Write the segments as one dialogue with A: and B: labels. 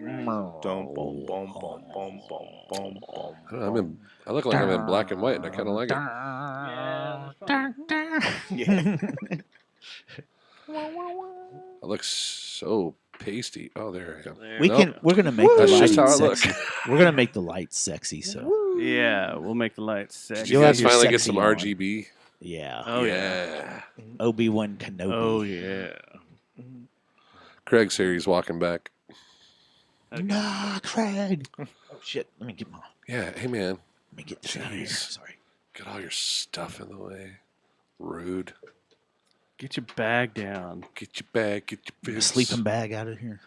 A: Boom, boom, boom, boom, boom, boom, boom, boom.
B: I look like I'm in black and white, and I kind of like it.
A: Yeah.
B: I look so pasty. Oh, there I am.
C: We're gonna make the
B: That's just
C: lights
B: how I look.
C: sexy. We're gonna make the lights sexy. So
D: Yeah, we'll make the lights
B: Did
D: sexy.
B: you
C: You'll
B: guys
C: have your
B: finally get
C: sexy
B: some
C: on.
B: RGB?
C: yeah,
D: Oh yeah.
C: Obi-Wan Kenobi.
D: Oh yeah.
B: Craig's here. He's walking back.
C: Nah, Craig. Oh shit! Let me get
B: Yeah. Hey, man.
C: Let me get this out of here.
B: Jeez.
C: Sorry.
B: Get all your stuff in the way. Rude.
D: Get your bag down.
B: Get your bag. Get your
C: Get a
B: bibs.
C: sleeping bag out of here.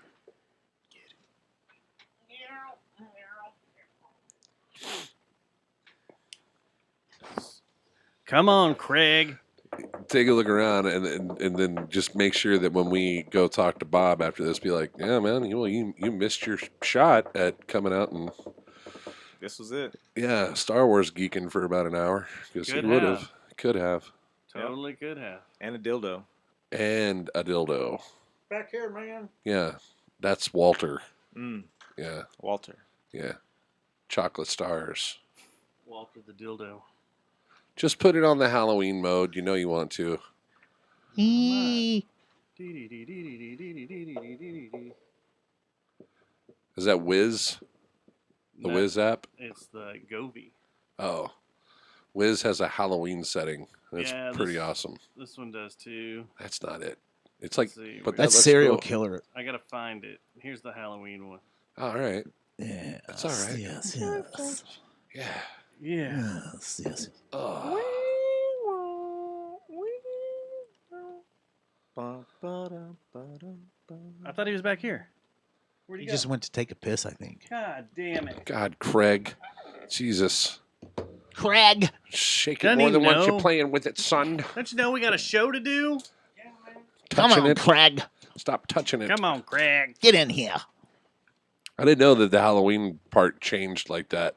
D: Come on, Craig.
B: Take a look around and then just make sure that when we go talk to Bob after this, be like, yeah, man, you missed your shot at coming out and
A: This was it.
B: yeah, Star Wars geeking for about an hour because he
D: Could
B: would
D: have.
B: have, could have,
D: Totally could have.
A: And a dildo.
B: and a dildo.
C: Back here, man.
B: Yeah, that's Walter.
A: Mm.
B: Yeah,
A: Walter.
B: yeah, chocolate stars.
D: Walter the dildo.
B: Just put it on the Halloween mode. You know you want to. Is that Wiz? The
D: No,
B: Wiz app?
D: It's the Govee.
B: Oh. Wiz has a Halloween setting. That's
D: Yeah,
B: pretty
D: this-
B: awesome.
D: This one does too.
B: That's not it. It's like,
D: Let's see,
B: but
D: where-
B: that
C: That's
B: looks
C: serial
B: cool.
C: killer.
D: I gotta find it. Here's the Halloween one.
B: All right.
C: Yeah,
B: That's all right.
C: Yes, yes,
B: Yeah.
D: Yeah.
C: yes, yes.
B: Oh.
D: I thought he was back here. Where'd
C: He
D: he
C: just
D: go?
C: went to take a piss, I think.
D: God damn it.
B: God, Craig. Jesus.
C: Craig.
B: Shake it
D: Doesn't
B: more
D: he
B: than once
D: know?
B: you're playing with it, son.
D: Don't you know we got a show to do?
C: Come
B: Touching
C: on,
B: it.
C: Craig.
B: Stop touching it.
D: Come on, Craig.
C: Get in here.
B: I didn't know that the Halloween part changed like that.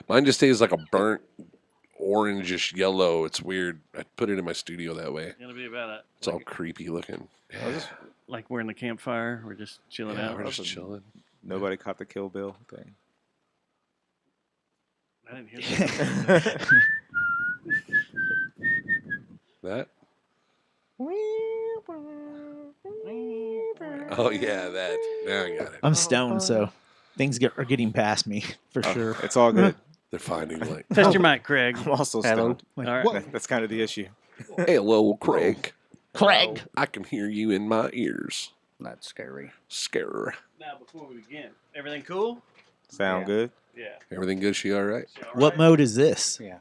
B: Mine just stays like a burnt orangish yellow. It's weird. I put it in my studio that way.
D: It's gonna be about it.
B: It's all creepy looking. Yeah,
D: Like we're in the campfire. We're just chilling
B: yeah,
D: out.
B: we're just chilling.
A: Nobody caught the Kill Bill thing.
D: I didn't hear that.
B: That? Oh yeah, that. Now I got it.
C: I'm stoned, so things are getting past me for
A: Oh,
C: sure.
A: it's all good.
B: They're finding like,
D: Test your mic, Craig.
A: I'm also
E: Hello.
A: stoned.
C: Like,
D: All right.
C: what?
A: That's kind of the issue.
B: hello, Craig.
C: Craig.
B: I can hear you in my ears.
E: That's scary.
B: Scare.
D: Now, before we begin, everything cool?
A: Sound
E: Yeah.
A: good?
D: Yeah.
B: Everything good? She all right?
C: What mode is this?
E: Yeah.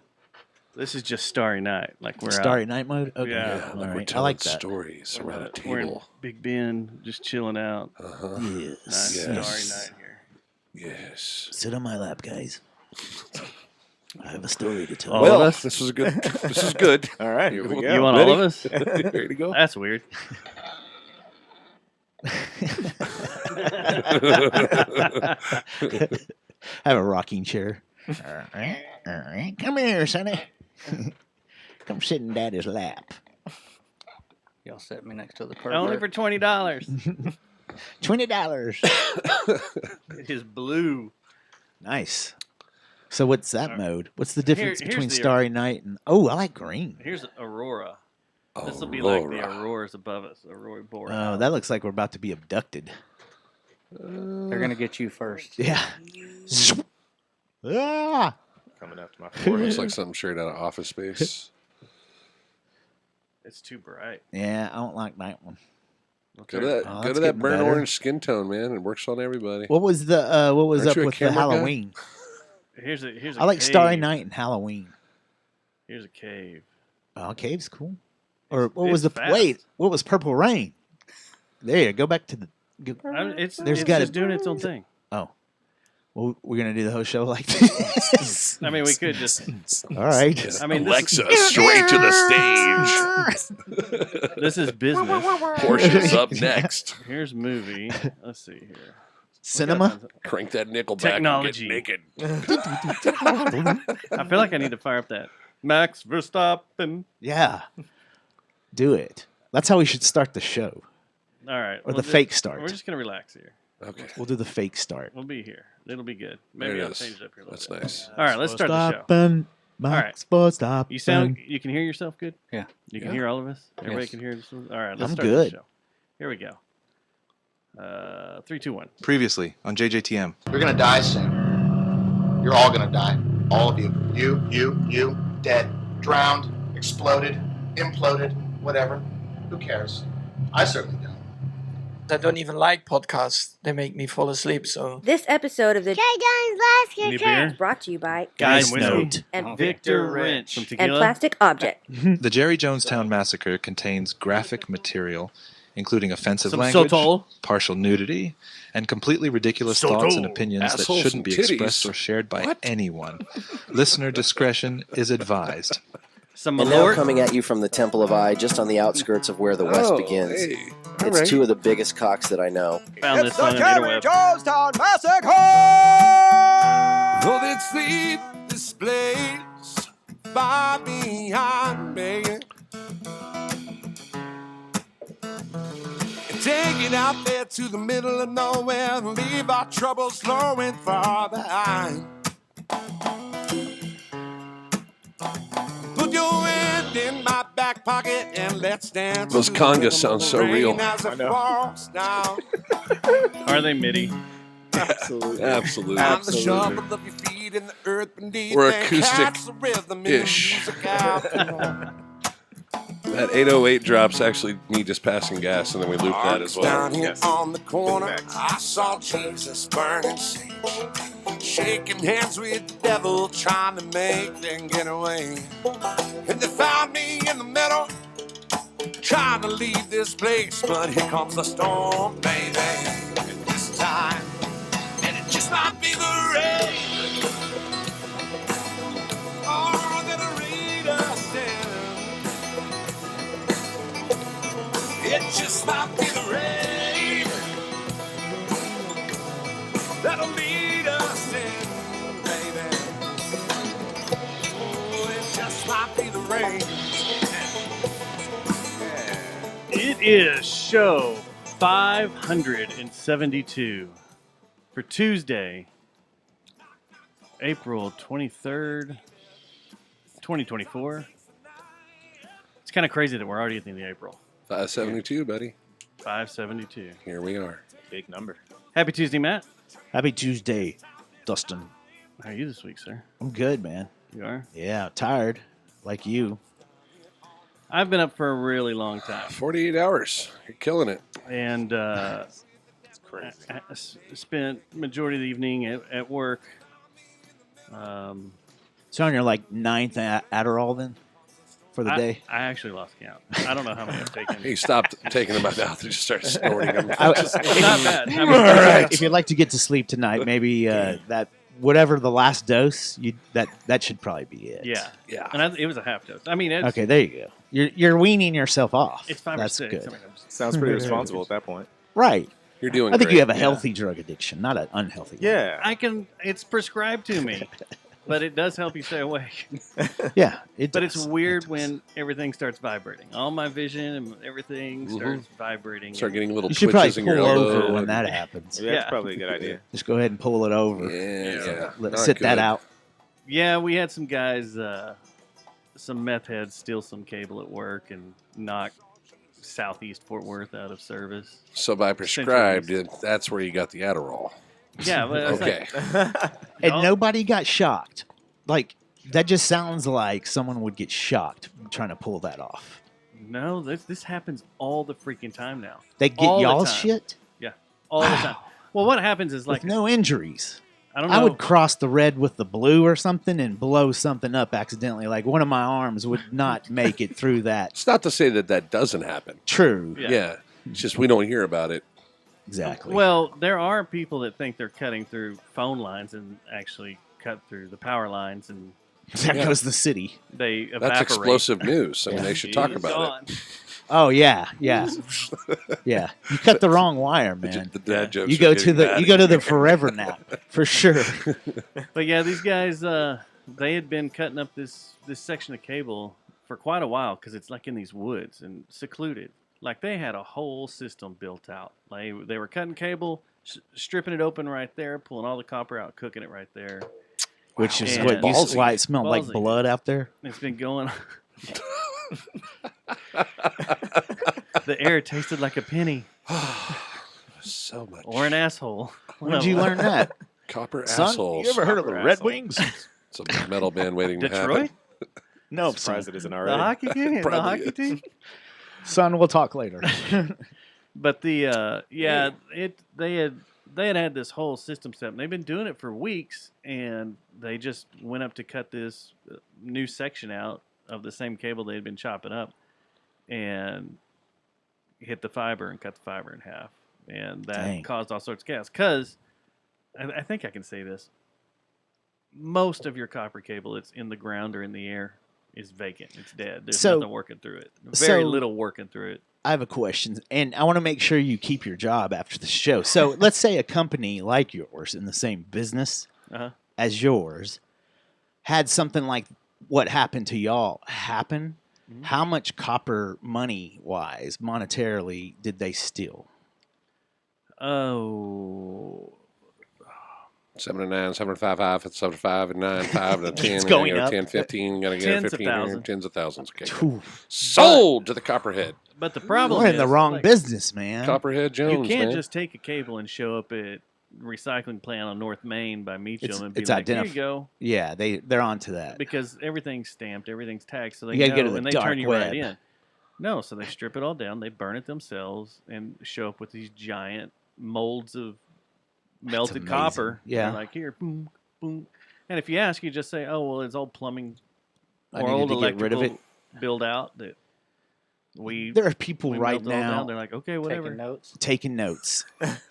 D: This is just Starry Night. Like we're
C: Starry
D: out.
C: Night mode? Okay.
D: Yeah,
B: Yeah,
C: all
B: like we're
C: right. I
B: telling
C: like that.
B: stories
D: We're
B: around a
D: out- we're in
B: table.
D: Big Ben, just chilling out.
B: Uh-huh.
C: Yes.
D: Nice
B: Yes.
D: Starry Night here.
B: Yes.
C: Sit on my lap, guys. I have a story to tell.
D: All
B: well,
D: of us?
B: this is good. This is good.
A: All right, here we go.
D: You want
B: Ready?
D: all of us?
B: Ready to go?
D: That's weird.
C: I have a rocking chair. Come here, Sonny. Come sit in Daddy's lap.
E: Y'all set me next to the pervert.
D: Only for $20.
C: $20.
D: It is blue.
C: Nice. So what's that
D: Alright.
C: mode? What's the difference
D: here's
C: between
D: the-
C: Starry Night and... Oh, I like green.
D: Here's Aurora. This will be like the
B: Aurora.
D: auroras above us. Aurora
C: Oh,
D: Borealis.
C: that looks like we're about to be abducted.
E: They're gonna get you first.
C: Yeah. Ah!
A: Coming up to my
B: Looks
A: forehead.
B: like something straight out of Office Space.
D: It's too bright.
C: Yeah, I don't like that one.
B: Go to that,
C: Oh,
B: go
C: that's
B: to that
C: getting
B: burnt
C: better.
B: orange skin tone, man. It works on everybody.
C: What was the what was
B: Aren't
C: up
B: you a
C: with the
B: camera guy?
C: Halloween?
D: Here's a
C: I like
D: cave.
C: Starry Night and Halloween.
D: Here's a cave.
C: Oh, cave's cool. Or
D: It's-
C: what was
D: it's
C: the
D: fast.
C: wait? What was Purple Rain? There, go back to the.
D: It's
C: There's
D: it's
C: gotta-
D: just doing its own thing.
C: Oh, well, we're gonna do the whole show like this.
D: I mean, we could just.
C: All right.
B: Yes.
D: I mean, this
B: Alexa,
D: is-
B: straight to the stage.
D: This is business.
B: Portia's up next.
D: Here's movie. Let's see here.
C: Cinema.
B: Crank that nickel
D: Technology.
B: back and get naked.
D: I feel like I need to fire up that Max Verstappen.
C: Yeah. Do it. That's how we should start the show,
D: All right.
C: or
D: we'll
C: the fake
D: We're
C: start.
D: just gonna relax here.
B: Okay.
C: We'll do the fake start.
D: We'll be here. It'll be good.
B: There
D: Maybe
B: it
D: I'll
B: is.
D: change it up here a little
B: That's
D: bit.
B: nice.
D: All right, let's start the show.
C: Stoppin',
D: All right.
C: Max for stoppin'.
D: You can hear yourself good?
E: Yeah.
D: You can
B: Yeah.
D: hear all of us? Everybody
E: Yes.
D: can hear us? All right, let's
C: I'm
D: start
C: good.
D: the show. Here we go. 3, 2, 1.
F: Previously on JJTM.
G: You're gonna die soon. You're all gonna die. All of you. You, dead, drowned, exploded, imploded, whatever. Who cares? I certainly don't.
H: I don't even like podcasts. They make me fall asleep, so.
I: This episode of the
D: Need a beer?
I: is brought to you by
C: Guys
D: Whiskey.
C: note.
I: and,
D: Victor Rich. Some
I: and
D: tequila?
I: Plastic Object.
F: The Jerry Jonestown Massacre contains graphic material, including offensive
D: Some
F: language,
D: Sotol.
F: partial nudity, and completely ridiculous thoughts and opinions that
B: Assholes
F: shouldn't be
B: and titties.
F: expressed or shared by anyone. Listener discretion is advised.
D: Some
J: And now
D: Malort.
J: coming at you from the Temple of Eye, just on the outskirts of where the West
B: Oh,
J: begins.
B: hey. All
J: It's
B: right.
J: two of the biggest cocks that I know.
D: Found this on the interweb.
C: Jonestown Massacre!
A: Though they sleep this place far behind me. And take it out there to the middle of nowhere and leave our troubles flowing far behind. Put your hand in my back pocket and let's dance.
B: Those
A: to the
B: congas
A: rhythm
B: sound
A: of the
B: so
A: rain
B: real.
A: as it falls down.
D: Are they MIDI?
B: Absolutely.
A: I'm the shuffle of your feet in the earth beneath.
B: We're
A: and
B: acoustic
A: catch the rhythm in the
B: ish.
A: music after
B: That 808 drops actually me just passing gas, and then we loop that as well.
A: Down here on the corner, I saw Jesus burning sage, shaking hands with the devil, trying to make them get away. And they found me in the middle, trying to leave this place, but here comes the storm, baby. And this time, and it just might be the rain. Oh, that'll lead us in. It just might be the rain that'll lead us in, baby. Oh, it just might be the rain.
D: It is show 572 for Tuesday, April 23rd, 2024. It's kind of crazy that we're already at the end of April.
B: 572, buddy.
D: 572.
B: Here we are.
C: Big number.
D: Happy Tuesday, Matt.
C: Happy Tuesday, Dustin.
D: How are you this week, sir?
C: I'm good, man.
D: You are?
C: Yeah, tired. Like you.
D: I've been up for a really long time.
B: 48 hours. You're killing it.
D: And I spent majority of the evening at work.
C: So on your like ninth Adderall then for the day?
D: I actually lost count. I don't know how many I've taken.
B: He stopped taking them out and just started snorting them.
D: It's not bad. I mean,
C: If you'd like to get to sleep tonight, maybe that whatever the last dose, that should probably be it.
D: yeah.
B: Yeah.
D: And it was a half dose. I mean, it's,
C: Okay, there you go. You're weaning yourself off.
D: it's 5
C: That's
D: or 6.
C: good.
D: I mean, I'm-
K: Sounds pretty responsible at that point.
C: Right.
B: You're doing
C: I think
B: great.
C: you have a healthy drug addiction, not an unhealthy one.
K: Yeah.
D: it's prescribed to me, but it does help you stay awake.
C: Yeah. It
D: But
C: does.
D: it's weird
C: It does.
D: when everything starts vibrating. All my vision and everything
B: Mhm.
D: starts vibrating.
B: Start getting little
C: You should probably
B: twitches in your
C: pull
B: elbow.
C: over when
B: and-
C: that happens.
K: Yeah, that's
D: Yeah.
K: probably a good idea.
C: Just go ahead and pull it over.
B: Yeah.
C: Let
B: Not
C: sit that
B: good.
C: out.
D: Yeah, we had some guys, some meth heads steal some cable at work and knock Southeast Fort Worth out of service.
B: So by prescribed, that's where you got the Adderall.
D: Yeah, but it's
B: Okay.
C: And
D: Y'all-
C: nobody got shocked. Like, that just sounds like someone would get shocked trying to pull that off.
D: no, this happens all the freaking time now.
C: They get
D: All the
C: y'all's
D: time.
C: shit
D: All the
C: Wow.
D: time. Well, what happens is like
C: with no injuries.
D: I don't know.
C: I would cross the red with the blue or something and blow something up accidentally. Like one of my arms would not make it through that.
B: It's not to say that that doesn't happen.
C: True.
D: Yeah.
B: It's just we don't hear about it.
C: Exactly.
D: Well, there are people that think they're cutting through phone lines and actually cut through the power lines, and
C: there
B: yeah.
C: goes the city.
D: they evaporate.
B: That's explosive news. I mean,
C: Yeah.
B: they should talk
D: It's
B: about it.
D: gone.
C: Oh yeah, yeah, yeah. You cut the wrong wire, man.
B: The dad jokes.
C: You
B: are
C: go to
B: getting
C: the
B: bad
C: you go to
B: again.
C: the forever nap for sure.
D: But yeah, these guys, they had been cutting up this section of cable for quite a while because it's like in these woods and secluded. Like they had a whole system built out. Like they were cutting cable, stripping it open right there, pulling all the copper out, cooking it right there.
C: Which is
D: And-
C: what you,
B: Ballsy.
C: why it smelled like
D: Ballsy.
C: blood out there.
D: It's been going. The air tasted like a penny
B: So much.
D: or an asshole.
C: When did you learn that?
B: Copper
C: Son,
B: assholes.
C: you ever heard of the
D: Copper
C: Red
D: asshole.
C: Wings?
B: It's a metal band waiting to happen.
D: Detroit?
C: No,
K: Surprised
C: son.
K: it isn't
D: The
K: already.
D: hockey team? The
B: Probably
D: hockey
B: is.
D: team?
C: Son, we'll talk later.
D: But the they had this whole system set. And they've been doing it for weeks, and they just went up to cut this new section out of the same cable they had been chopping up, and hit the fiber and cut the fiber in half, and that
C: Dang.
D: caused all sorts of chaos. Because I think I can say this: most of your copper cable that's in the ground or in the air is vacant. It's dead. There's
C: So-
D: nothing working through it. Very
C: so-
D: little working through it.
C: I have a question, and I want to make sure you keep your job after the show. So let's say a company like yours in the same business
D: Uh-huh.
C: as yours had something like what happened to y'all happen.
D: Mhm.
C: How much copper money wise, monetarily, did they steal?
D: Oh,
B: 7 and 9, 7 and 5, 5, 7 and 5 and 9, 5 and 10.
C: It's
B: and
C: going
B: you know,
C: up.
B: 10, 15. Got to get
D: Tens of
B: 15 here,
D: thousands.
B: tens of thousands. Okay.
C: Ooh,
B: Sold to the Copperhead.
D: but the problem
C: we're in the
D: is,
C: wrong
D: like,
C: business, man.
B: Copperhead
D: You
B: Jones,
D: can't
B: man.
D: just take a cable and show up at recycling plant on North Main by Meacham and be
C: it's
D: like, "Here
C: identif-
D: you go,"
C: Yeah, they're onto that.
D: because everything's stamped, everything's tagged, so they
C: You gotta go to
D: know,
C: the
D: and they
C: dark
D: turn you
C: web.
D: right in. No, so they strip it all down, they burn it themselves, and show up with these giant molds of melted
C: amazing.
D: copper.
C: Yeah.
D: They're like, here, boom, boom. And if you ask, you just say, "Oh, well, it's old plumbing
C: I
D: or
C: needed
D: old
C: to get rid
D: electrical
C: of it.
D: build out that we."
C: There are people
D: we
C: right
D: melted all down."
C: now
D: They're like, "Okay, whatever."
E: Taking notes.
C: taking notes.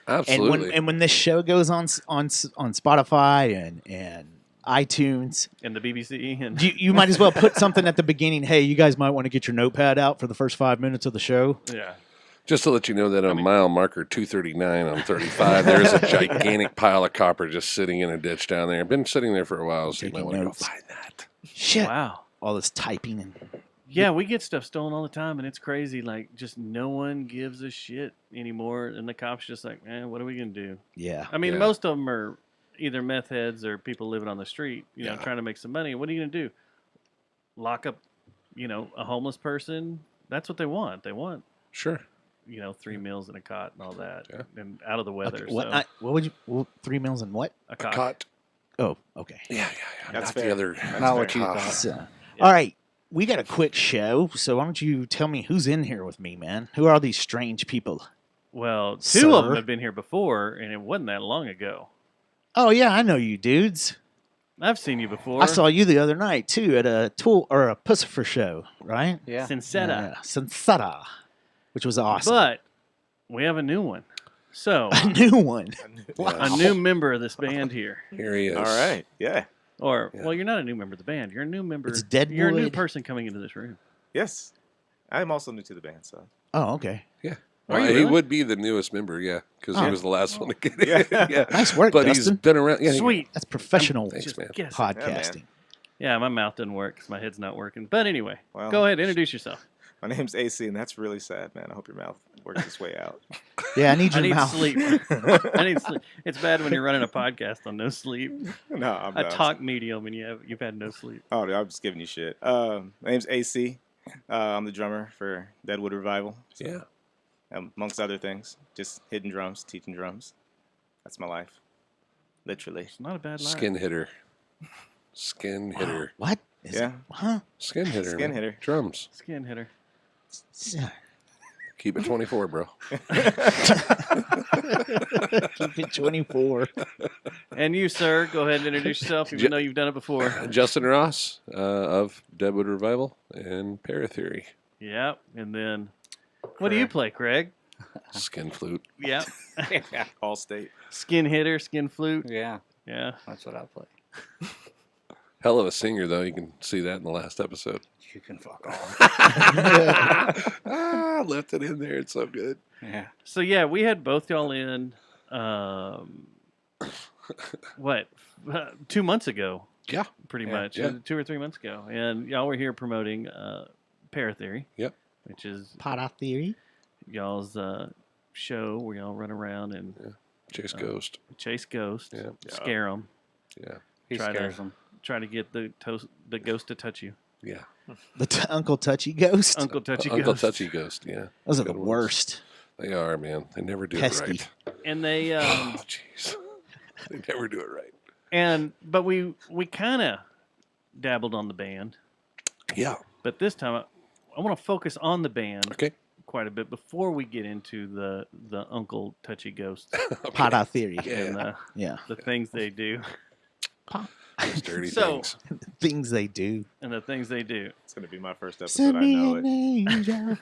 B: Absolutely.
C: And when this show goes on Spotify and iTunes,
D: And the BBC and
C: you might as well put something at the beginning. Hey, you guys might want to get your notepad out for the first 5 minutes of the show.
D: yeah.
B: Just to let you know that on mile marker 239 on 35, there's a gigantic pile of copper just sitting in a ditch down there. Been sitting there for a while, so you might
C: Taking
B: want to go
C: notes.
B: find that.
C: Shit,
D: Wow.
C: all this typing and
D: Yeah, we get stuff stolen all the time, and it's crazy. Like, just no one gives a shit anymore, and the cops just like, man, what are we gonna do?
C: yeah.
D: I mean,
B: Yeah.
D: most of them are either meth heads or people living on the street, you know,
B: Yeah.
D: trying to make some money. What are you gonna do? Lock up, a homeless person? That's what they want. They want,
B: Sure.
D: 3 meals and a cot and all that,
B: Yeah.
D: and out of the weather.
C: Okay, what?
D: So
C: What would you? 3 meals and what?
D: a cot.
B: Caught.
C: Oh, okay.
B: Yeah.
K: That's
B: Not
K: fair.
B: the other.
K: That's
E: Not
K: fair.
E: what you
B: Ah.
E: thought.
C: So, all right, we got a quick show, so why don't you tell me who's in here with me, man? Who are these strange people?
D: Well, two of them
C: Sir?
D: have been here before, and it wasn't that long ago.
C: Oh yeah, I know you dudes.
D: I've seen you before.
C: I saw you the other night too at a Tool or a Pussifer show, right?
E: Yeah.
D: Sinceta.
C: Yeah, Sinceta, which was awesome.
D: But we have a new one. So,
C: a new one.
D: a new member of this band here.
B: Here he is.
K: All right. Yeah.
D: Or,
B: Yeah.
D: well, you're not a new member of the band. You're a new member.
C: It's
D: You're a new
C: Deadwood.
D: person coming into this room.
K: Yes. I'm also new to the band, so.
C: Oh, okay.
D: Are you
B: He
D: really?
B: would be the newest member, yeah, because
C: Oh.
B: he was the last one to get in.
K: Yeah.
B: Yeah.
C: Nice work,
B: But he's
C: Dustin.
B: been around. Yeah,
D: Sweet.
C: That's professional
B: Thanks,
D: Just
B: man.
D: guessing.
C: podcasting.
D: Yeah, my mouth doesn't work because my head's not working. But anyway,
K: Well,
D: go ahead, introduce yourself.
K: My name's AC, and that's really sad, man. I hope your mouth works its way out.
C: Yeah, I need
D: I
C: your
D: need
C: mouth.
D: sleep. I need sleep. It's bad when you're running a podcast on no sleep.
K: No, I'm
D: A
K: not.
D: talk medium and you've had no sleep.
K: Oh, dude, I'm just giving you shit. My name's AC. I'm the drummer for Deadwood Revival. So,
B: Yeah.
K: amongst other things, just hitting drums, teaching drums. That's my life. Literally.
D: It's not a bad life.
B: Skin hitter. Skin hitter.
C: What? Is
K: Yeah.
C: It, huh?
B: Skin hitter.
K: Skin
B: man.
K: hitter.
B: Drums.
D: Skin hitter.
B: Keep it 24, bro.
C: Keep it 24.
D: And you, sir, go ahead and introduce yourself, even though you've done it before.
B: Justin Ross of Deadwood Revival and Paratheory.
D: Yep. And then, what do you play, Craig?
B: Skin flute.
D: Yep.
K: All state.
D: Skin hitter, skin flute.
E: Yeah,
D: Yeah.
E: that's what I play.
B: Hell of a singer, though. You can see that in the last episode.
E: You can fuck off.
B: Left it in there. It's so good.
E: Yeah.
D: So yeah, we had both y'all in. What? 2 months ago.
B: Yeah.
D: Pretty
E: Yeah.
D: much.
B: Yeah.
D: 2 or 3 months ago, and y'all were here promoting Paratheory.
B: Yep.
D: Which is
C: Pot of theory.
D: y'all's show where y'all run around and
B: Chase Ghost.
D: Chase Ghost.
B: Yeah.
D: Scare them.
B: Yeah.
E: He scares them.
D: Try to get the ghost to touch you.
B: Yeah.
C: The Uncle Touchy Ghost.
D: Uncle Touchy
B: Uncle
D: Ghost.
B: Touchy Ghost. Yeah.
C: Those are
B: Good
C: the
B: ones.
C: worst.
B: They are, man. They never do
C: Pesky.
B: it right.
D: And they
B: Oh, jeez. They never do it right.
D: but we kind of dabbled on the band,
B: Yeah.
D: but this time I want to focus on the band
B: Okay.
D: quite a bit before we get into the Uncle Touchy Ghost
C: Pada theory.
D: and
C: Yeah.
D: the things they do
B: Those dirty
D: So-
B: things.
C: Things they do.
D: and the things they do.
K: It's gonna be my first episode.
C: Send
K: I
C: me
K: know
C: an
K: it.
C: angel.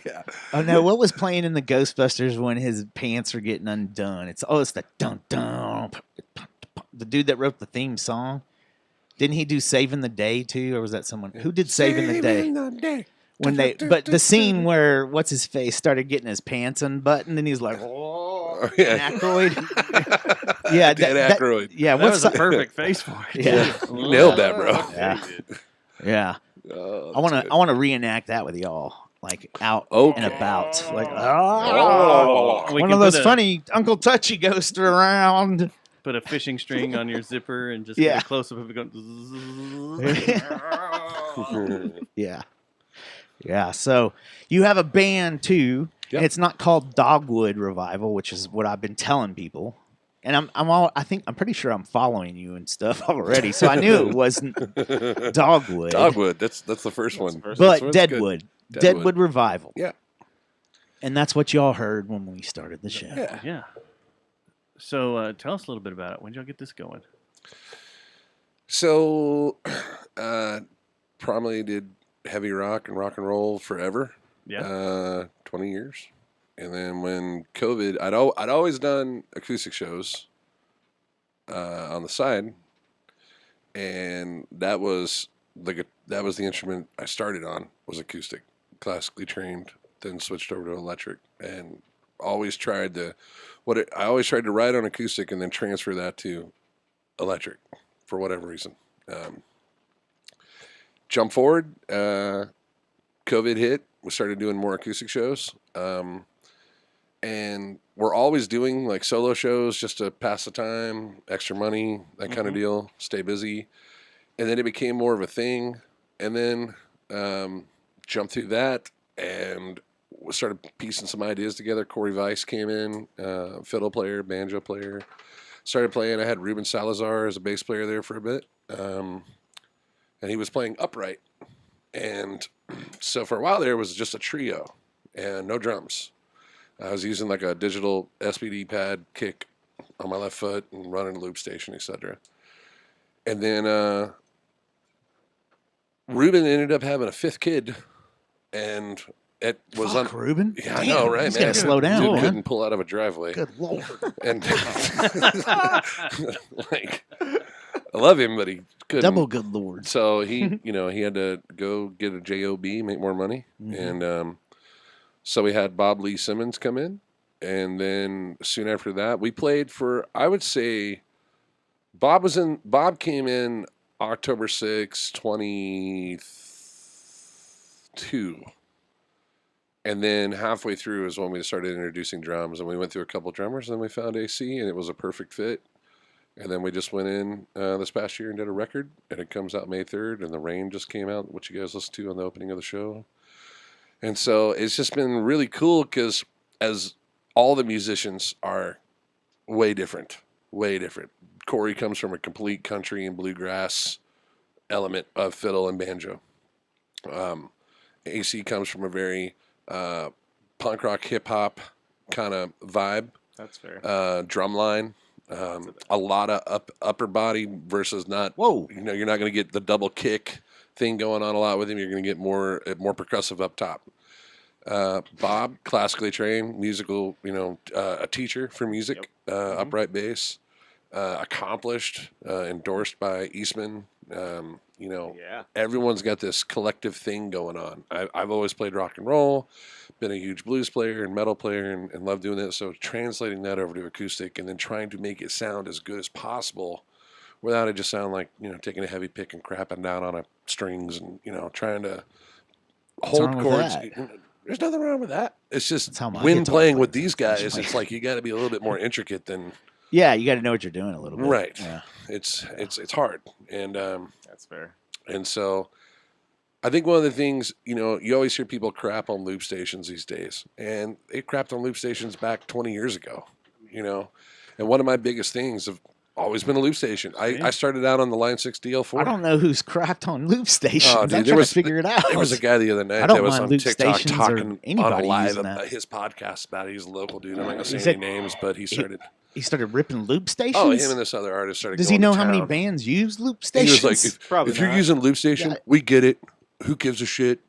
B: Yeah.
C: Oh no! What was playing in the Ghostbusters when his pants are getting undone? It's the dun dun. The dude that wrote the theme song, didn't he do "Saving the Day" too, or was that someone who did "Saving the Day"? When they, but the scene where what's his face started getting his pants unbuttoned, and he's like, "Oh,
B: Yeah.
C: Aykroyd." Yeah,
B: Dan Aykroyd.
C: yeah,
D: That
C: what's
D: was a perfect face for it.
C: Yeah.
B: You nailed that, bro.
C: Yeah. Yeah.
B: Oh,
C: I want
B: that's
C: to.
B: good.
C: I want to reenact that with y'all, like out
B: Okay.
C: and about, like
B: Oh.
D: We
C: one
D: can
C: of those
D: put a-
C: funny Uncle Touchy Ghost around.
D: Put a fishing string on your zipper and just
C: Yeah.
D: get a close up of it going.
C: Yeah, yeah. So you have a band too,
B: Yep.
C: and it's not called Dogwood Revival, which is what I've been telling people. And I'm pretty sure I'm following you and stuff already, so I knew it wasn't Dogwood.
B: Dogwood. That's the first one.
K: first
C: But
B: one's good.
C: Deadwood.
B: Deadwood.
C: Deadwood Revival.
B: Yeah.
C: And that's what y'all heard when we started the show.
B: Yeah.
D: Yeah. So tell us a little bit about it. When did y'all get this going?
B: So, probably did heavy rock and roll forever.
D: Yeah.
B: 20 years. And then when COVID, I'd always done acoustic shows on the side, and that was the instrument I started on, was acoustic, classically trained. Then switched over to electric, and always tried to write on acoustic and then transfer that to electric for whatever reason. Jump forward, COVID hit. We started doing more acoustic shows. And we're always doing like solo shows just to pass the time, extra money, that kind of deal, stay busy. And then it became more of a thing. And then jumped through that and we started piecing some ideas together. Corey Weiss came in, fiddle player, banjo player. Started playing. I had Ruben Salazar as a bass player there for a bit. And he was playing upright. And so for a while there, it was just a trio and no drums. I was using like a digital SPD pad kick on my left foot and running a loop station, etc. And then Ruben ended up having a fifth kid, and it was
C: Fuck, Ruben.
B: Yeah, I
C: Damn,
B: know, right,
C: he's
B: man?
C: gotta slow down,
B: Dude
C: man.
B: couldn't pull out of a driveway.
C: Good lord.
B: And like, I love him, but he couldn't.
C: Double good lord.
B: So he, he had to go get a job, make more money, and so we had Bob Lee Simmons come in, and then soon after that, we played for, I would say, Bob came in October 6, 22. And then halfway through is when we started introducing drums, and we went through a couple drummers, and then we found AC, and it was a perfect fit. And then we just went in this past year and did a record, and it comes out May 3rd, and The Rain just came out, which you guys listened to on the opening of the show. And so it's just been really cool because as all the musicians are way different. Corey comes from a complete country and bluegrass element of fiddle and banjo. AC comes from a very punk rock, hip hop kind of vibe.
K: That's fair.
B: Drum line. A lot of upper body versus not.
C: Whoa.
B: You're not going to get the double kick thing going on a lot with him. You're going to get more percussive up top. Bob, classically trained, musical, a teacher for music, upright bass, accomplished, endorsed by Eastman. Everyone's got this collective thing going on. I've always played rock and roll, been a huge blues player and metal player, and love doing that. So translating that over to acoustic and then trying to make it sound as good as possible without it just sound like, taking a heavy pick and crapping down on strings and, trying to hold
C: wrong with
B: chords.
C: that?
B: There's nothing wrong with that. It's just
C: That's how my
B: when
C: guitar
B: playing with
C: plays.
B: these guys, it's like you got to be a little bit more intricate than
C: Yeah, you got to know what you're doing a little bit.
B: right.
C: Yeah.
B: It's hard, and
K: That's fair.
B: so I think one of the things, you always hear people crap on loop stations these days, and they crapped on loop stations back 20 years ago, And one of my biggest things have always been a loop station. I started out on the Line 6 DL4.
C: I don't know who's crapped on loop stations.
B: Oh, dude,
C: I'm trying to figure it out.
B: There was a guy the other night
C: I don't
B: that was
C: mind
B: on
C: loop
B: TikTok
C: stations or
B: talking on a
C: anybody
B: live
C: using
B: about
C: that.
B: his podcast about it. He's a local dude. I'm not going to
C: He
B: say
C: said-
B: any names, but he started.
C: He started ripping loop stations.
B: Oh, him and this other artist started.
C: Does
B: going
C: he know
B: to
C: how many
B: town.
C: bands use loop
B: He
C: stations?
B: was like,
K: Probably
B: if you're
K: not.
B: using loop station, we get it. Who gives a shit?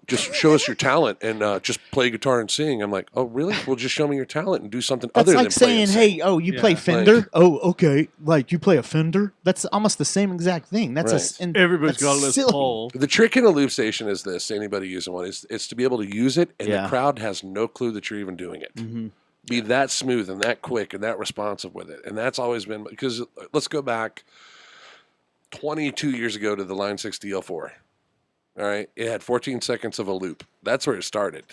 B: Just show us your talent and just play guitar and sing. I'm like, oh, really? Well, just show me your talent and do something
C: That's
B: other
C: like
B: than play and
C: saying,
B: sing.
C: "Hey, oh, you play
D: Yeah.
C: Fender?
B: Like-
C: oh, okay. Like you play a Fender? That's almost the same exact thing. That's
B: Right.
D: Everybody's
C: that's
D: got a Les
C: silly.
D: Paul.
B: The trick in a loop station is this: anybody using one is to be able to use it, and
C: Yeah.
B: the crowd has no clue that you're even doing it.
C: Mhm.
B: Be that smooth and that quick and that responsive with it, and that's always been because let's go back 22 years ago to the Line 6 DL4. All right, it had 14 seconds of a loop. That's where it started.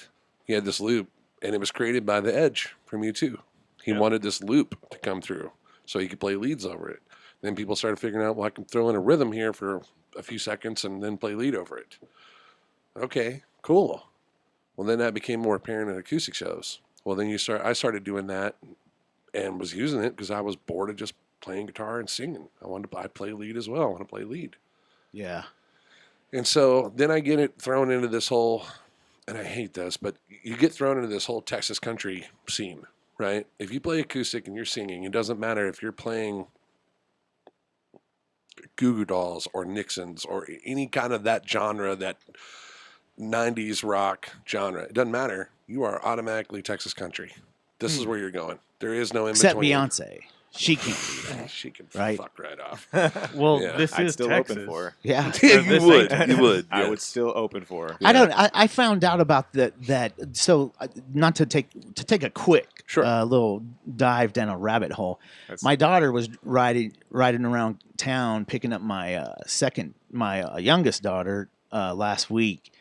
B: He had this loop, and it was created by the Edge from U2. He wanted this loop to come through so he could play leads over it. Then people started figuring out, well, I can throw in a rhythm here for a few seconds and then play lead over it. Okay, cool. Well, then that became more apparent in acoustic shows. Well, then I started doing that and was using it because I was bored of just playing guitar and singing. I play lead as well. I want to play lead.
C: Yeah.
B: And so then I get it thrown into this whole, and I hate this, but you get thrown into this whole Texas country scene, right? If you play acoustic and you're singing, it doesn't matter if you're playing Goo Goo Dolls or Nixons or any kind of that genre, that 90s rock genre. It doesn't matter. You are automatically Texas country. This is where you're going. There is no in
C: Except
B: between.
C: Beyonce. She can't do that.
B: She can
C: Right.
B: fuck right off.
D: Well,
B: Yeah.
D: this
K: I'd
D: is
K: still
D: Texas.
K: open for her.
C: Yeah.
B: Yeah,
D: this
B: you would.
D: ain't-
B: You would.
K: I would
B: yes.
K: still open for her.
C: I don't. I found out about that. So not to take a quick
B: Sure.
C: little dive down a rabbit hole.
K: That's-
C: My daughter was riding around town picking up my youngest daughter last week,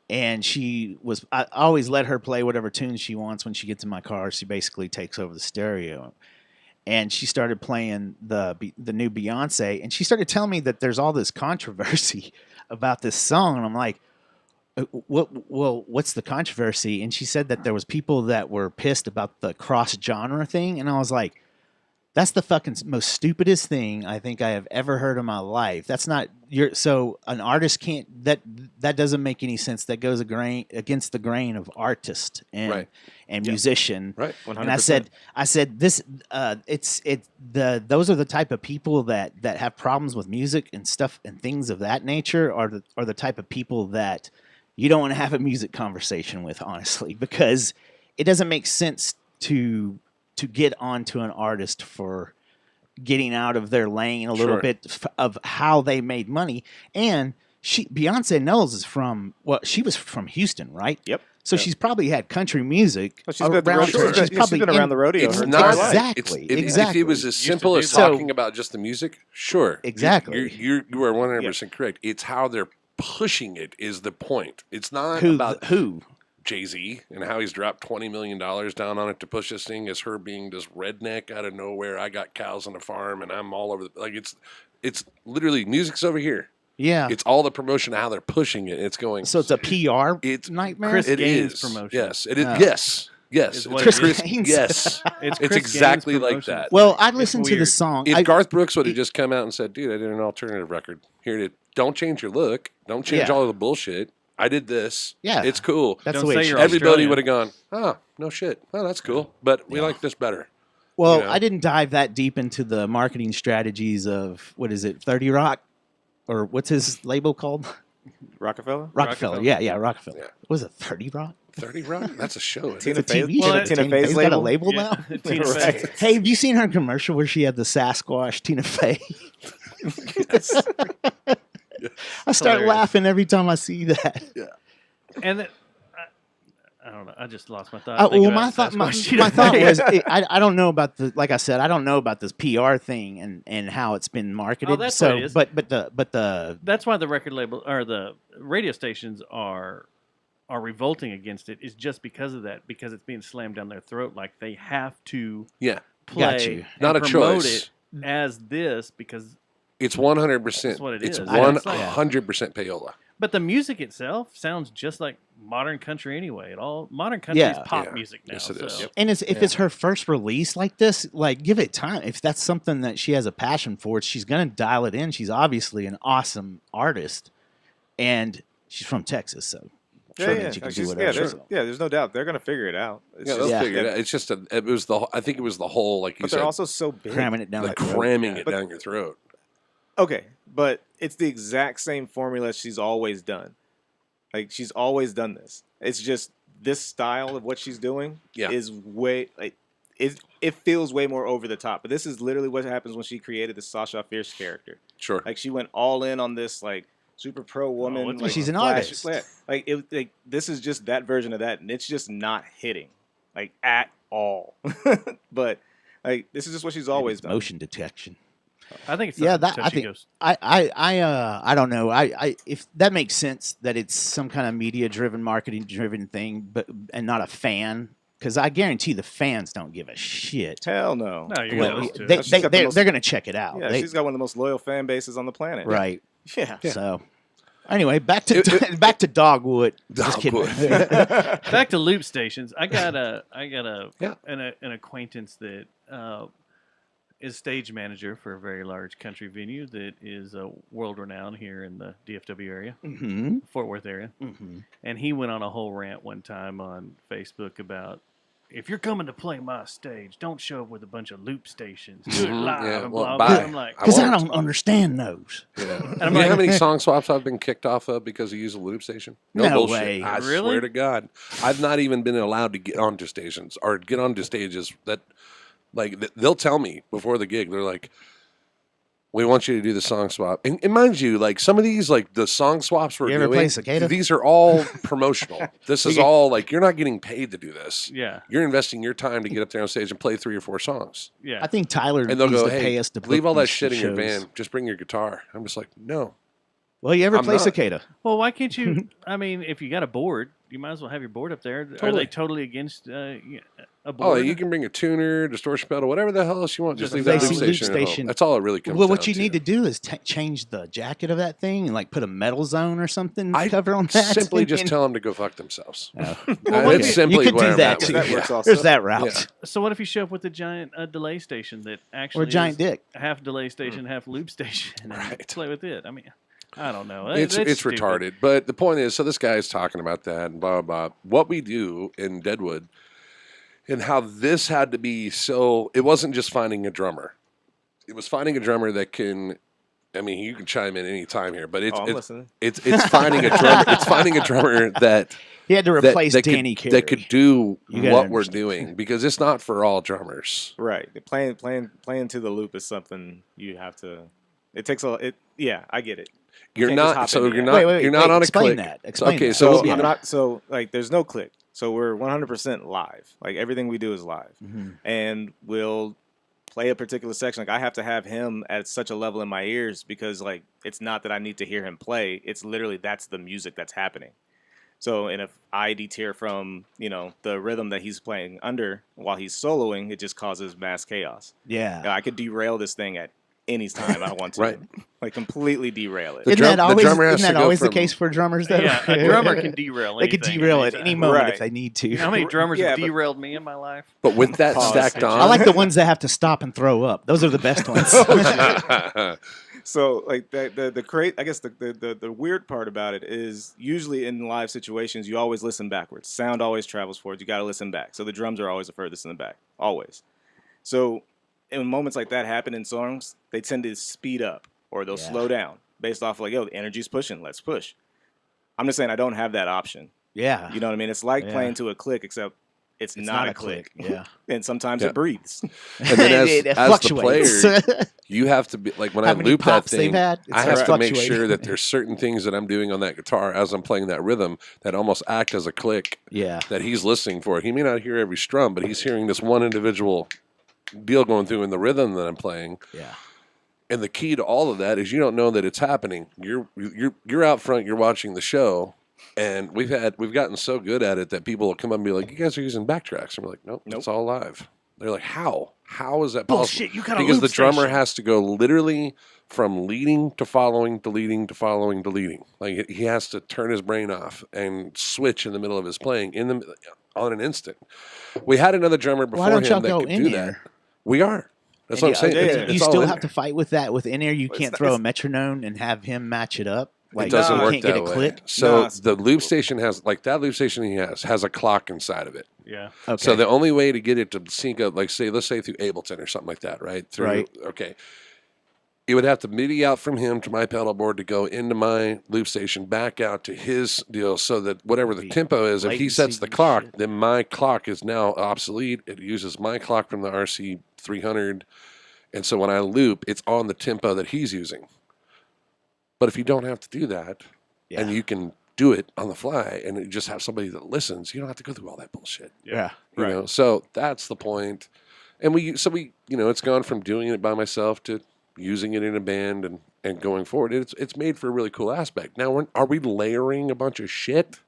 C: and she was. I always let her play whatever tunes she wants when she gets in my car. She basically takes over the stereo. And she started playing the new Beyonce, and she started telling me that there's all this controversy about this song, and I'm like, what's the controversy? And she said that there was people that were pissed about the cross genre thing, and I was like, that's the fucking most stupidest thing I think I have ever heard in my life. That's not so an artist can't that doesn't make any sense. That goes against the grain of artist and
B: Right.
C: musician.
B: Right.
K: 100%.
C: And I said this those are the type of people that have problems with music and stuff and things of that nature are the type of people that you don't want to have a music conversation with, honestly, because it doesn't make sense to get onto an artist for getting out of their lane a little
B: Sure.
C: bit of how they made money. And Beyonce Knowles she was from Houston, right?
K: Yep.
C: So
K: Yep.
C: she's probably had country music
K: Well, she's been, at the
C: around
K: rodeo.
C: her. She's
K: She's
C: probably
K: been around
C: in-
K: the rodeo.
B: It's
K: her
B: not
K: entire life.
C: Exactly.
B: If it was as
D: Used to
B: simple
D: do
B: as
C: that.
B: talking about just the music, sure.
C: Exactly.
B: You are 100% correct. It's how they're pushing it is the point. It's not
C: Who?
B: about
C: Who?
B: Jay-Z and how he's dropped $20 million down on it to push this thing as her being this redneck out of nowhere. I got cows on a farm and I'm all over it's literally music's over here.
C: Yeah.
B: It's all the promotion of how they're pushing it. It's going.
C: So it's a PR
B: It's
C: nightmare.
D: Chris
B: It
D: Gaines
B: is.
D: promotion.
B: Yes. It is.
C: Oh.
B: Yes. Yes.
D: Is
B: It's
D: what
C: Chris
D: it is.
C: Gaines.
B: Yes.
D: It's
B: It's
D: Chris
B: exactly
D: Gaines'
B: like
D: promotion.
B: that.
C: Well, I
D: It's
C: listened to the
D: weird.
C: song.
B: If
C: I,
B: Garth Brooks would have just come out and said, "Dude, I did an alternative record. Here, don't change your look. Don't change
C: Yeah.
B: all of the bullshit. I did this.
C: Yeah.
B: It's cool."
C: that's
D: Don't
C: the way
D: say
C: it should
D: you're
C: be.
B: Everybody
D: Australian.
B: would have gone, "Oh, no shit. Oh, that's cool. But we like this better."
C: Well,
B: you know.
C: I didn't dive that deep into the marketing strategies of 30 Rock, or what's his label called?
K: Rockefeller?
C: Rockefeller. Yeah, Rockefeller.
B: Yeah.
C: What was it 30 Rock?
B: 30 Rock? That's a show. isn't
K: Tina
B: it?
C: It's a TV
K: Fey's-
C: show.
K: Well, Tina Fey's
C: got a
K: label?
C: label
D: Yeah.
C: now.
D: Tina Fey.
K: Right.
C: Hey, have you seen her commercial where she had the Sasquatch Tina Fey? I start
D: Hilarious.
C: laughing every time I see that.
D: And then, I don't know. I just lost my thought.
C: Well,
D: thinking
C: my
D: about
C: thought, my,
D: Sasquatch Tina
C: my thought
D: Fey.
C: was, I don't know about like I said, I don't know about this PR thing and how it's been marketed.
D: Oh, that's
C: so,
D: what it is.
C: but the
D: That's why the record label or the radio stations are are revolting against it is just because of that, because it's being slammed down their throat. Like they have to
B: Yeah.
C: Got
D: play
C: you.
D: and
B: Not a
D: promote
B: choice.
D: it as this because.
B: It's 100%.
D: That's what it
B: it's
D: is.
B: 100% payola.
D: But the music itself sounds just like modern country anyway. Modern country is
C: Yeah.
D: pop
B: Yeah.
D: music now.
B: Yes, it
D: so.
B: is. Yep.
C: And if it's her first release like this, like give it time. If that's something that she has a passion for, she's gonna dial it in. She's obviously an awesome artist, and she's from Texas, so sure that you can do whatever.
K: There's no doubt they're gonna figure it out. It's
B: Yeah,
K: just-
B: they'll figure it out. It's just I think it was the whole, like you
K: but
B: said,
K: they're also so big.
C: Cramming it down
B: like
C: the throat.
B: cramming it
K: But-
B: down your throat.
K: Okay, but it's the exact same formula she's always done. Like she's always done this. It's just this style of what she's doing is way like it feels way more over the top. But this is literally what happens when she created the Sasha Fierce character.
B: Sure.
K: Like she went all in on this like super pro woman. Like,
C: she's an
K: flash-
C: artist.
K: Like this is just that version of that, and it's just not hitting like at all. But like this is just what she's always done.
C: Motion detection.
D: I think it's
C: Yeah,
D: touch
C: I
D: and
C: think
D: goes.
C: I don't know. I if that makes sense that it's some kind of media driven, marketing driven thing, but and not a fan. Because I guarantee the fans don't give a shit.
K: Hell no.
D: No, you're
C: Well,
D: supposed to.
C: they're going to check it out.
K: Yeah, she's got one of the most loyal fan bases on the planet.
C: Right.
K: Yeah.
C: So, anyway, back to Dogwood. Just kidding.
D: Back to loop stations. I got an acquaintance that is stage manager for a very large country venue that is world renowned here in the DFW area,
C: Mhm.
D: Fort Worth area.
C: Mhm.
D: And he went on a whole rant one time on Facebook about, if you're coming to play my stage, don't show up with a bunch of loop stations. Do it
B: Mhm.
D: live
B: Yeah,
D: and
B: well,
D: blah,
B: bye.
D: blah. I'm like,
C: Because I
B: won't.
C: don't understand those.
B: Yeah.
D: And
B: You
D: I'm
B: know
D: like,
B: how many song swaps I've been kicked off of because he used a loop station?
C: No
B: bullshit.
C: way.
B: I
D: Really?
B: swear to God. I've not even been allowed to get onto stations or get onto stages that, like, they'll tell me before the gig, they're like, we want you to do the song swap. And mind you, like, some of these, like, the song swaps we're
C: You ever
B: doing,
C: play Cicada?
B: these are all promotional. This is all, like, you're not getting paid to do this.
D: yeah,
B: You're investing your time to get up there on stage and play 3 or 4 songs.
D: yeah.
C: I think Tyler
B: And they'll
C: needs
B: go,
C: to pay
B: hey,
C: us to
B: leave
C: book
B: all that
C: these
B: shit in your
C: shows.
B: van. Just bring your guitar. I'm just like, no.
C: Well, you ever
B: I'm
C: play
B: not.
C: Cicada?
D: Well, why can't you? I mean, if you got a board, you might as well have your board up there. Are
B: Totally.
D: they totally against a
B: Oh,
D: board?
B: you can bring a tuner, distortion pedal, whatever the hell else you want. Just leave that
C: basic
B: loop
C: loop
B: station. at home.
C: station.
B: That's all it really comes
C: Well,
B: down
C: what you need to do is change the jacket of that thing and like put a metal zone or something
B: I
C: cover on that.
B: Simply just
C: And-
B: tell them to go fuck themselves.
C: Oh.
B: That's simply
C: you could
B: where
C: do
B: I'm
C: that
B: at
C: too.
B: with it.
K: That works
B: Yeah.
K: also.
C: There's that route.
B: Yeah.
D: So what if you show up with a giant delay station that actually
C: Or a giant
D: is
C: dick.
D: half delay station, half loop station, and
B: Right.
D: play with it? I mean, I don't know.
B: It's
D: stupid.
B: retarded. But the point is, so this guy is talking about that and blah, blah, blah. What we do in Deadwood and how this had to be so, it wasn't just finding a drummer. It was finding a drummer that can, I mean, you can chime in any time here, but it's
K: I'm listening.
B: it's finding a drummer. It's finding a drummer that
C: He had to
B: that-
C: replace
B: that
C: Danny
B: could,
C: Carey.
B: that could do
C: You gotta
B: what we're
C: understand.
B: doing because it's not for all drummers.
K: Right. Playing to the loop is something you have to. It takes a. Yeah, I get it.
B: You're
K: can't just
B: not
K: hop
B: so
K: into
B: you're
K: that.
B: not
C: Wait,
B: you're not on a
C: explain
B: click.
C: that. Explain
B: okay,
C: that.
B: so
K: So
C: Yeah.
K: I'm not. So like, there's no click. So we're 100% live. Like everything we do is live, and we'll play a particular section. Like I have to have him at such a level in my ears because like it's not that I need to hear him play. It's literally that's the music that's happening. So and if I deter from the rhythm that he's playing under while he's soloing, it just causes mass chaos.
C: Yeah.
K: I could derail this thing at any time I want to.
B: Right.
K: Like completely derail it.
B: The
C: Isn't
B: drum-
C: that
B: the
C: always,
B: drummer has
C: isn't
B: to
C: that
B: go
C: always the
B: from-
C: case for drummers, though?
D: Yeah, a drummer can derail.
C: They could
D: anything
C: derail at
D: anytime.
C: any moment
K: Right.
C: if they need to.
D: You know how many drummers
K: Yeah,
D: have
K: but-
D: derailed me in my life?
B: But with that
K: Pause.
B: stacked on,
C: I like the ones that have to stop and throw up. Those are the best ones.
K: So like I guess the weird part about it is usually in live situations you always listen backwards. Sound always travels forward. You got to listen back. So the drums are always the furthest in the back, always. So in moments like that happen in songs, they tend to speed up or they'll
C: Yeah.
K: slow down based off of like, yo, the energy's pushing, let's push. I'm just saying I don't have that option.
C: Yeah.
K: You know what I mean? It's like
C: Yeah.
K: playing to a click, except it's not a click.
C: Yeah.
K: And sometimes
B: Yeah.
K: it breathes.
B: and then
C: It
B: as the
C: fluctuates.
B: player, you have to be like when
C: How
B: I
C: many
B: loop that
C: pops they've
B: thing,
C: had, it
B: I
C: starts
B: have to make
C: fluctuating.
B: sure that there's certain things that I'm doing on that guitar as I'm playing that rhythm that almost act as a click
C: Yeah.
B: that he's listening for. He may not hear every strum, but he's hearing this one individual deal going through in the rhythm that I'm playing.
C: Yeah.
B: And the key to all of that is you don't know that it's happening. You're out front, you're watching the show, And we've gotten so good at it that people will come up and be like, "You guys are using backtracks," and we're like, "Nope, it's all live." They're like, "How? How is that possible?"
D: Bullshit, you got a
B: because
D: loop
B: the drummer
D: station.
B: has to go literally from leading to following to leading to following to leading. Like he has to turn his brain off and switch in the middle of his playing on an instant. We had another drummer before
C: Why don't y'all
B: him that
C: go
B: could
C: in
B: do
C: there?
B: that. We are. That's what I'm saying. It's
C: You
B: all
C: still
B: in
C: have
B: there.
C: to fight with that with in air. You
K: Well,
C: can't
K: it's
C: throw
K: not-
C: a metronome and have him match it up. Like
B: It doesn't
C: you
B: work
C: can't
B: that
C: get a
B: way.
C: click.
B: So
K: No,
B: the loop station has that loop station he has a clock inside of it.
D: Yeah.
C: Okay.
B: So the only way to get it to sync up, like let's say through Ableton or something like that, right?
C: Right.
B: Okay. It would have to MIDI out from him to my pedal board to go into my loop station, back out to his deal, so that whatever the tempo is, if he sets
C: latency
B: the
C: and
B: clock,
C: shit.
B: then my clock is now obsolete. It uses my clock from the RC 300, and so when I loop, it's on the tempo that he's using. But if you don't have to do that, and you can do it on the fly, and you just have somebody that listens, you don't have to go through all that bullshit.
C: Yeah.
B: You know, so that's the point. And we, it's gone from doing it by myself to using it in a band and going forward. It's made for a really cool aspect. Now, are we layering a bunch of shit?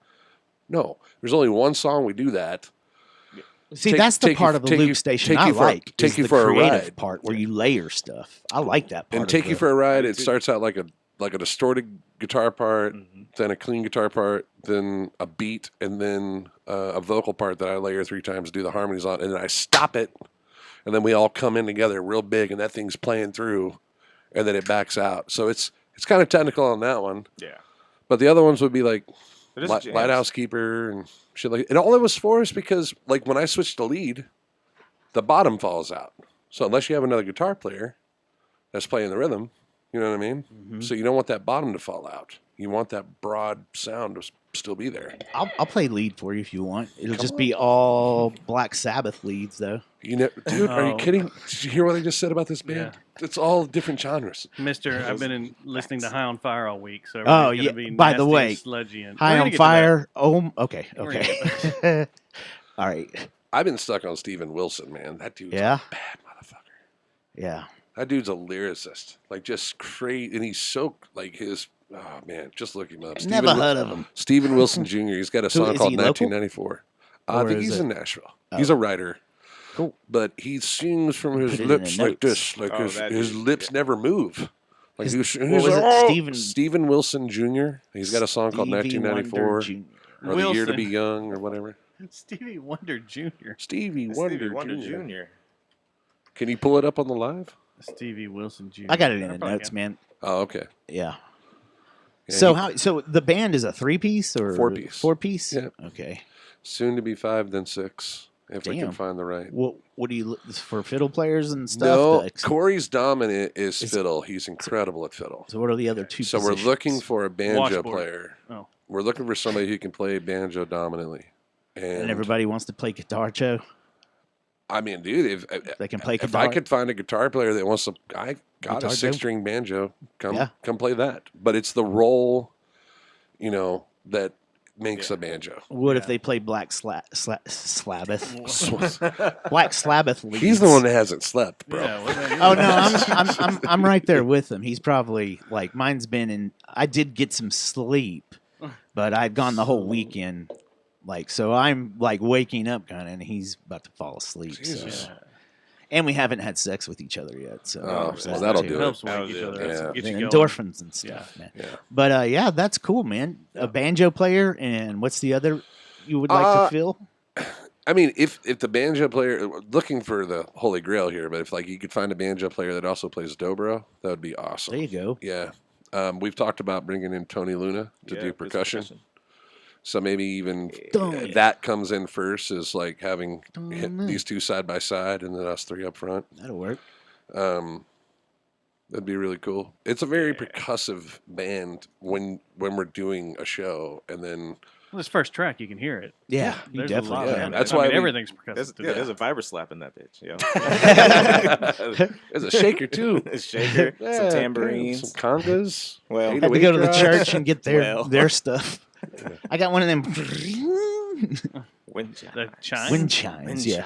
B: No. There's only one song we do that.
C: See, that's the part of the loop station I like.
B: Take
C: is
B: you
C: the
B: for a
C: creative
B: ride.
C: part where you layer stuff. I like that part.
B: And take you for a ride. It starts out like a distorted guitar part, then a clean guitar part, then a beat, and then a vocal part that I layer 3 times to do the harmonies on, and then I stop it, and then we all come in together real big, and that thing's playing through, and then it backs out. So it's kind of technical on that one.
K: Yeah.
B: But the other ones would be like
K: They're just jams.
B: Lighthouse Keeper and shit like. And all it was for is because like when I switched to lead, the bottom falls out. So unless you have another guitar player that's playing the rhythm, you know what I mean?
C: Mm-hmm.
B: So you don't want that bottom to fall out. You want that broad sound to still be there.
C: I'll play lead for you if you want. It'll just be all Black Sabbath leads, though.
B: You know, dude, are you
D: Oh.
B: kidding? Did you hear what I just said about this band? It's all different genres.
D: Mister, I've been listening to High on Fire all week, so
C: Oh,
D: everything's
C: yeah.
D: gonna be
C: By the
D: nasty
C: way,
D: and sludgy and
C: High
D: we're gonna
C: on
D: get to that.
C: Fire. Oh, okay.
D: We're gonna
C: Okay. All right.
B: I've been stuck on Steven Wilson, man. That dude's
C: Yeah.
B: a bad motherfucker.
C: Yeah.
B: That dude's a lyricist. Like, just crazy. And he's so, like, oh, man, just look him up.
C: Never heard of him.
B: Steven Wilson Jr. He's got a song
C: is
B: called
C: he local?
B: 1994. I
C: Or
B: think
C: is
B: he's
C: it-
B: in Nashville. He's a writer.
C: Cool.
B: But he sings from his
C: Put it in the
B: lips like
C: notes.
B: this. Like
K: Oh,
B: his
K: that
B: his
K: dude,
B: lips never move. Like
C: His-
B: he's
C: what was
B: like,
C: it,
B: "Oh!"
C: Steven-
B: Steven Wilson Jr. He's got a song called
C: Stevie
B: 1994
C: Wonder Jr.
B: or The Year to
D: Wilson.
B: Be Young or whatever.
D: Stevie Wonder Jr.
B: Stevie Wonder, Jr.
K: Jr.
B: Can you pull it up on the live?
D: Stevie Wilson Jr.
C: I got it in
D: I
C: the
D: probably
C: notes,
D: can.
C: man.
B: Oh, okay.
C: Yeah.
B: Yeah,
C: So
B: he-
C: how? So the band is a 3-piece or
B: 4-piece.
C: 4-piece?
B: Yeah.
C: Okay.
B: Soon to be 5, then 6, if we can
C: Damn.
B: find the right.
C: What do you look for fiddle players and stuff?
B: No,
C: The ex-
B: Corey's dominant is
C: Is-
B: fiddle. He's incredible at fiddle.
C: So what are the other two?
B: So we're
C: positions?
B: looking for a banjo
D: Washboard.
B: player.
D: Oh.
B: We're looking for somebody who can play banjo dominantly.
C: and everybody wants to play guitar, Joe.
B: I mean, dude,
C: They can play
B: if
C: guitar.
B: I could find a guitar player that wants to, I got
C: Guitar
B: a
C: Joe?
B: 6-string banjo. Come,
C: Yeah.
B: come play that. But it's the roll, that makes a banjo.
C: What if they play Black Sabbath? Black Sabbath leads.
B: He's the one that hasn't slept, bro.
D: Yeah, what's that?
C: Oh no, I'm right there with him. He's probably like mine's been in. I did get some sleep, but I've gone the whole weekend. Like so, I'm like waking up kind of, and he's about to fall asleep. So.
B: Jesus.
C: And we haven't had sex with each other yet. So
B: Oh,
C: there's
B: well,
C: that
B: that'll
C: too.
B: do it.
D: Helps wake
K: That'll
D: each
K: do
D: other
K: it.
D: up,
B: Yeah.
D: get
C: The
D: you going.
C: endorphins and stuff, man.
B: Yeah.
C: But yeah, that's cool, man. A banjo player, and what's the other you would like to fill?
B: I mean, if the banjo player, looking for the holy grail here, but if like you could find a banjo player that also plays dobro, that would be awesome.
C: There you go.
B: Yeah. We've talked about bringing in Tony Luna to
K: Yeah,
B: do
K: his
B: percussion.
K: percussion.
B: So maybe even
C: Dun.
B: that comes in first, is like having
C: Dun.
B: these two side by side and then us 3 up front.
C: That'll work.
B: That'd be really cool. It's a very percussive band when we're doing a show, and then
D: Well, this first track, you can hear it.
C: Yeah, you
D: There's a
C: definitely
D: lot
C: can.
D: of
B: Yeah,
D: it.
B: that's
D: I
B: why
D: mean,
B: we-
D: everything's percussive. to
K: There's
D: this.
K: a viber slap in that bitch. Yo.
B: there's a shaker too.
K: A shaker,
B: Yeah,
K: some tambourines.
B: some congas.
K: Well,
C: Had to go to the church and get
K: Well.
C: their stuff. I got one of them
K: wind chime.
D: The chime.
C: wind chimes.
K: Wind
C: Yeah,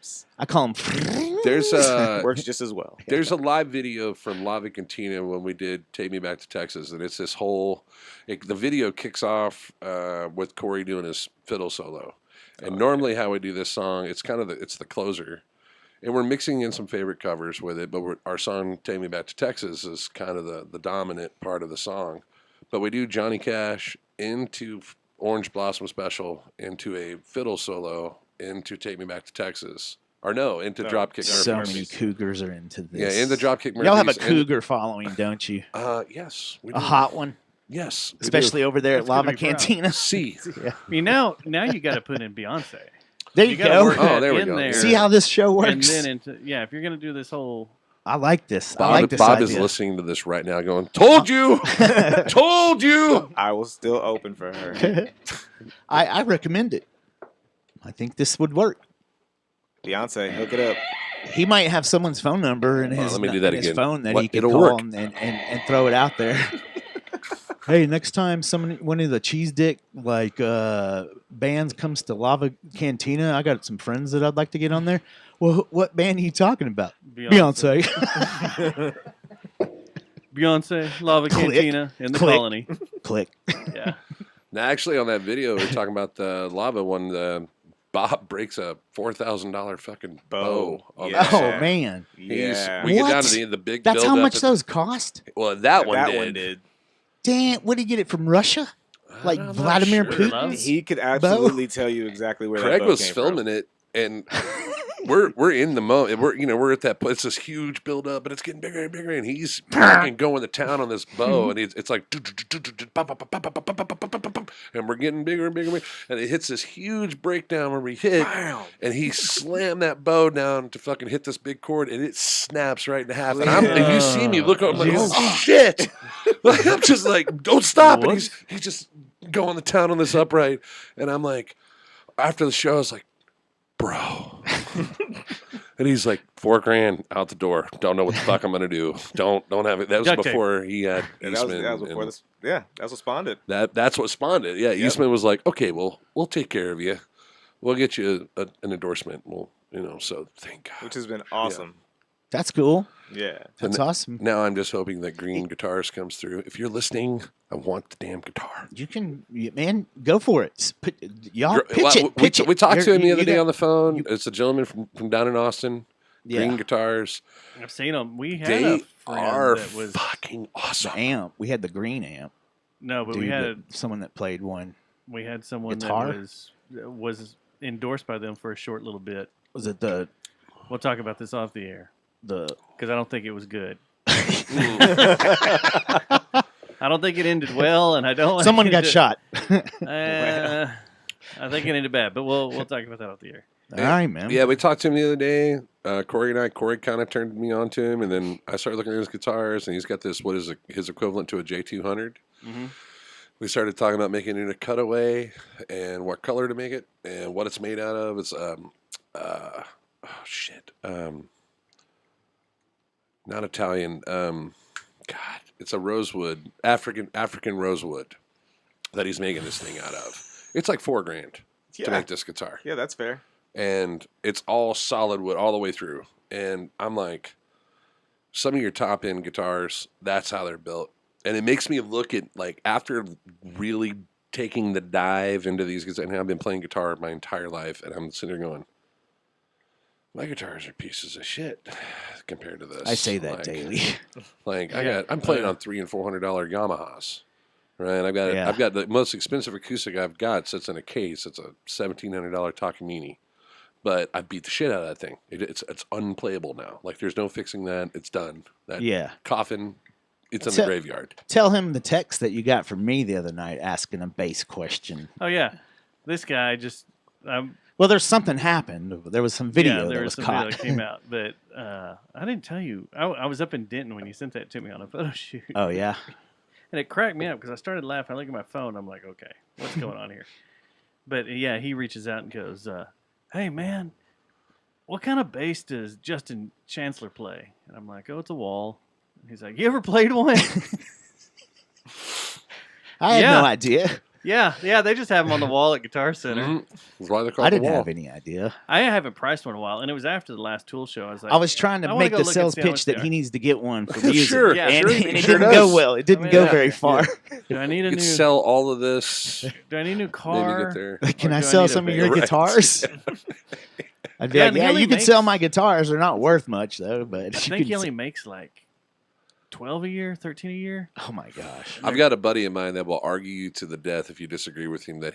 K: snaps.
C: I call them.
B: There's
K: Works just as well.
B: There's a live video from Lava Cantina when we did Take Me Back to Texas, and it's this whole. The video kicks off with Corey doing his fiddle solo, and normally how we do this song, it's kind of it's the closer, and we're mixing in some favorite covers with it. But our song Take Me Back to Texas is kind of the dominant part of the song, but we do Johnny Cash into Orange Blossom Special into a fiddle solo into Take Me Back to Texas. Or no, into Dropkick Murphys.
C: So many cougars are into this.
B: Yeah, into Dropkick Murphys.
C: Y'all have a cougar following, don't you?
B: Yes. We
C: A
B: do.
C: hot one?
B: Yes. we
C: Especially over there at
D: That's good
C: Lava
D: to be proud.
C: Cantina.
B: See.
C: Yeah.
D: I mean, now you got to put in Beyonce.
C: There you
D: gotta
C: go.
D: work that
B: there we
D: in
B: go.
D: there.
C: See how this show
D: And
C: works?
D: then if you're gonna do this whole,
C: I like this. I
B: Bob,
C: like this
B: Bob
C: idea.
B: is listening to this right now going, told you! Told you!
K: I will still open for her.
C: I recommend it. I think this would work.
K: Beyonce, hook it up.
C: He might have someone's phone number in his,
B: let me do that
C: in his
B: again.
C: phone that
B: What?
C: he can
B: It'll
C: call
B: work.
C: and throw it out there. Hey, next time one of the cheese dick bands comes to Lava Cantina, I got some friends that I'd like to get on there. Well, what band are you talking about? Beyonce.
D: Beyonce, Lava
C: Click.
D: Cantina, in the
C: Click.
D: colony.
C: Click.
D: Yeah.
B: Now, actually, on that video, we're talking about the lava one. Bob breaks a $4,000 fucking bow. On
K: Yeah.
B: that
C: Oh
B: song.
C: man,
K: Yeah.
B: We get down
C: What?
B: to the big
C: that's how
B: build-up
C: much
B: at-
C: those cost.
B: Well, that one
K: that
B: did.
K: one did.
C: Damn, what did he get it from Russia? Like
B: I'm not
C: Vladimir
B: sure.
C: Putin?
K: He could absolutely tell you exactly where
B: Craig
K: that boat
B: was
K: came
B: filming it, and we're in the moment. We're at that place. It's this huge build up, but it's getting bigger and bigger, and he's fucking going to town on this bow, and it's like, and we're getting bigger and bigger, and bigger, and it hits this huge breakdown where we hit, and he slammed that bow down to fucking hit this big cord, and it snaps right in half. And you see me look up, I'm like, oh shit! Like, I'm just like, don't stop! And he's just going to town on this upright, and I'm like, after the show, I was like, bro. And he's like, $4,000 out the door. Don't know what the fuck I'm gonna do. Don't have it. That was
D: Duct tape.
B: before he had
K: from.
B: Eastman.
K: That was before
B: and
K: this. Yeah, that's what spawned it.
B: that's what spawned it. Yeah, Eastman was like, okay, well, we'll take care of you. We'll get you an endorsement. We'll, so thank God.
K: Which has been awesome.
C: That's cool.
K: Yeah.
C: That's awesome.
B: Now I'm just hoping that Green Guitars comes through. If you're listening, I want the damn guitar.
C: You can, man, go for it. Y'all pitch
B: Well,
C: it. Pitch
B: we talked to him the other day
C: got-
B: on the phone. It's a gentleman from down in Austin.
C: Yeah.
B: Green Guitars.
D: I've seen them. We had
B: They
D: a friend
B: are
D: that was
B: fucking awesome.
C: The amp. We had the green amp.
D: no, but
C: Dude,
D: we had
C: someone that played one.
D: someone
C: Guitar?
D: that was endorsed by them for a short little bit.
C: Was it the
D: We'll talk about this off the air because I don't think it was good. I don't think it ended well, and I don't. want
C: someone
D: it
C: got
D: to-
C: shot?
D: I think it ended bad, but we'll talk about that off the air.
C: All right, man.
B: Yeah, we talked to him the other day. Corey kind of turned me on to him, and then I started looking at his guitars, and he's got this, what is his equivalent to a J200.
D: Mm-hmm.
B: We started talking about making it a cutaway and what color to make it and what it's made out of. It's not Italian. God, it's a rosewood, African rosewood that he's making this thing out of. It's like $4,000 to
K: Yeah.
B: make this guitar.
K: Yeah, that's fair.
B: And it's all solid wood all the way through. And I'm like, some of your top end guitars, that's how they're built. And it makes me look at, like, after really taking the dive into these guitars, and I've been playing guitar my entire life, and I'm sitting there going, my guitars are pieces of shit compared to this.
C: I say that
B: Like-
C: daily.
B: Like
D: Yeah.
B: I'm playing on $300 and $400 Yamahas, right?
C: Yeah.
B: I've got the most expensive acoustic I've got sits in a case. It's a $1,700 Takamine, but I beat the shit out of that thing. It's unplayable now. Like there's no fixing that. It's done. That
C: Yeah.
B: coffin, it's in
C: So-
B: the graveyard.
C: Tell him the text that you got from me the other night asking a bass question.
D: Oh yeah, this guy just.
C: Well, there's something happened. There was some video
D: there
C: that
D: was
C: was
D: some
C: caught.
D: video that came out, but I didn't tell you. I was up in Denton when you sent that to me on a photo shoot.
C: Oh, yeah.
D: And it cracked me up because I started laughing. I look at my phone. I'm like, okay, what's going on here? But yeah, he reaches out and goes, hey, man, what kind of bass does Justin Chancellor play? And I'm like, oh, it's a wall. And he's like, you ever played one?
C: I had
D: Yeah.
C: no idea.
D: Yeah, they just have them on the wall at Guitar Center.
B: Mhm. That's why they're called
C: I
B: the
C: didn't
B: wall.
C: have any idea.
D: I haven't priced one in a while, and it was after the last Tool show. I was like,
C: I was trying to
D: I wanna
C: make
D: go
C: the
D: look and
C: sales
D: see how much
C: pitch
D: they
C: that
D: are.
C: he needs to get one for music.
B: Sure,
D: Yeah,
C: and,
D: sure,
C: and it
B: sure
C: didn't
B: does.
C: go well. It didn't
D: mean,
C: go
D: yeah.
C: very far.
D: Do I need a
B: You
D: new?
B: could sell all of this.
D: Do I need a new
B: Then you
D: car?
B: get there.
C: Can
D: Or
C: I
D: do I
C: sell
D: need a
C: some of
D: bigger-
C: your
B: Right.
C: guitars? I'd be
D: Yeah,
C: like,
D: and
C: yeah,
D: he only
C: you can sell
D: makes-
C: my guitars. They're not worth much though, but
D: I
C: you
D: think
C: can
D: he only
C: s-
D: makes like 12 a year, 13 a year.
C: Oh my gosh.
B: I've got a buddy of mine that will argue you to the death if you disagree with him that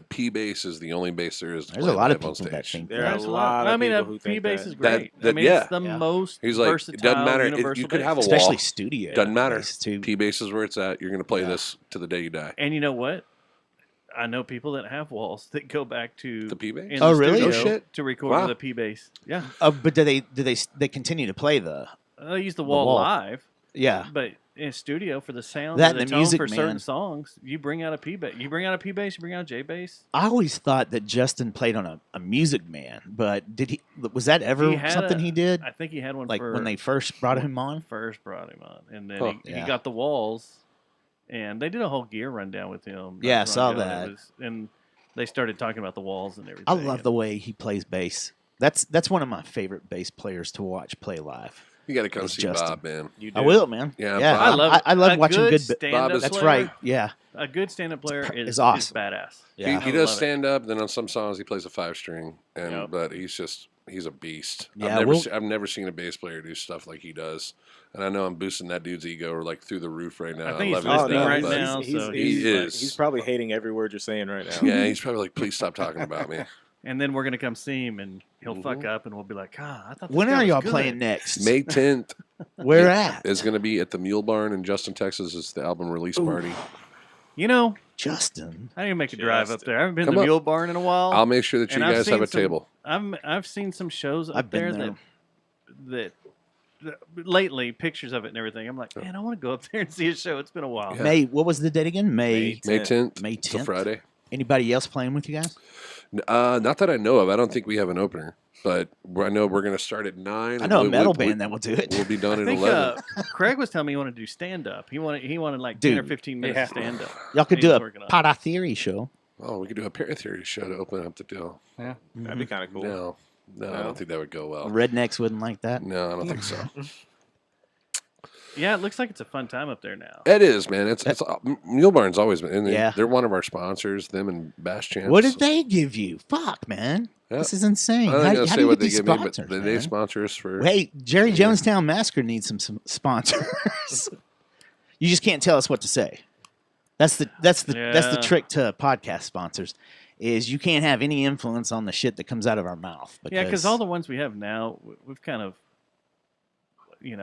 B: P bass is the only bass there is. To
C: There's
B: play
C: a lot of
B: live on
C: people that
B: stage.
C: think
K: There
C: that.
K: are
D: There's
K: a lot
D: I
K: of
D: mean,
K: people
D: a
K: who
D: P
K: think
D: bass
K: that.
D: is great.
B: That-
D: I mean,
B: yeah.
D: it's the
C: Yeah.
D: most
B: He's like,
D: versatile
B: it doesn't matter.
D: universal
B: You could
D: bass.
B: have a
C: Especially
B: wall.
C: studio.
B: Doesn't matter.
C: bass, too.
B: P bass is where it's at. You're going to play
C: Yeah.
B: this to the day you die.
D: And you know what? I know people that have walls that go back to
B: The P bass.
D: in
C: Oh,
D: the
C: really?
D: studio
B: No shit.
D: to record
B: Wow.
D: with a P bass. Yeah,
C: But they continue to play the
D: they use the wall
C: wall.
D: live,
C: yeah.
D: but in studio for the sound,
C: That
D: or
C: and
D: the
C: the
D: tone
C: music,
D: for certain
C: man.
D: songs, you bring out a P bass. You bring out a P bass. You bring out a J bass.
C: I always thought that Justin played on a Music Man, but did he? Was that ever
D: He had
C: something he did?
D: I think he had one
C: Like
D: for
C: when they first brought him on?
D: first brought him on, and then
B: Huh.
D: he
C: Yeah.
D: got the walls, and they did a whole gear rundown with him. not
C: Yeah, I
D: too
C: saw
D: long ago,
C: that.
D: and they started talking about the walls and everything.
C: I love
D: and-
C: the way he plays bass. That's one of my favorite bass players to watch play live.
B: You got to come
C: It's
B: see
C: Justin.
B: Bob, man.
K: You
C: I
K: do.
C: will, man.
B: Yeah,
C: Yeah,
B: Bob-
C: I love
D: a
C: watching good.
D: stand-up
B: Bob is-
C: That's
D: player.
C: right. Yeah,
D: A good stand-up player
C: pr-
D: is
C: is awesome.
D: badass.
C: yeah.
B: He
D: I
B: does
D: love it.
B: stand up. Then on some songs he plays a 5-string, and
K: Yep.
B: but he's a beast.
C: Yeah,
B: I've never seen a bass player do stuff like he does, and I know I'm boosting that dude's ego like through the roof right now.
D: I think he's
B: love his
D: listening
B: stuff,
D: right
B: but-
D: now. so
B: He
K: he's,
B: is.
K: He's probably hating every word you're saying right now.
B: Yeah, he's probably like, please stop talking about me.
D: And then we're gonna come see him, and he'll fuck
B: Mhm.
D: up, and we'll be like, I thought. This
C: When
D: guy
C: are
D: was
C: y'all
D: good."
C: playing next?
B: May 10th
C: Where at?
B: is going to be at the Mule Barn in Justin, Texas. It's the album release party.
D: You know,
C: Justin.
D: I need to make a drive up
K: Justin.
D: there. I haven't been
B: Come
D: to the
B: up.
D: Mule Barn in a while.
B: I'll make sure that you
D: And I've
B: guys have
D: seen
B: a
D: some-
B: table.
D: I've seen some shows up
C: I've been
D: there that lately, pictures of it and everything. I'm like, man, I want to go up there and see a show. It's been a while.
B: Yeah.
C: May. What was the date again? May.
B: May 10th.
C: May
B: It's a
C: 10th?
B: Friday.
C: Anybody else playing with you guys?
B: Not that I know of. I don't think we have an opener, but I know we're going to start at 9.
C: I
B: and
C: know a
B: we-
C: metal
B: we-
C: band that will do it.
B: We'll be done
D: I
B: at
D: think
B: 11.
D: Craig was telling me he wanted to do stand up. He wanted like 10 or
C: Dude.
D: 15 minutes
K: Yeah.
D: of stand up.
C: Y'all could
D: He's
C: do a
D: working on it.
C: Pada Theory show.
B: Oh, we could do a Paratheory show to open up the deal.
K: That'd be kind of cool.
B: No, I
K: No?
B: don't think that would go well.
C: Rednecks wouldn't like that.
B: No, I don't think so.
D: Yeah, it looks like it's a fun time up there now.
B: It is, man. It's Mule Barn's always been. And
C: Yeah.
B: they're one of our sponsors. Them and Bass Champs.
C: What did they give you? Fuck, man.
B: Yeah.
C: This is insane.
B: I'm not
C: How
B: gonna
C: do
B: say
C: you
B: what
C: get
B: they
C: these
B: give me,
C: sponsors,
B: but they
C: man?
B: sponsor us for.
C: Hey, Jerry Jonestown Massacre needs some sponsors. You just can't tell us what to say. That's the
D: Yeah.
C: trick to podcast sponsors, is you can't have any influence on the shit that comes out of our mouth.
D: Yeah, because all the ones we have now, we've kind of, they've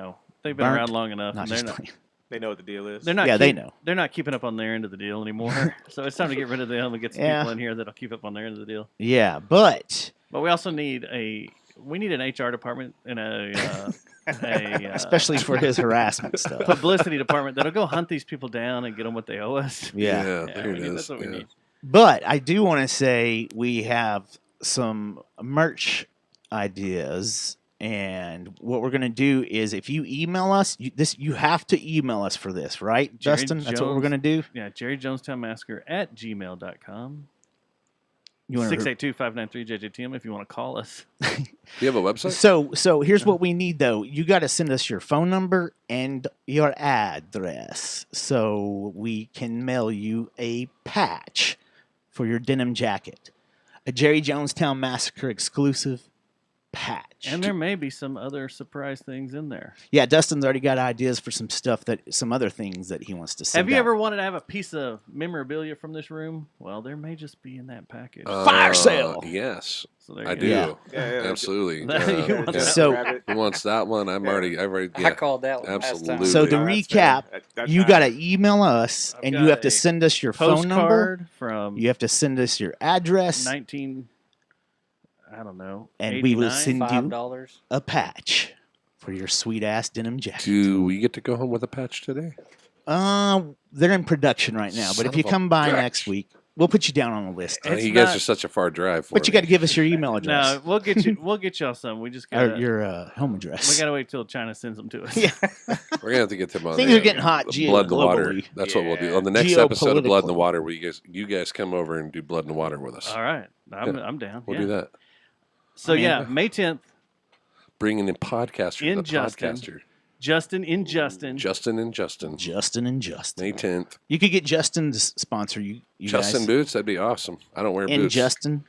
D: been
C: Burnt.
D: around long enough,
C: not
D: and
C: just
D: they're not.
C: playing.
K: They know what the deal is.
D: They're not.
C: Yeah, they know.
D: They're not keeping up on their end of the deal anymore. So it's time to get rid of them and get some
C: Yeah.
D: people in here that'll keep up on their end of the deal.
C: Yeah, but
D: But we also need an HR department and a
C: especially for his harassment stuff.
D: publicity department that'll go hunt these people down and get them what they owe us.
C: Yeah.
B: there it is.
D: That's what we
B: Yeah.
D: need.
C: But I do want to say we have some merch ideas, and what we're going to do is, if you email us, you have to email us for this, right,
D: Jerry
C: Justin? That's what we're
D: Jones-
C: going to do.
D: Yeah, Jerry Jonestown Massacre at gmail.com.
C: You want
D: 682-593-JJTM if you want to call us.
B: You have a website?
C: So here's what we need, though. You got to send us your phone number and your address so we can mail you a patch for your denim jacket, a Jerry Jonestown Massacre exclusive patch.
D: And there may be some other surprise things in there.
C: Yeah, Dustin's already got ideas for some other things that he wants to send.
D: Have you
C: out.
D: ever wanted to have a piece of memorabilia from this room? Well, there may just be in that package.
C: Fire sale!
B: Yes,
D: So there
B: I
D: you
B: do.
D: go.
C: Yeah.
B: Absolutely.
D: You want that
C: So-
B: Who wants that one? I've already.
J: I
B: Yeah,
J: called that one last time.
B: absolutely.
C: So to
K: No, that's
C: recap,
K: fair. That's
C: you
K: fine.
C: got to email us,
D: I've
C: and
D: got
C: you have to
D: a
C: send us your phone number.
D: Postcard from
C: You have to send us your address,
D: 19, I don't know,
C: and we will
D: 89?
C: send you
J: $5.
C: a patch for your sweet ass denim jacket.
B: Do we get to go home with a patch today?
C: They're in production right now, but
B: Son
C: if you
B: of a
C: come by
B: bitch.
C: next week, we'll put you down on the list.
D: It's
B: you guys
D: not-
B: are such a far drive. For
C: But you
B: me.
C: got to give us your email address
D: No, we'll get you. We'll get y'all some. We just
C: or
D: got
C: your home
D: we
C: address.
D: gotta wait till China sends them to us.
C: Yeah.
B: Or We're gonna have to get them on.
C: Things are getting hot
B: Blood in the water.
C: globally.
B: That's what we'll do
K: Yeah.
B: on the next episode of Blood in the
C: Geopolitically.
B: Water. Where you guys come over and do Blood in the Water with us.
D: All right, I'm
B: Yeah.
D: down.
B: We'll
D: yeah.
B: do that.
D: So yeah, May 10th,
B: Bringing in podcaster,
D: In
B: the
D: Justin.
B: podcaster,
D: Justin in Justin.
B: Justin and Justin.
C: Justin and Justin.
B: May 10th.
C: You could get Justin to sponsor you.
B: Justin
C: guys.
B: boots. That'd be awesome. I don't wear
C: And
B: boots.
C: Justin.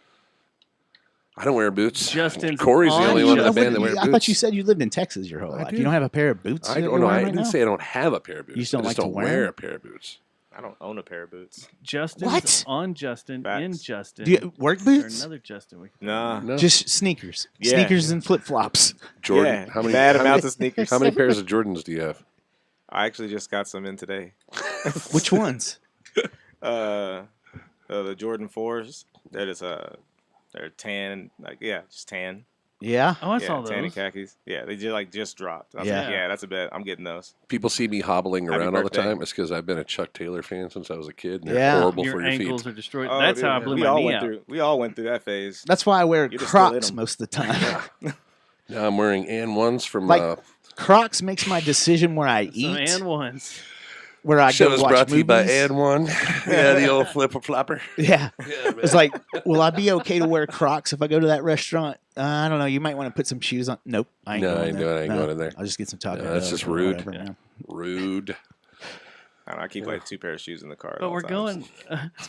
B: I don't wear boots.
D: Justin's
B: Corey's the
D: on
B: only one in the band that wears
C: I
B: boots.
C: thought you said you lived in Texas your whole
B: I
C: life.
B: do.
C: You don't have a pair of boots.
B: I
C: that
B: don't
C: you're
B: know.
C: wearing
B: I
C: right
B: didn't
C: now?
B: say I don't have a pair of boots.
C: You just don't
B: I
C: like to wear
B: wear
C: them?
B: a pair of boots.
K: I don't own a pair of boots.
D: Justin's
C: What?
D: on Justin in
K: Facts.
D: Justin.
C: Do you work
D: Is there
C: boots?
D: another Justin. We can
K: Nah.
B: No.
C: Just sneakers.
K: Yeah.
C: Sneakers and flip flops.
B: Jordan.
K: Yeah,
B: How many?
K: bad
B: how
K: amounts
B: many-
K: of sneakers.
B: How many pairs of Jordans do you have?
K: I actually just got some in today.
C: Which ones?
K: The Jordan 4s. That is they're tan, just tan.
C: Yeah.
D: Oh, I
K: yeah,
D: saw
K: tan and
D: those.
K: khakis. Yeah, they just dropped. I was
C: Yeah.
K: like, yeah, that's a bet. I'm getting those.
B: People see me hobbling
K: Happy
B: around all the
K: birthday.
B: time. It's because I've been a Chuck Taylor fan since I was a kid. And they're
C: Yeah.
B: horrible
D: Your
B: for your
D: ankles
B: feet.
D: are destroyed.
K: Oh,
D: That's
K: dude,
D: how I blew
K: we
D: my
K: all
D: knee
K: went
D: out.
K: through. We all went through that phase.
C: That's why I wear
K: You just still in
C: Crocs
K: 'em.
C: most of the time.
B: Now I'm wearing N1s from
C: Like, Crocs makes my decision where I
D: Some
C: eat,
D: and ones.
C: where I
B: show
C: go
B: is
C: watch
B: brought to you by
C: movies.
B: N1. Yeah, the old flipper flopper.
C: Yeah.
B: Yeah, man.
C: It's like, will I be okay to wear Crocs if I go to that restaurant? I don't know. You might want to put some shoes on. Nope. I ain't
B: No,
C: going
B: I ain't
C: there.
B: doing it. I ain't
C: No,
B: going in there.
C: I'll just get some taco.
B: No, that's
C: Bell
B: just
C: or
B: rude.
C: whatever,
D: Yeah.
C: man.
B: Rude.
K: I don't know, I keep like 2 pair of shoes in the car. at
D: But
K: all
D: we're
K: times.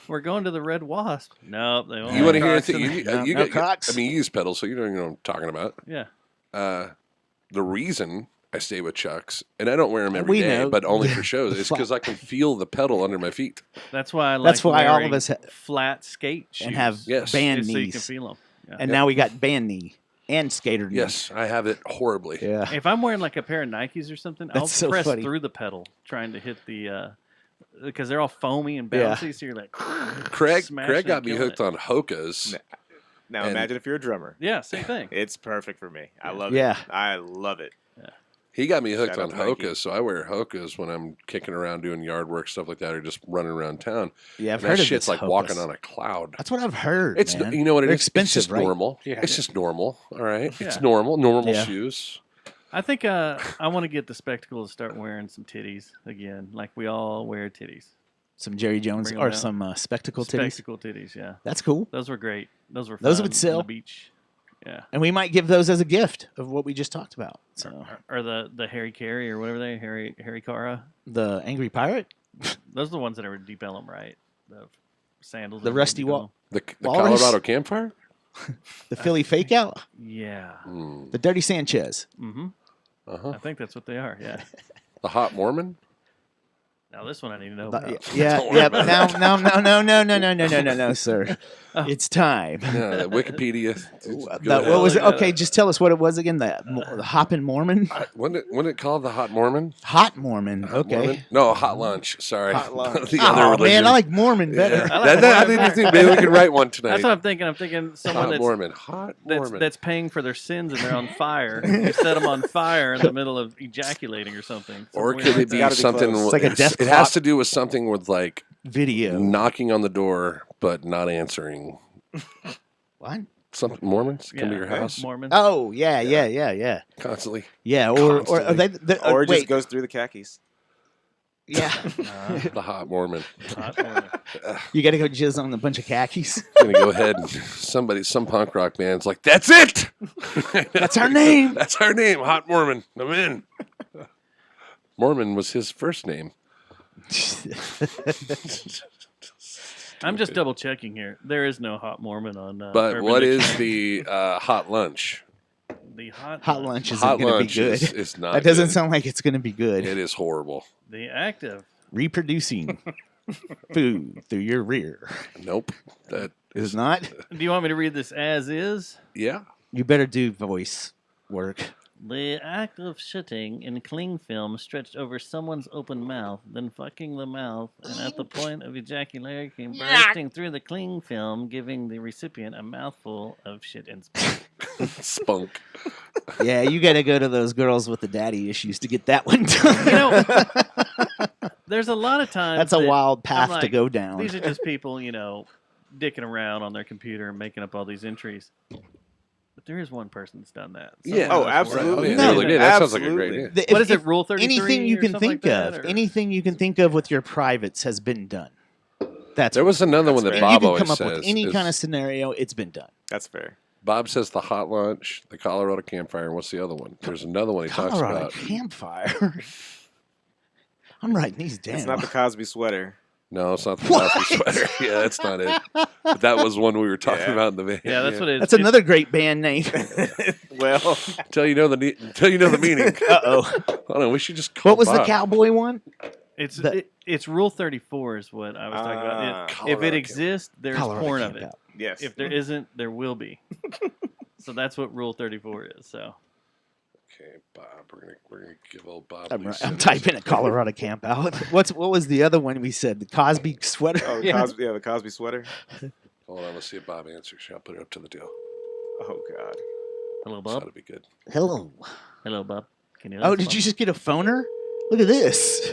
D: we're going to the Red Wasp. Nope. They won't
B: You want to
D: have
B: hear a
D: Crocs
B: thing?
D: in
B: You,
D: there.
B: you
C: No
B: got-
C: Crocs.
B: I mean, you use pedals, so you don't even know what I'm talking about.
D: Yeah.
B: The reason I stay with Chucks, and I don't wear them every
C: We
B: day,
C: know.
B: but only for shows, is because I can feel the pedal under my feet.
D: That's why I like
C: That's why all of
D: wearing
C: us
D: flat skate shoes.
C: And have
B: Yes.
C: band
D: just so you can
C: knees.
D: feel them. Yeah.
C: And now we got band knee and skater knee.
B: Yes, I have it horribly.
C: Yeah.
D: If I'm wearing like a pair of Nikes or something, I'll
C: That's so
D: press
C: funny.
D: through the pedal trying to hit the because they're all foamy and
C: Yeah.
D: bouncy. So you're like,
B: Craig
D: smashing
B: got
D: and
B: me
D: killing
B: hooked
D: it.
B: on Hokas.
K: Now
B: And-
K: imagine if you're a drummer.
D: Yeah, same thing.
K: It's perfect for me. I love
C: Yeah.
K: it. I love it.
B: He got me hooked
K: Shout
B: on
K: out to Nike.
B: Hokas, so I wear Hokas when I'm kicking around doing yard work, stuff like that, or just running around town.
C: Yeah, I've
B: And
C: heard
B: that
C: of
B: shit's
C: this
B: like
C: Hokas.
B: walking on a cloud.
C: That's what I've heard.
B: It's
C: man.
B: you know what it
C: They're
B: is?
C: expensive,
B: It's just
C: right?
B: normal.
C: Yeah.
B: It's just normal. All right.
D: Yeah.
B: It's normal
C: Yeah.
B: shoes.
D: I think I want to get the spectacle to start wearing some titties again, like we all wear titties.
C: Some Jerry Jones
D: Bring 'em
C: or
D: out.
C: some spectacle titties.
D: Spectacle titties, yeah.
C: That's cool.
D: Those were great. Those were
C: Those
D: fun
C: would
D: on
C: sell.
D: the beach. Yeah.
C: And we might give those as a gift of what we just talked about. So
D: Or the Harry Carey or whatever they Harry Cara.
C: the Angry Pirate,
D: Those are the ones that are Deep Ellum, right? The sandals.
C: The
D: that
C: Rusty
D: Deep
C: Wall-
D: Ellum.
B: The
C: Walrus?
B: Colorado Campfire?
C: the Philly Fake Out,
D: Yeah.
C: the Dirty Sanchez.
D: Mm-hmm.
B: Uh-huh.
D: I think that's what they are. Yeah.
B: The Hot Mormon?
D: Now this one I need to know
C: The-
D: about.
C: yeah,
B: Don't worry
C: yeah.
B: about
C: No, sir. It's time.
B: Yeah, the Wikipedia.
C: What was it? Okay, just tell us what it was again. The Hoppin' Mormon,
B: Wasn't it called the Hot Mormon?
C: Hot Mormon.
B: Hot
C: Okay.
B: Mormon? No, Hot Lunch. Sorry.
K: Hot Lunch.
B: The
C: Oh
B: other
C: man,
B: religion.
C: I like Mormon better.
B: Yeah.
D: I like
B: I
D: Mormon
B: think maybe we can write one tonight.
D: That's what I'm thinking. I'm thinking someone
B: Hot
D: that's,
B: Mormon. Hot
D: that's
B: Mormon.
D: that's paying for their sins and they're on fire. You set them on fire in the middle of ejaculating or something.
B: or
D: Something
B: could
D: weird
B: it be
K: gotta be
B: something?
K: close.
C: It's like a death
B: it has
C: clock.
B: to do with something with like
C: Video.
B: knocking on the door but not answering.
C: What?
B: Some Mormons come to your
D: Yeah,
B: house
D: Mormon.
C: Oh yeah.
B: constantly.
C: Yeah, or are
B: Constantly.
C: they
K: Or it
C: wait,
K: just goes through the khakis.
C: yeah.
B: The Hot Mormon.
D: Hot Mormon.
C: You got to go jizz on a bunch of khakis.
B: Gonna go ahead and some punk rock band's like, that's it.
C: That's our name.
B: That's our name, Hot Mormon. I'm in. Mormon was his first name.
D: I'm just double checking here. There is no Hot Mormon on.
B: But
D: Urban
B: what is
D: Dictionary.
B: the hot lunch?
D: The hot
C: Hot lunch isn't
B: Hot
C: going to be
B: lunch
C: good.
B: is not.
C: That doesn't
B: good.
C: sound like it's going to be good.
B: It is horrible.
D: The active.
C: Reproducing food through your rear
B: Nope. That
C: is not.
D: Do you want me to read this as is?
B: yeah.
C: You better do voice work.
D: The act of shitting in cling film stretched over someone's open mouth, then fucking the mouth, and at the point of ejaculation, bursting through the cling film, giving the recipient a mouthful of shit and spunk.
B: Spunk.
C: Yeah, you got to go to those girls with the daddy issues to get that one done.
D: You know, there's a lot of times
C: That's a
D: that
C: wild path
D: I'm
C: to
D: like,
C: go down.
D: These are just people, dicking around on their computer and making up all these entries. But there is one person that's done that.
B: Yeah.
D: Someone
K: Oh,
D: else worked.
K: absolutely.
B: Yeah,
C: No.
B: really did. That sounds like a great
K: Absolutely.
B: idea.
C: The-
D: What
C: if-
D: is it? Rule 33?
C: Anything you
D: or
C: can
D: something
C: think
D: like
C: of,
D: that, or-
C: anything you can think of with your privates has been done. That's
B: There was another one that
K: fair.
C: you
B: Bob
C: can
B: always
C: come up
B: says.
C: with any
B: is-
C: kind of scenario. It's been done.
K: That's fair.
B: Bob says the hot lunch, the Colorado campfire, and what's the other one? There's another one he talks
C: Colorado
B: about.
C: campfire. I'm writing these down.
K: It's not the Cosby sweater.
B: No, it's not the Cosby sweater. Yeah, that's not it. But that was one we were talking
K: Yeah.
B: about in the van.
D: Yeah, that's what it is.
C: That's another great band name.
K: Well,
B: Until you know the meaning.
C: Uh-oh.
B: Hold on, we should just call
C: What was the
B: Bob.
C: cowboy one?
D: It's
C: The-
D: it's Rule 34 is what I was talking about. If
B: Colorado
D: it exists, there's
C: Colorado
D: porn of
C: Camp
D: it.
C: Out.
K: yes.
D: If there isn't, there will be. So that's what Rule 34 is. So
B: Okay, Bob. We're gonna give old Bob.
C: I'm,
B: these
C: I'm
B: sentences.
C: typing a Colorado camp out. What was the other one we said? The Cosby sweater.
K: Oh,
C: Yeah.
K: Cosby, yeah, the Cosby sweater.
B: Hold on, let's see if Bob answers. I'll put it up to the deal.
K: Oh God.
D: hello,
B: So
D: Bob.
B: that'll be good.
C: Hello.
D: Hello, Bob. Can you?
C: Oh, did you just get a phoner? Look at this.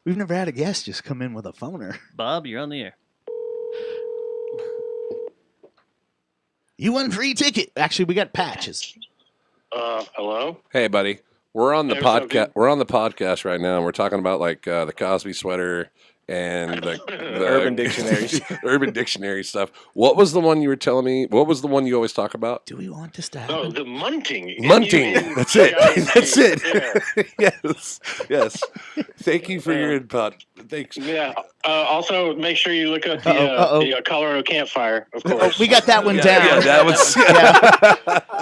C: We've never had a guest just come in with a phoner.
D: Bob, you're on the air.
C: You won free ticket. Actually, we got patches.
E: Hello?
B: Hey, buddy. We're on the
E: Hey, what's up,
B: podcast.
E: dude?
B: We're on the podcast right now, and we're talking about like the Cosby sweater and the
K: Urban Dictionary.
B: Urban Dictionary stuff. What was the one you were telling me? What was the one you always talk about?
C: Do we want this to
E: Oh,
C: happen?
E: the munting.
B: Munting. That's it. That's it.
E: Yeah.
B: Yes. Yes. Thank you for your input. Thanks.
E: Yeah. Also, make sure you look up
C: Uh-oh.
E: the Colorado campfire, of
C: Oh,
E: course.
C: we got that one
B: Yeah,
C: down.
B: yeah, that was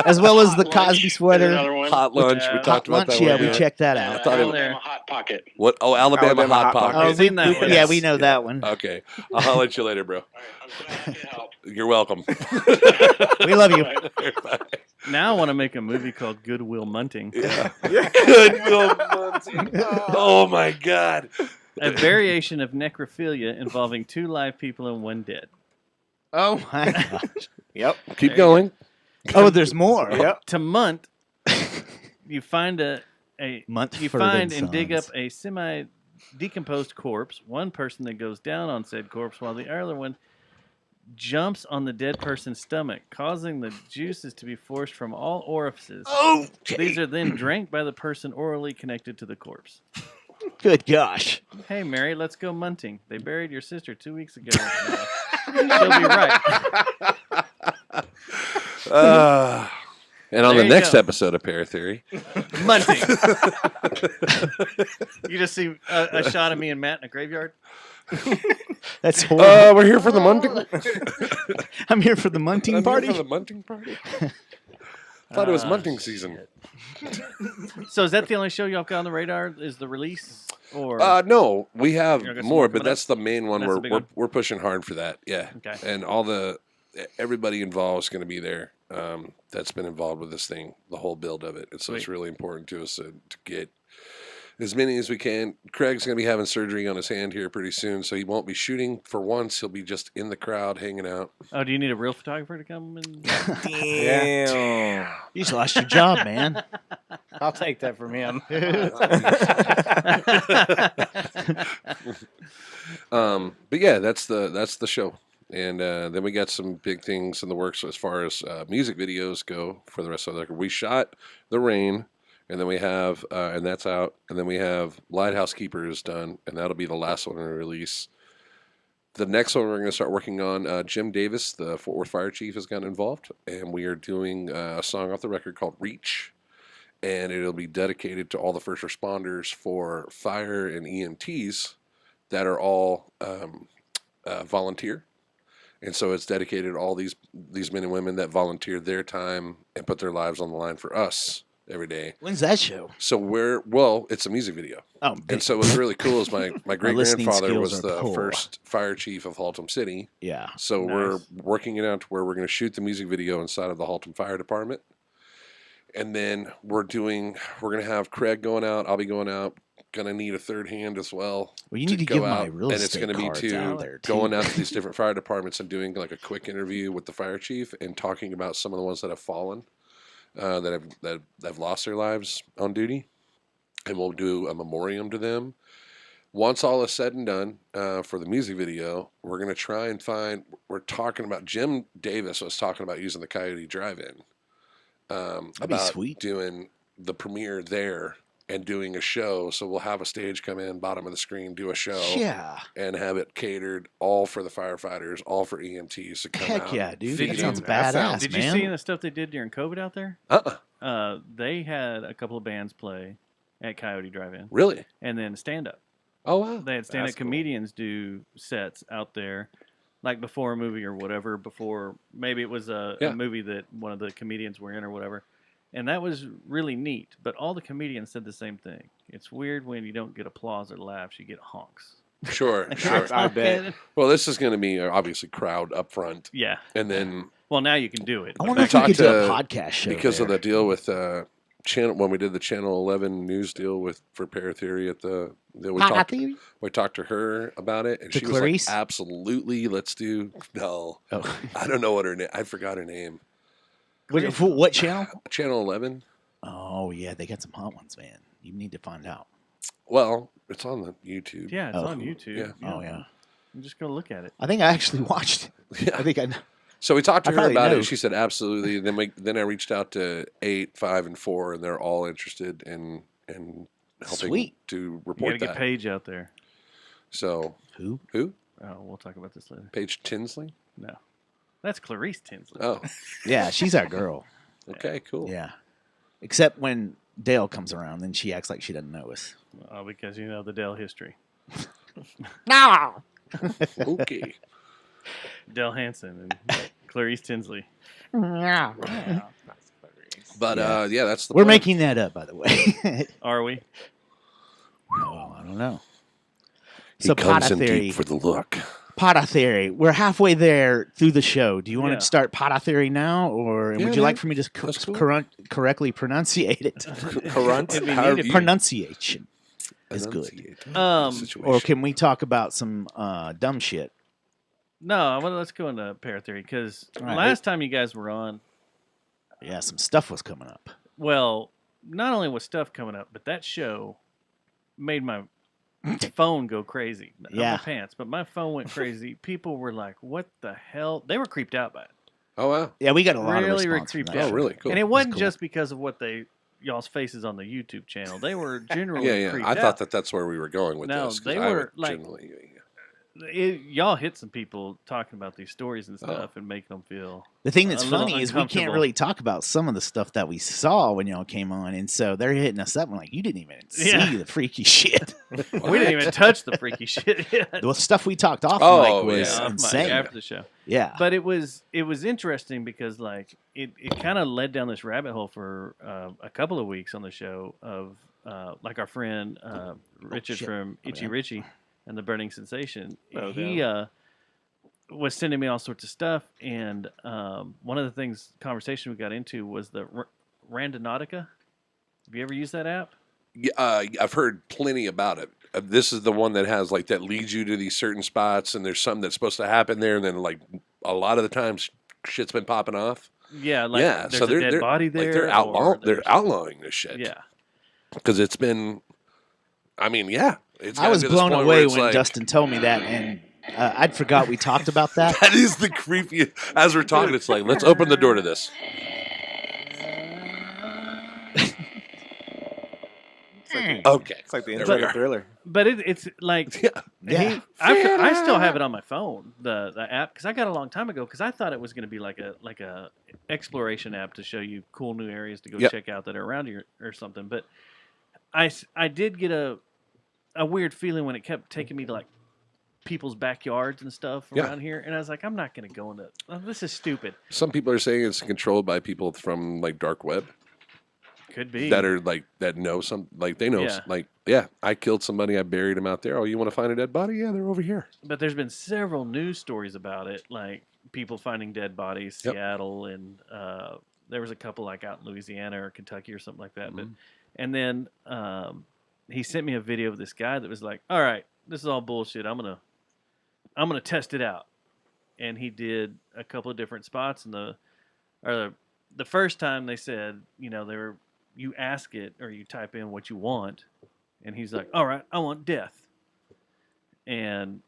C: As well as the
E: Hot
C: Cosby
E: lunch is
C: sweater.
E: Another one.
B: hot lunch. We
D: Hot
B: talked about
C: Lunch,
B: that
C: yeah,
B: one.
C: we checked that out.
B: I thought it was-
E: Alabama Hot Pocket.
B: What? Oh, Alabama,
K: Alabama
B: hot
K: Hot
B: pocket.
K: Pocket.
D: I've seen that one.
C: Yeah, we know that one.
B: Okay. I'll holler at you later, bro.
E: All right, I'm glad I could help.
B: You're welcome.
C: We love you.
D: Now I want to make a movie called Goodwill Munting.
B: Yeah. Good Will Munting. Oh my God.
D: A variation of necrophilia involving 2 live people and 1 dead.
C: Oh my gosh.
K: Yep.
B: Keep going.
C: Oh, there's more.
K: Yep.
D: To munt, you find a
C: Month
D: you
C: for
D: find
C: the
D: and dig up
C: sons.
D: a semi-decomposed corpse. One person that goes down on said corpse, while the other one jumps on the dead person's stomach, causing the juices to be forced from all orifices.
C: Oh,
D: These are then drank by the person orally connected to the corpse.
C: good gosh.
D: Hey, Mary, let's go munting. They buried your sister 2 weeks ago. She'll be right.
B: And on
D: There
B: the
D: you
B: next
D: go.
B: episode of Pair Theory,
D: Munting. You just see a shot of me and Matt in a graveyard.
C: That's horrible.
B: we're here for the munting.
C: I'm here for the munting party.
B: For the munting party. Thought it was munting season.
D: So is that the only show y'all got on the radar? Is the release or
B: No, we have
D: You got some
B: more,
D: more
B: but
D: coming
B: that's the main one.
D: That's the
B: We're
D: big
B: we're,
D: one?
B: we're pushing hard for that. Yeah.
D: Okay.
B: And everybody involved is going to be there. That's been involved with this thing, the whole build of it. And so it's
D: Sweet.
B: really important to us to get as many as we can. Craig's going to be having surgery on his hand here pretty soon, so he won't be shooting for once. He'll be just in the crowd hanging out.
D: oh, do you need a real photographer to come and
K: Damn.
C: You just lost your job, man.
E: I'll take that from him.
B: But yeah, that's the show. And then we got some big things in the works as far as music videos go for the rest of the record. We shot The Rain, and then we have, and that's out. And then we have Lighthouse Keepers done, and that'll be the last one to release. The next one we're going to start working on, Jim Davis, the Fort Worth Fire Chief, has gotten involved, and we are doing a song off the record called Reach. And it'll be dedicated to all the first responders for fire and EMTs that are all volunteer. And so it's dedicated to all these men and women that volunteer their time and put their lives on the line for us every day.
C: When's that show?
B: So it's a music video.
C: Oh,
B: And so what's really cool is my great
C: listening
B: grandfather
C: skills
B: was
C: are
B: the
C: poor.
B: first fire chief of Haltom City.
C: yeah.
B: So
D: Nice.
B: we're working it out to where we're going to shoot the music video inside of the Haltom Fire Department. And then we're going to have Craig going out. I'll be going out. Going to need a third hand as well.
C: Well, you need to
B: go
C: give my
B: out,
C: real
B: and it's
C: estate
B: going to be
C: cards
B: to
C: out there, too.
B: going out to these different fire departments and doing like a quick interview with the fire chief and talking about some of the ones that have fallen, that have lost their lives on duty, and we'll do a memoriam to them. once all is said and done for the music video, we're going to try and find. We're talking about Jim Davis was talking about using the Coyote Drive-In.
C: That'd be sweet.
B: Doing the premiere there and doing a show. So we'll have a stage come in, bottom of the screen, do a show.
C: Yeah.
B: And have it catered all for the firefighters, all for EMTs to come out.
C: Heck yeah, dude.
B: feed
C: That sounds
B: them.
C: badass,
D: Did
C: man.
D: you see the stuff they did during COVID out there?
B: Uh-uh.
D: They had a couple of bands play at Coyote Drive-In.
B: Really?
D: And then stand-up.
B: Oh, wow.
D: They had stand-up
K: That's cool.
D: comedians do sets out there, like before a movie or whatever. Before maybe it was a movie that one of the comedians were in or whatever, and that was really neat. But all the comedians said the same thing. It's weird when you don't get applause or laughs; you get honks.
B: Sure, sure.
K: I bet.
B: Well, this is going to be obviously crowd up front.
D: Yeah.
B: And then
D: Well, now you can do it.
C: I wonder if we could do a podcast show
B: because of
C: there.
B: the deal with channel when we did the Channel 11 news deal with for Paratheory at we talked to her about it and
C: To
B: she
C: Clarice?
B: was like, absolutely, let's do. No, I don't know what her name. I forgot her name.
C: What channel?
B: Channel 11.
C: Oh yeah, they got some hot ones, man. You need to find out.
B: Well, it's on the YouTube.
D: Yeah, it's on YouTube.
B: Yeah.
C: Oh yeah.
D: I'm just gonna look at it.
C: I think I actually watched it.
B: Yeah.
C: I think I.
B: So we talked to
C: I
B: her
C: probably
B: about
C: know.
B: it. She said absolutely. Then I reached out to 8, 5, and 4, and they're all interested in helping
C: Sweet.
B: to
D: You
B: report
D: gotta get
B: that.
D: Paige out there.
B: So
C: Who?
B: Who?
D: Oh, we'll talk about this later.
B: Paige Tinsley.
D: No, that's Clarice Tinsley.
B: Oh,
C: Yeah, she's our girl.
B: okay, cool.
C: Yeah. Except when Dale comes around, then she acts like she doesn't know us.
D: Because you know the Dell history.
C: No.
B: Okay.
D: Dell Hansen and Clarice Tinsley.
C: Yeah.
B: But yeah, that's the.
C: We're
B: plan.
C: making that up, by the way.
D: Are we?
C: Oh, I don't know.
B: He
C: So
B: comes
C: Potta
B: in
C: Theory.
B: deep for the look.
C: Potta Theory. We're halfway there through the show. Do you want
D: Yeah.
C: to start Potta Theory now, or
B: Yeah,
C: would you like
B: man.
C: for me to
B: That's cool.
C: correctly pronunciate it?
D: It'd be
B: However
D: neat if
B: you-
C: Pronunciation is good.
B: enunciate the
D: Um,
B: situation.
C: Or can we talk about some dumb shit?
D: No, well, let's go into Paratheory because
C: All right.
D: last time you guys were on,
C: Yeah, some stuff was coming up.
D: well, not only was stuff coming up, but that show made my phone go crazy. Not
C: Yeah.
D: my pants, but my phone went crazy. People were like, "What the hell?" They were creeped out by it.
B: Oh wow.
C: Yeah, we got a lot
D: Really
C: of response from
D: creeped
C: that.
D: out.
B: Oh really? Cool.
D: And it wasn't
C: cool.
D: just because of what y'all's faces on the YouTube channel. They were generally
B: Yeah, yeah.
D: creeped
B: I
D: out.
B: thought that's where we were going with
D: No,
B: this. 'cause
D: they
B: I
D: were,
B: would
D: like-
B: generally.
D: Y'all hit some people talking about these stories and stuff and making them feel.
C: The thing that's
D: a little
C: funny is we can't
D: uncomfortable.
C: really talk about some of the stuff that we saw when y'all came on, and so they're hitting us up. and like, you didn't even see
D: Yeah.
C: the freaky shit.
D: We didn't even touch the freaky shit yet.
C: The stuff we talked off
B: Oh,
C: mic was
B: yeah.
D: Off mic
C: insane.
D: after the show.
C: Yeah,
D: But it was interesting because like it kind of led down this rabbit hole for a couple of weeks on the show of like our friend Richard
C: shit.
D: from
C: Oh,
D: Itchy
C: yeah.
D: Richie and the Burning Sensation.
K: Oh,
D: He was sending me all sorts of stuff, and one of the conversation we got into was the Randonautica. Have you ever used that app?
B: Yeah, I've heard plenty about it. This is the one that has like that leads you to these certain spots, and there's something that's supposed to happen there, and then like a lot of the times shit's been popping off.
D: Yeah, like
B: yeah,
D: there's
B: so
D: a dead body there.
B: Like they're
D: or there's-
B: they're outlawing this shit.
D: Yeah.
B: because it's been. I mean, yeah, it's.
C: I
B: gotten
C: was
B: to this
C: blown
B: point where
C: away
B: it's
C: when
B: like-
C: Dustin told me that, and I'd forgot we talked about that.
B: That is the creepiest. As we're talking, it's like, let's open the door to this. Okay.
K: It's like the
B: There
K: intro
B: we
K: to
B: are.
K: Thriller.
D: But it's like
C: Yeah.
D: I still have it on my phone, the app, because I got it a long time ago. Because I thought it was going to be like a exploration app to show you cool new areas to go
B: Yep.
D: check out that are around you or something. But I did get a weird feeling when it kept taking me to like people's backyards and stuff
B: Yeah.
D: around here, and I was like, I'm not going to go into this. Is stupid.
B: Some people are saying it's controlled by people from like dark web
D: Could be
B: that are like that know some like they know
D: Yeah.
B: like yeah, I killed somebody, I buried him out there. Oh, you want to find a dead body? Yeah, they're over here.
D: But there's been several news stories about it, like people finding dead bodies,
B: Yep.
D: Seattle, and there was a couple like out in Louisiana or Kentucky or something like that.
B: Mm-hmm.
D: But and then he sent me a video of this guy that was like, "All right, this is all bullshit. I'm gonna test it out." And he did a couple of different spots, and the first time they said, you ask it or you type in what you want, and he's like, "All right, I want death." and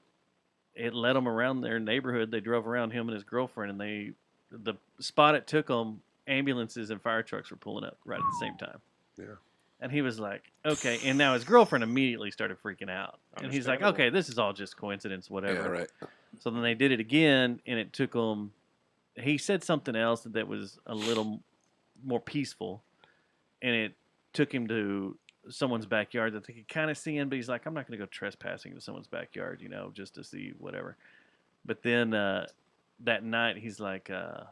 D: it led them around their neighborhood. They drove around, him and his girlfriend, and the spot it took them, ambulances and fire trucks were pulling up right at the same time.
B: Yeah.
D: And he was like, okay. And now his girlfriend immediately started freaking out. And he's like, okay, this is all just coincidence, whatever.
B: Yeah, right.
D: So then they did it again, and it took them. He said something else that was a little more peaceful, and it took him to someone's backyard that they could kind of see in, but he's like, I'm not going to go trespassing to someone's backyard, just to see whatever. But then that night, he's like, I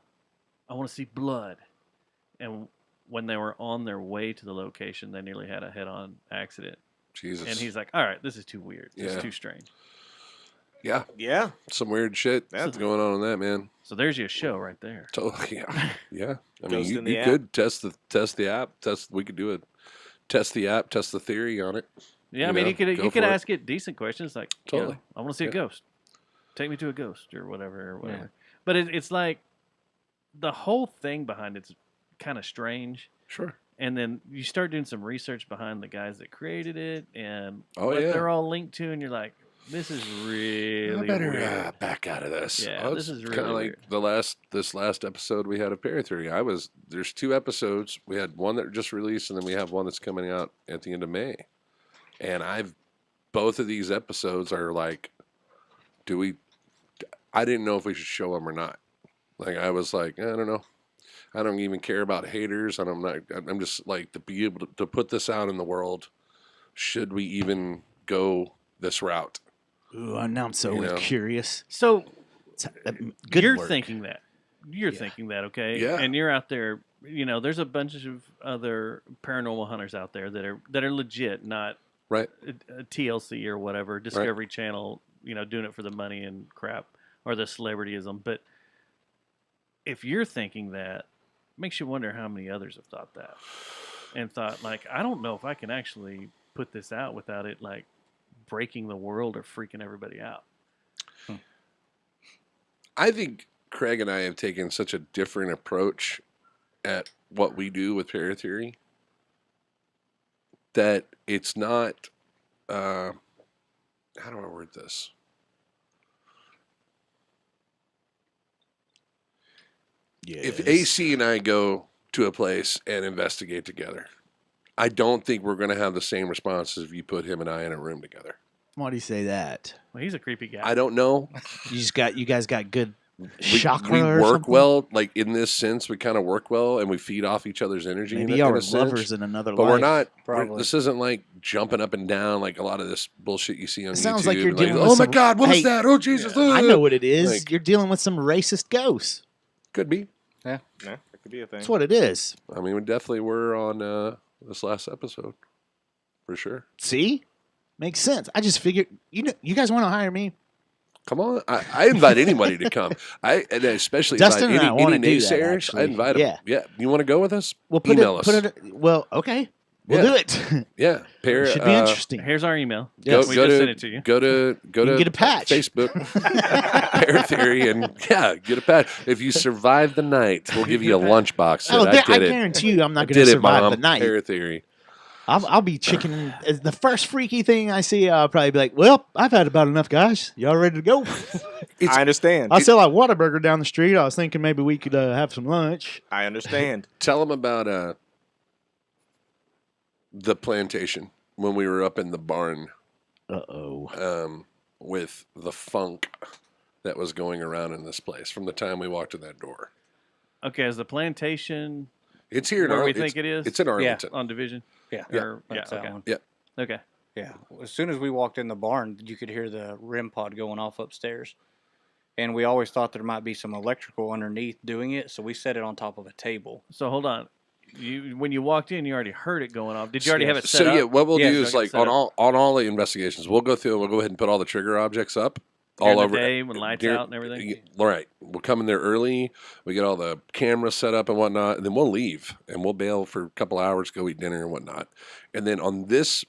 D: want to see blood. And when they were on their way to the location, they nearly had a head-on accident.
B: Jesus.
D: And he's like, all right, this is too weird. This
B: Yeah.
D: is too strange.
B: Yeah.
K: Yeah.
B: Some weird shit that's going on in that, man.
D: So there's your show right there.
B: Totally. Yeah. Yeah. I mean,
K: Ghost
B: you,
K: in the
B: you
K: app.
B: could test the app. We could do it. Test the app, test the theory on it.
D: Yeah, I mean, you could
B: go for it.
D: ask it decent questions like,
B: Totally.
D: I want to see a
B: Yeah.
D: ghost. Take me to a ghost or whatever. But it's like the whole thing behind it's kind of strange.
B: Sure.
D: And then you start doing some research behind the guys that created it and
B: Oh,
D: what
B: yeah.
D: they're all linked to, and you're like, this is really
B: I better
D: weird.
B: back out of this.
D: Yeah, this is
B: kind
D: really
B: of like
D: weird.
B: this last episode we had of Parrot Theory. There's 2 episodes. We had one that just released, and then we have one that's coming out at the end of May. And both of these episodes are like, I didn't know if we should show them or not. Like, I was like, I don't know. I don't even care about haters. I'm just like, to be able to put this out in the world. Should we even go this route?
C: Ooh, now I'm so curious.
D: So
C: Good
D: you're
C: work.
D: thinking that. You're thinking that, okay?
B: Yeah.
D: And you're out there, there's a bunch of other paranormal hunters out there that are legit, not
B: Right.
D: a TLC or whatever, Discovery Channel, doing it for the money and crap or the celebrityism. But if you're thinking that, it makes you wonder how many others have thought that and thought, like, I don't know if I can actually put this out without it, like, breaking the world or freaking everybody out.
B: I think Craig and I have taken such a different approach at what we do with Parrot Theory that it's not, how do I word this? If AC and I go to a place and investigate together, I don't think we're going to have the same responses if you put him and I in a room together.
C: Why do you say that?
D: Well, he's a creepy guy.
B: I don't know.
C: You guys got good
B: We
C: chakra or
B: work
C: something?
B: well, like in this sense, we kind of work well, and we feed off each other's energy.
C: Maybe
B: in
C: y'all
B: a
C: are
B: sense.
C: lovers in another
B: But
C: life.
B: we're not.
E: Probably.
B: This isn't like jumping up and down like a lot of this bullshit you see on
C: It
B: YouTube.
C: sounds like you're
B: and
C: dealing with
B: oh my
C: some-
B: God, what is
C: Hey,
B: that? Oh Jesus!
C: I know what it is.
B: Like-
C: You're dealing with some racist ghosts.
B: Could be.
K: Yeah, that could be a thing.
C: That's what it is.
B: I mean, we definitely were on this last episode, for sure.
C: See? Makes sense. I just figured, you guys want to hire me?
B: Come on, I invite anybody to come. And especially
C: Dustin
B: invite
C: and I wanna
B: any
C: do that,
B: naysayers.
C: actually.
B: I invite them.
C: Yeah.
B: You want to go with us?
C: Well,
B: Email us.
C: Okay. We'll
B: Yeah.
C: do it.
B: Yeah,
C: It should be interesting.
D: Here's our email.
C: Yes.
D: We just sent it to you.
B: Go to
C: can get a patch.
B: Facebook, Parrot Theory, and get a patch. If you survive the night, we'll give you a lunchbox. Said,
C: Oh,
B: I
C: I
B: did it.
C: guarantee you I'm
B: I
C: not going to
B: did it,
C: survive
B: Mom.
C: the night.
B: Parrot Theory.
C: I'll be chicken. The first freaky thing I see, I'll probably be like, well, I've had about enough, guys. Y'all ready to go?
K: I understand.
C: I sell a Whataburger down the street. I was thinking maybe we could have some lunch.
K: I understand.
B: Tell them about the plantation when we were up in the barn
C: Uh-oh.
B: with the funk that was going around in this place from the time we walked in that door.
D: Okay, is the plantation
B: It's here in
D: where we
B: Arlington.
D: think it is?
B: It's in Arlington.
D: On Division?
E: Yeah.
D: Or, yeah,
E: That's that
D: okay.
E: one.
B: Yeah.
D: Okay.
E: Yeah. As soon as we walked in the barn, you could hear the REM pod going off upstairs. And we always thought there might be some electrical underneath doing it, so we set it on top of a table.
D: So hold on. When you walked in, you already heard it going off. Did you already have it set
B: So
D: up?
B: yeah, what we'll
E: Yeah,
B: do
E: so
B: is
D: I can
B: like
D: set up.
B: on all the investigations, we'll go through and we'll go ahead and put all the trigger objects up
D: During
B: all
D: the
B: over
D: day when lights out and everything?
B: All right, we'll come in there early. We get all the cameras set up and whatnot, and then we'll leave and we'll bail for a couple hours, go eat dinner and whatnot. And then on this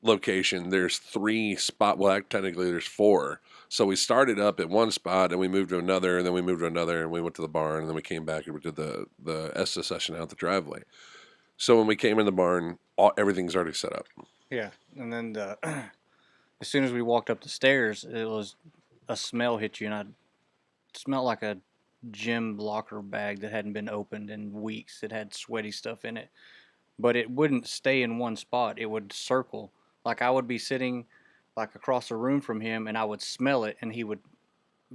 B: location, there's 3 spot. Well, technically there's 4. So we started up at one spot and we moved to another, and then we moved to another, and we went to the barn, and then we came back and we did the Estes session out the driveway. So when we came in the barn, everything's already set up.
E: Yeah. And then as soon as we walked up the stairs, it was a smell hit you, and I smelled like a gym locker bag that hadn't been opened in weeks. It had sweaty stuff in it, but it wouldn't stay in one spot. It would circle. Like I would be sitting like across the room from him, and I would smell it, and he would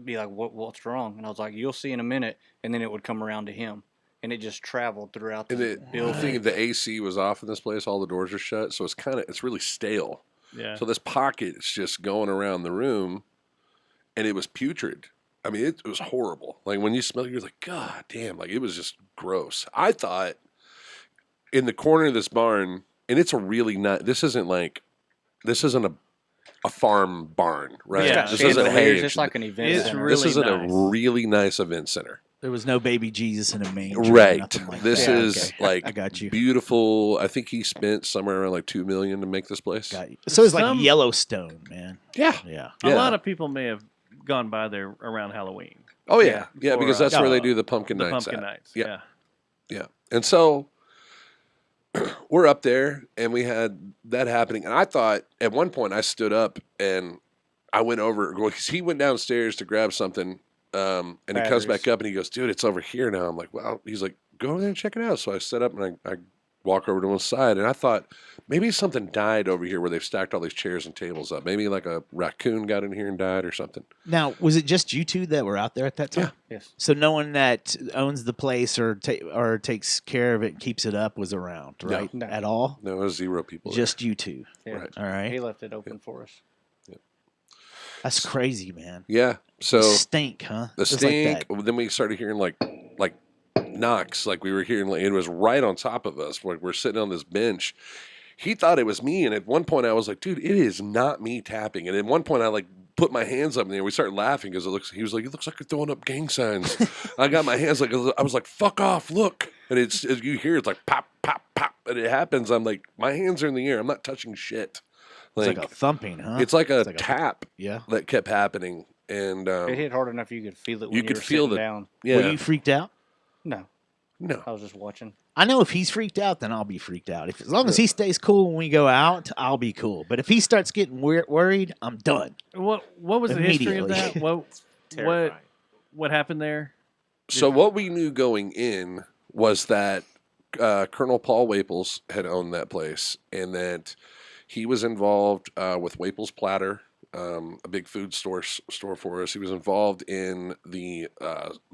E: be like, "What's wrong?" And I was like, "You'll see in a minute." And then it would come around to him, and it just traveled throughout
B: And
E: the
B: the
E: building.
B: thing, the AC was off in this place. All the doors are shut, so it's really stale.
D: Yeah.
B: So this pocket is just going around the room, and it was putrid. I mean, it was horrible. Like when you smell it, you're like, God damn! Like it was just gross. I thought in the corner of this barn, and it's a really not. This isn't a farm barn, right?
D: Yeah.
B: This isn't
E: Chandeliers,
B: hay.
E: it's like an event
D: It's
E: center.
B: This
D: really
B: isn't
D: nice.
B: a really nice event center.
C: There was no baby Jesus in a manger.
B: Right.
C: Nothing like
B: This
C: that.
B: is
C: Okay.
B: like
C: I got you.
B: beautiful. I think he spent somewhere around like $2 million to make this place.
C: Got you. So it's like
D: Some-
C: Yellowstone, man.
B: Yeah.
C: Yeah.
D: A
B: Yeah.
D: lot of people may have gone by there around Halloween.
B: Oh yeah, yeah,
D: For,
B: because that's where they
C: uh,
B: do the pumpkin
D: The
B: nights.
D: pumpkin
B: at.
D: nights.
B: Yeah.
D: Yeah.
B: Yeah, and so we're up there, and we had that happening. And I thought at one point I stood up and I went over because he went downstairs to grab something, and he comes
E: Batteries.
B: back up and he goes, "Dude, it's over here now." I'm like, "Well," he's like, "Go over there and check it out." So I set up and I walk over to one side, and I thought maybe something died over here where they've stacked all these chairs and tables up. Maybe like a raccoon got in here and died or something.
C: Now, was it just you two that were out there at that time?
E: Yes.
C: So no one that owns the place or takes care of it, and keeps it up, was around,
B: No.
C: right?
E: No.
C: At all?
B: No, there's 0 people. there.
C: Just you two.
E: Yeah.
B: Right.
C: All right.
E: He left it open for us.
C: That's crazy, man.
B: Yeah. So
C: The stink, huh?
B: the
C: Just like
B: stink.
C: that.
B: Then we started hearing like knocks, like we were hearing. Like, it was right on top of us. We're sitting on this bench. He thought it was me, and at one point I was like, "Dude, it is not me tapping." And at one point I like put my hands up in the air. We started laughing because he was like, "It looks like you're throwing up gang signs." I got my hands like I was like, "Fuck off, look!" And it's as you hear, it's like pop, pop, pop, and it happens. I'm like, my hands are in the air. I'm not touching shit.
C: It's like a thumping, huh?
B: It's like a
C: It's like a-
B: tap
C: Yeah.
B: that kept happening, and
E: It hit hard enough you could feel it when
B: you
E: you
B: could
E: were
B: feel
E: sitting
B: the
E: down.
B: yeah.
C: Were you freaked out?
E: No,
B: No,
E: I was just watching.
C: I know if he's freaked out, then I'll be freaked out. As long as he stays cool when we go out, I'll be cool. But if he starts getting worried, I'm done.
D: What was the history of
C: Immediately.
D: that? What happened there?
B: So what we knew going in was that Colonel Paul Waples had owned that place, and that he was involved with Waples Platter, a big food store for us. He was involved in the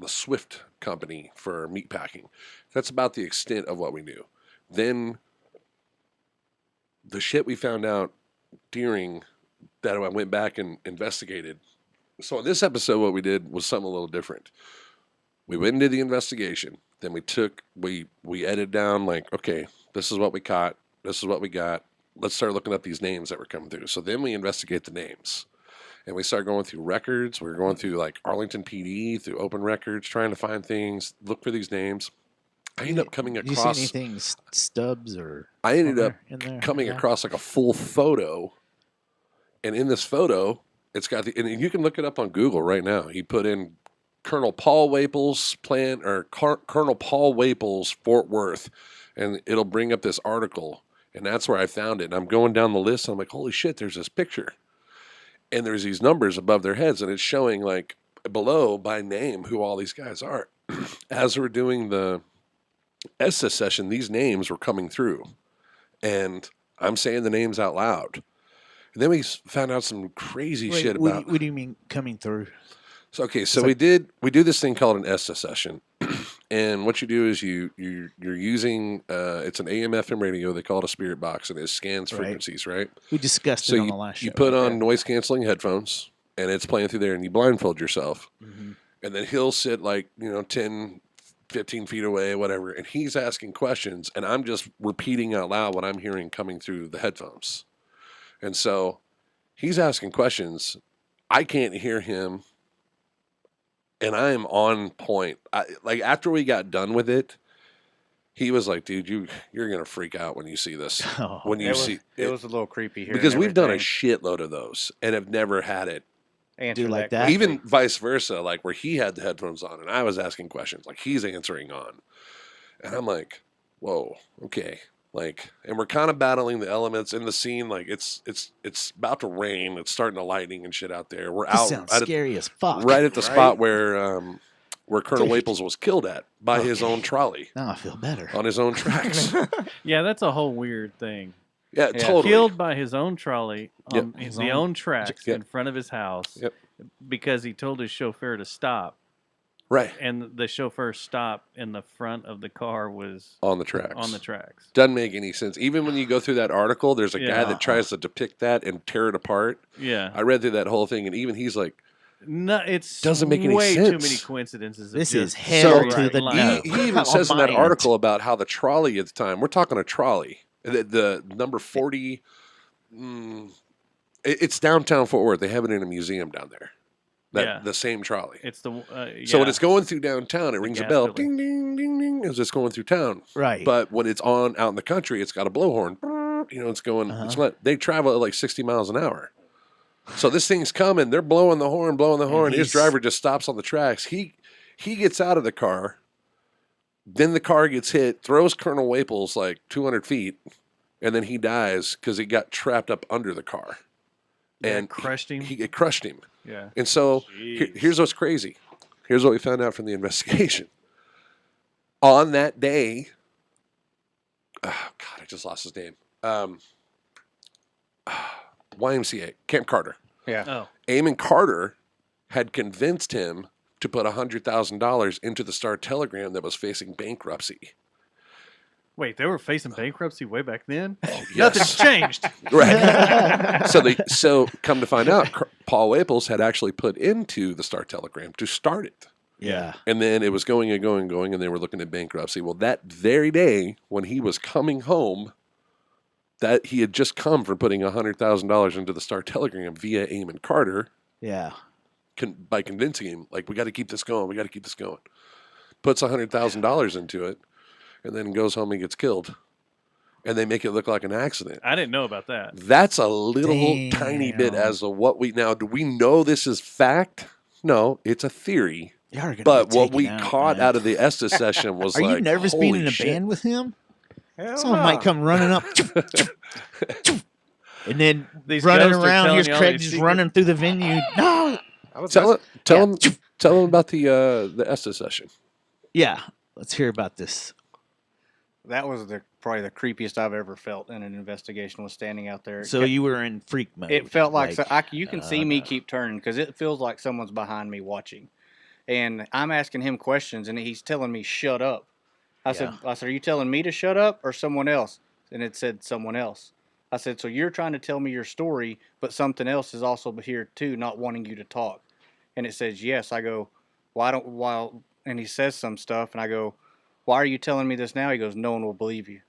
B: Swift company for meat packing. That's about the extent of what we knew. Then the shit we found out during that, I went back and investigated. So in this episode, what we did was something a little different. We went into the investigation. Then we edited down like, okay, this is what we caught. This is what we got. Let's start looking up these names that were coming through. So then we investigate the names. And we start going through records. We were going through like Arlington PD, through open records, trying to find things, look for these names. I ended up coming
C: Did you see
B: across.
C: anything stubs or?
B: I ended up
C: in there?
B: coming
C: Yeah.
B: across like a full photo, and in this photo, it's got the, and you can look it up on Google right now. He put in Colonel Paul Waples Colonel Paul Waples Fort Worth, and it'll bring up this article, and that's where I found it. And I'm going down the list, and I'm like, holy shit, there's this picture, and there's these numbers above their heads, and it's showing like below by name who all these guys are. As we're doing the Estes session, these names were coming through, and I'm saying the names out loud. And then we found out some crazy
C: Wait,
B: shit
C: what,
B: about.
C: what do you mean coming through?
B: So we do this thing called an Estes session, and what you do is you're using it's an AM/FM radio. They call it a spirit box, and it scans
C: Right.
B: frequencies, right?
C: We discussed
B: So
C: it on the last show.
B: you put on noise canceling headphones, and it's playing through there, and you blindfold yourself,
C: Mhm.
B: and then he'll sit like 10, 15 feet away, whatever, and he's asking questions, and I'm just repeating out loud what I'm hearing coming through the headphones. And so he's asking questions. I can't hear him, and I am on point. Like after we got done with it, he was like, "Dude, you're gonna freak out when you see this.
C: Oh,
B: When you see
E: It was a little creepy here.
B: because we've done a shitload of those and have never had it.
E: Answer
C: like
E: that
C: that?
E: quickly.
B: Even vice versa, like where he had the headphones on and I was asking questions, like he's answering on, and I'm like, "Whoa, okay." Like, and we're kind of battling the elements in the scene. Like, it's about to rain. It's starting to lightning and shit out there. We're
C: This
B: out
C: sounds
B: right
C: scary as fuck.
B: right at the
K: Right?
B: spot where Colonel
C: Dude.
B: Waples was killed at by his
C: Okay.
B: own trolley
C: Now I feel better.
B: on his own tracks.
D: Yeah, that's a whole weird thing.
B: Yeah,
E: Yeah.
B: totally.
D: Killed by his own trolley
B: Yep.
D: on
C: His
D: the
C: own-
D: own tracks
B: Yep.
D: in front of his house
B: Yep.
D: because he told his chauffeur to stop,
B: Right
D: and the chauffeur stop in the front of the car was
B: on the tracks.
D: on the tracks.
B: Doesn't make any sense. Even when you go through that article, there's a guy
D: Yeah.
B: that tries to depict that and tear it apart.
D: Yeah,
B: I read through that whole thing, and even he's like,
D: no, it's
B: Doesn't make any
D: way too
B: sense.
D: many coincidences. of
C: This
D: just
C: is hell
B: So-
C: to the
D: like-
C: no.
B: he even
C: On
B: says in
C: my
B: that
C: end.
B: article about how the trolley at the time, we're talking a trolley, the number 40, it's downtown Fort Worth. They have it in a museum down there.
D: Yeah.
B: The same trolley.
D: It's the
B: So when
D: yeah.
B: it's going through downtown, it rings a
D: gas
B: bell,
D: building.
B: ding, ding, ding, ding, as it's going through town.
C: Right.
B: But when it's on out in the country, it's got a blowhorn. You know, it's going. It's not, they travel at like 60 miles an hour. So this thing's coming. They're blowing the horn, His
C: he's-
B: driver just stops on the tracks. He gets out of the car. Then the car gets hit, throws Colonel Waples like 200 feet, and then he dies because he got trapped up under the car.
D: Yeah,
B: And
D: crushed him.
B: It crushed him.
D: Yeah.
B: And so
K: Jeez.
B: here's what's crazy. Here's what we found out from the investigation. On that day, oh God, I just lost his name. YMCA, Camp Carter.
E: Yeah.
D: Oh,
B: Eamon Carter had convinced him to put $100,000 into the Star Telegram that was facing bankruptcy.
D: wait, they were facing bankruptcy way back then.
B: Yes.
D: Nothing's changed.
B: Right. So come to find out, Paul Waples had actually put into the Star Telegram to start it.
C: Yeah.
B: And then it was going and going and going, and they were looking at bankruptcy. Well, that very day when he was coming home, that he had just come from putting $100,000 into the Star Telegram via Eamon Carter
C: Yeah.
B: by convincing him, like, we got to keep this going. We got to keep this going. Puts $100,000 into it, and then goes home and gets killed. And they make it look like an accident.
D: I didn't know about that.
B: That's a little tiny bit
C: Damn.
B: as of what we now do. We know this is fact. No, it's a theory.
C: Y'all are gonna
B: But
C: be
B: what
C: taken
B: we
C: out,
B: caught
C: man.
B: out of the Estes session was
C: Are
B: like,
C: you nervous being
B: holy
C: in a
B: shit.
C: band with him?
K: Hell
C: Someone
K: no.
C: might come running up, and then
D: These
C: running
D: ghosts are
C: around.
D: telling
C: Here's
D: you all
C: Craig
D: these
C: just
D: secrets.
C: running through the venue. No.
B: Tell him about the Estes session.
C: Yeah. Let's hear about this.
E: That was probably the creepiest I've ever felt in an investigation. Was standing out there.
C: So you were in freak mode.
E: It felt like, you can see me keep turning because it feels like someone's behind me watching, and I'm asking him questions and he's telling me shut up. I said, are you telling me to shut up or someone else? And it said someone else. I said, so you're trying to tell me your story, but something else is also here too, not wanting you to talk. And it says yes. I go, and he says some stuff, and I go, why are you telling me this now? He goes, no one will believe you.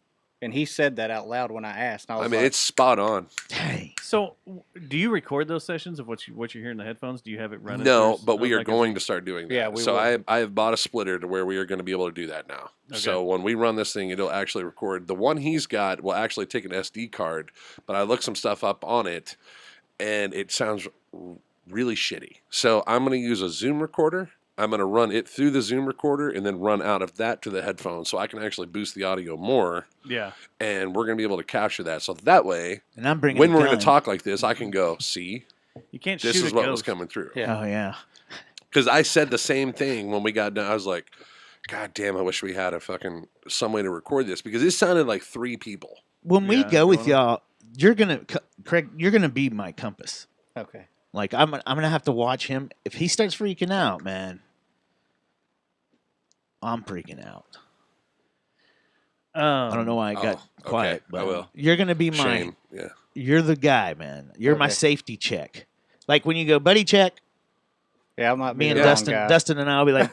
E: And he said that out loud when I asked. And I was like,
B: it's spot on.
C: Dang.
D: So, do you record those sessions of what you hear in the headphones? Do you have it running?
B: No,
D: through
B: but we are
D: like a-
B: going to start doing that.
E: Yeah, we
B: so
E: will.
B: I have bought a splitter to where we are going to be able to do that now.
D: Okay.
B: So when we run this thing, it'll actually record. The one he's got will actually take an SD card, but I looked some stuff up on it, and it sounds really shitty. So I'm going to use a Zoom recorder. I'm going to run it through the Zoom recorder and then run out of that to the headphones so I can actually boost the audio more,
D: Yeah.
B: and we're going to be able to capture that. So that way,
C: And I'm bringing
B: when
C: a
B: we're going
C: gun.
B: to talk like this, I can go, see,
D: You can't
B: this
D: shoot
B: is
D: a
B: what was
D: ghost.
B: coming through.
E: Yeah.
C: Oh yeah.
B: Because I said the same thing when we got done. I was like, God damn, I wish we had some way to record this because it sounded like 3 people.
C: When we
D: Yeah,
C: go with
D: going
C: y'all, you're gonna Craig. You're gonna be my compass.
E: okay.
C: Like I'm gonna have to watch him. If he starts freaking out, man, I'm freaking out. I don't know why I got
B: okay,
C: quiet,
B: I
C: but
B: will.
C: you're gonna be my.
B: Shame. Yeah.
C: You're the guy, man. You're my
E: Okay.
C: safety check. Like when you go buddy check,
E: Yeah, I might be
C: me and
E: the wrong
C: Dustin,
E: guy.
C: Dustin and I'll be like,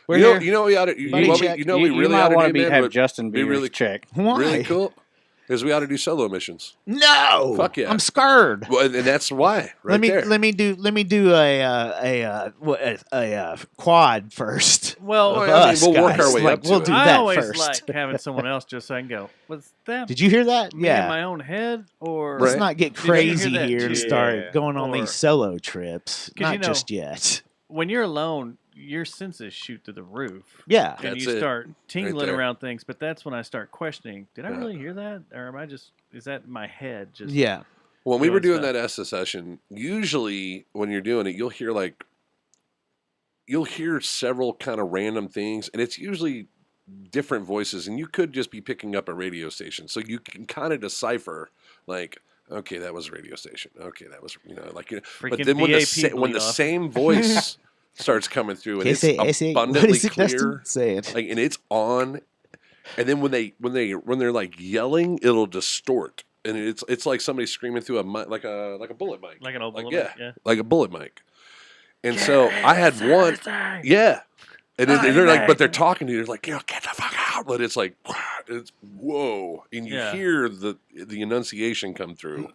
C: we're
B: You know,
C: here.
B: you know, we ought to, you,
C: Buddy
B: what we,
C: check.
B: you know,
E: you,
B: we really
E: might
B: ought to
E: want
B: do,
E: to
B: man,
E: have
B: would
E: Justin
B: be
E: be
B: really
E: your check.
C: Why?
B: really cool is we ought to do solo missions.
C: No.
B: Fuck yeah.
C: I'm scared.
B: Well, and that's why. Right there.
C: let me do a quad first.
D: Well,
C: of
B: I mean,
C: us,
B: we'll work
C: guys.
B: our way
C: like,
B: up to
C: we'll
B: it.
C: do
D: I
C: that
D: always
C: first.
D: like having someone else just so I can go. Was that
C: Did you hear that?
D: me in my own head or
C: Let's
B: Right.
C: not get
D: Did you hear
C: crazy
D: that
C: here and
K: too?
C: start
K: Yeah.
C: going on
D: Or-
C: these solo trips.
D: 'Cause
C: Not
D: you know-
C: just yet.
D: when you're alone? your senses shoot through the roof.
C: Yeah.
D: And
B: That's
D: you
B: it.
D: start tingling
B: there.
D: around things, but that's when I start questioning, did I
B: Yeah.
D: really hear that? Or am I is that in my head? Just
C: Yeah.
B: When we were doing
D: stuff.
B: that ESSA session, usually when you're doing it, you'll hear several kind of random things, and it's usually different voices, and you could just be picking up a radio station, so you can kind of decipher, like, okay, that was a radio station. Okay, that was but
D: Freaking
B: then when
D: BAP
B: when the
D: bleed off.
B: same voice starts coming through, and
C: Ese-
B: it's
C: what
B: abundantly
C: is it, Dustin?
B: clear,
C: Say it.
B: like, and it's on, and then when they're like yelling, it'll distort. And it's like somebody screaming through a mic, like a bullet mic,
D: like an old bullet,
B: yeah, like a bullet mic. And so I had one, yeah, and they're like, but they're talking to you, they're like, get the fuck out. But it's like, it's whoa, and you hear the enunciation come through.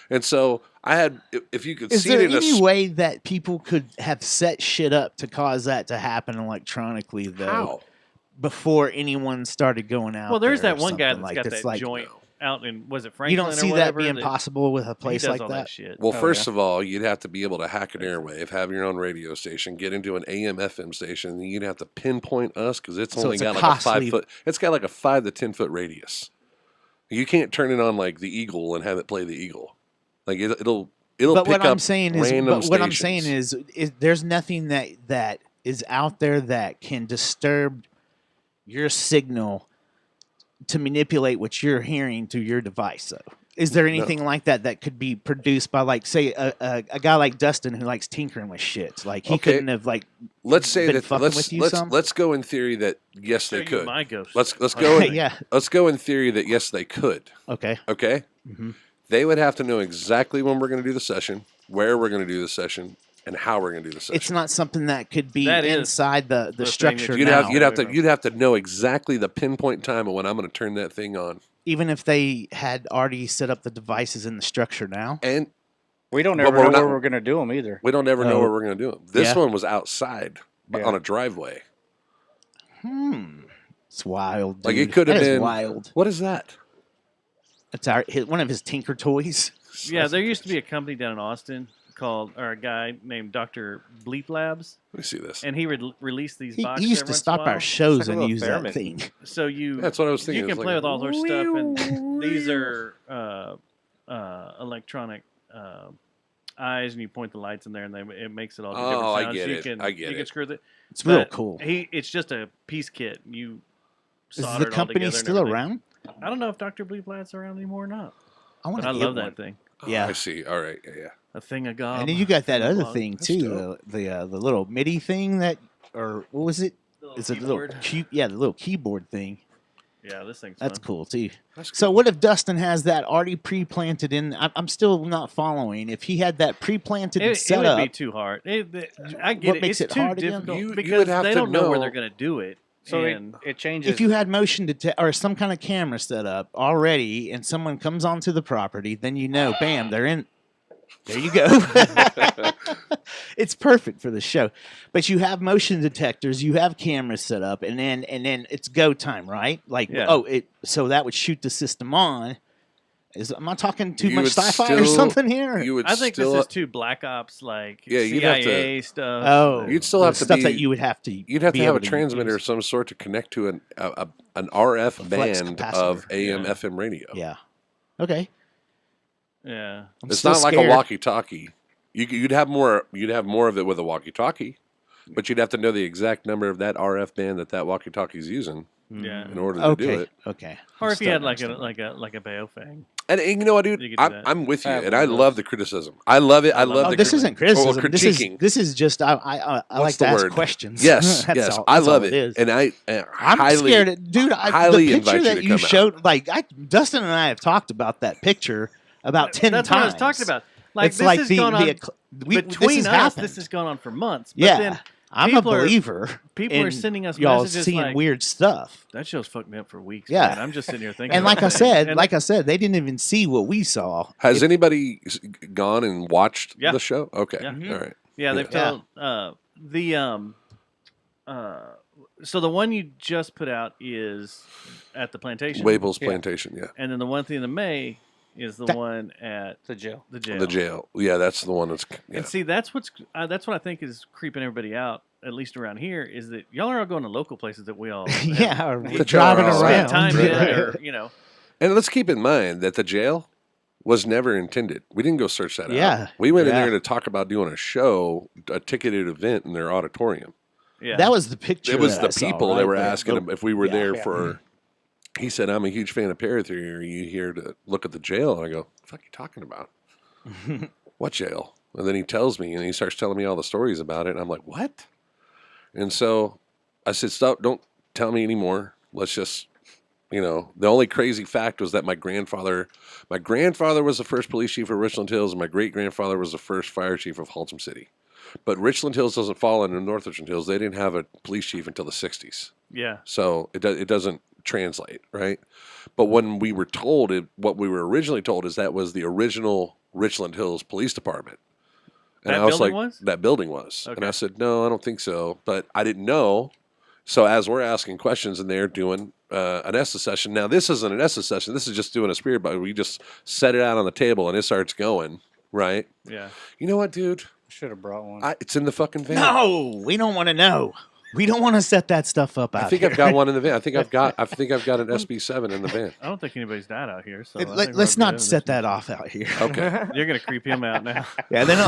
B: And so I had, if you could
C: Is
B: see
C: there
B: it in
C: any way that people could have set shit up to cause that to happen electronically, though,
B: how?
C: before anyone started going out?
D: Well, there's
C: there
D: that
C: or
D: one guy
C: something
D: that's got
C: that's
D: that
C: like,
D: joint out in, was it Franklin?
C: You don't
D: or
C: see that
D: whatever,
C: being possible with a
D: he
C: place
D: does
C: like
D: all
C: that?
D: shit.
B: Well, first of all, you'd have to be able to hack an airwave, have your own radio station, get into an AM FM station, and you'd have to pinpoint us because it's
C: So
B: only
C: it's a
B: got like
C: costly-
B: a 5 foot. It's got like a 5 to 10 foot radius. You can't turn it on like the Eagle and have it play the Eagle. Like it'll
C: But
B: pick
C: what I'm
B: up
C: saying is,
B: random
C: but what I'm saying
B: stations.
C: is there's nothing that is out there that can disturb your signal to manipulate what you're hearing through your device. Though, is there anything like that could be produced by, like, say, a guy like Dustin who likes tinkering with shit? Like he
B: Okay.
C: couldn't have like.
B: Let's say
C: been
B: that
C: fucking
B: let's
C: with you
B: let's
C: some?
B: let's go in theory that yes
D: Show
B: they
D: you
B: could.
D: my ghost.
B: Let's go in,
C: Yeah.
B: let's go in theory that yes they could.
C: Okay.
B: Okay.
C: Mm-hmm.
B: They would have to know exactly when we're going to do the session, where we're going to do the session, and how we're going to do the session.
C: It's not something that could be
D: That is
C: inside the
D: thing that
C: structure.
B: You'd
C: now.
B: have to know exactly the pinpoint time of when I'm going to turn that thing on.
C: Even if they had already set up the devices in the structure now.
B: And
E: We don't
B: But
E: ever
B: we're
E: know
B: not-
E: where we're going to do them either.
B: we don't ever know
C: Oh.
B: where we're going to do them. This
C: Yeah.
B: one was outside
E: Yeah.
B: on a driveway.
C: It's wild. Dude.
B: Like it could have
C: That is
B: been
C: wild.
B: What is that?
C: It's one of his Tinker toys.
D: Yeah, there used to be a company down in Austin a guy named Dr. Bleep Labs,
B: Let me see this.
D: and he released these
C: He
D: boxes.
C: used
D: every
C: to
D: once
C: stop
D: in a while.
C: our shows
K: It's like a
C: and
K: little
C: use that
K: theremin.
C: thing.
D: So you
B: That's what I was thinking.
D: You
B: It's
D: can
B: like
D: play
B: a
D: with all their stuff, and these are electronic eyes, and you point the lights in there, and it makes it all do different
B: Oh, I
D: sounds.
B: get
D: you
B: it.
D: Can,
B: I get
D: you can
B: it.
D: screw it.
C: It's real
D: But
C: cool.
D: It's just a piece kit. You
C: Is
D: solder
C: the
D: it all
C: company
D: together and
C: still
D: everything.
C: around?
D: I don't know if Dr. Bleep Labs are around anymore or not.
C: I want
D: But I
C: to
D: love
C: one.
D: that thing.
C: Yeah.
B: I see. All right. Yeah.
D: A thing of God.
C: And then you got that other
D: Log.
C: thing
B: That's
C: too, the little MIDI thing or what was it? It's a little the little keyboard thing.
D: Yeah, this thing's
C: That's
D: fun.
C: cool too.
B: That's
C: So what if Dustin has that already pre-planted in? I'm still not following. If he had that pre-planted
D: It
C: set
D: would
C: up,
D: be too hard. I get
C: What
D: it.
C: makes
D: It's
C: it
D: too
C: hard again?
D: difficult
B: You
D: because
B: would have
D: they
B: to
D: don't know where
B: know-
D: they're going to do it.
E: So
D: and
E: it changes.
C: if you had motion detect or some kind of camera set up already, and someone comes onto the property, then bam, they're in. There you go. It's perfect for the show. But you have motion detectors, you have cameras set up, and then it's go time, right? Like
D: Yeah.
C: so that would shoot the system on. Am I talking too
B: You
C: much
B: would
C: sci-fi or
B: still-
C: something here?
B: You would
D: I think
B: still,
D: this is too Black Ops like
B: Yeah, you'd have to-
D: CIA stuff.
C: Oh,
B: You'd still
C: the
B: have to
C: stuff
B: be-
C: that you would have to.
B: You'd have
C: be
B: to have a
C: able
B: transmitter of
C: use.
B: some sort to connect to an RF
C: flex
B: band
C: capacitor.
B: of AM
D: Yeah.
B: FM radio.
C: Yeah. Okay.
D: Yeah.
C: I'm
B: It's
C: still
B: not like a
C: scared.
B: walkie-talkie. You'd have more. You'd have more of it with a walkie-talkie, but you'd have to know the exact number of that RF band that walkie-talkie is using
D: Yeah.
B: in order to do
C: Okay.
B: it.
C: Okay.
D: Or if you
C: Still
D: had like a
C: understand.
D: like a Baofeng.
B: And you know what, dude?
D: You could do that.
B: I'm with you,
E: Have
B: and
E: one
B: I
E: of
B: love
E: those.
B: the criticism. I love it. I love
C: Oh,
B: the
C: this
B: criti-
C: isn't criticism.
B: Or critiquing.
C: This is just I
B: What's
C: like
B: the
C: to ask
B: word?
C: questions.
B: Yes,
C: That's
B: yes,
C: all-
B: I
C: that's
B: love
C: all
B: it,
C: is.
B: and I'm
C: I'm scared, dude. The
B: highly
C: picture
B: invite you
C: that
B: to
C: you
B: come
C: showed, Dustin and I have talked about that picture about 10
D: That's
C: times.
D: what I was talking about. Like
C: It's
D: this
C: like
D: has
C: the-
D: gone
C: the
D: on
C: ecl- we- this
D: between
C: has
D: us.
C: happened.
D: This has gone on for months. But
C: Yeah,
D: then
C: I'm a
D: people are-
C: believer.
D: people are
C: in
D: sending us
C: y'all
D: messages
C: seeing
D: like,
C: weird stuff.
D: that show's fucked me up for weeks.
C: Yeah.
D: Man. I'm just sitting here thinking.
C: And
D: about
C: like I
D: things.
C: said, they didn't even see what we saw.
B: Has anybody gone and watched
D: Yeah.
B: the show? Okay,
D: Yeah.
B: all right.
D: Yeah, they've
C: Yeah.
D: told so the one you just put out is at the plantation.
B: Wable's Plantation, yeah.
D: And then the one at the end of May is the
C: That-
D: one at
E: the jail.
D: the jail.
B: The jail. Yeah, that's the one that's. Yeah.
D: And see, that's what I think is creeping everybody out at least around here, is that y'all are all going to local places that we all
C: Yeah, or
B: The
C: driving
B: jail.
C: around.
D: spend time in,
B: Right.
D: or you know.
B: And let's keep in mind that the jail was never intended. We didn't go search that
C: Yeah.
B: out. We went in
C: Yeah.
B: there to talk about doing a show, a ticketed event in their auditorium.
D: Yeah,
C: That was the picture.
B: It was
C: that I
B: the
C: saw,
B: people
C: right?
B: that were
C: The-
B: asking him if we were
C: yeah,
B: there
C: yeah.
B: for. He said, "I'm a huge fan of Paratheory. Are you here to look at the jail?" And I go, "What the fuck are you talking about? What jail?" And then he tells me, and he starts telling me all the stories about it. And I'm like, "What?" And so I said, "Stop! Don't tell me anymore. Let's just." The only crazy fact was that my grandfather was the first police chief of Richland Hills, and my great grandfather was the first fire chief of Haltom City. But Richland Hills doesn't fall into North Richland Hills. They didn't have a police chief until the 60s.
D: yeah,
B: So it doesn't translate, right? But when we were told what we were originally told is that was the original Richland Hills Police Department. And
D: That
B: I was
D: building
B: like,
D: was?
B: that building was. And
D: Okay.
B: I said, no, I don't think so. But I didn't know. So as we're asking questions and they're doing an ESSA session. Now, this isn't an ESSA session. This is just doing a spirit, but we just set it out on the table and it starts going, right?
D: yeah.
B: You know what, dude?
E: Should have brought one.
B: It's in the fucking van.
C: No, we don't want to know. We don't want to set that stuff up out
B: I think
C: here.
B: I've got one in the van. I think I've got an SB7 in the van.
D: I don't think anybody's died out here, so I think
C: Let's
D: we're
C: not
D: good.
C: set that off out here.
B: Okay.
D: You're gonna creep him out now.
C: Yeah, then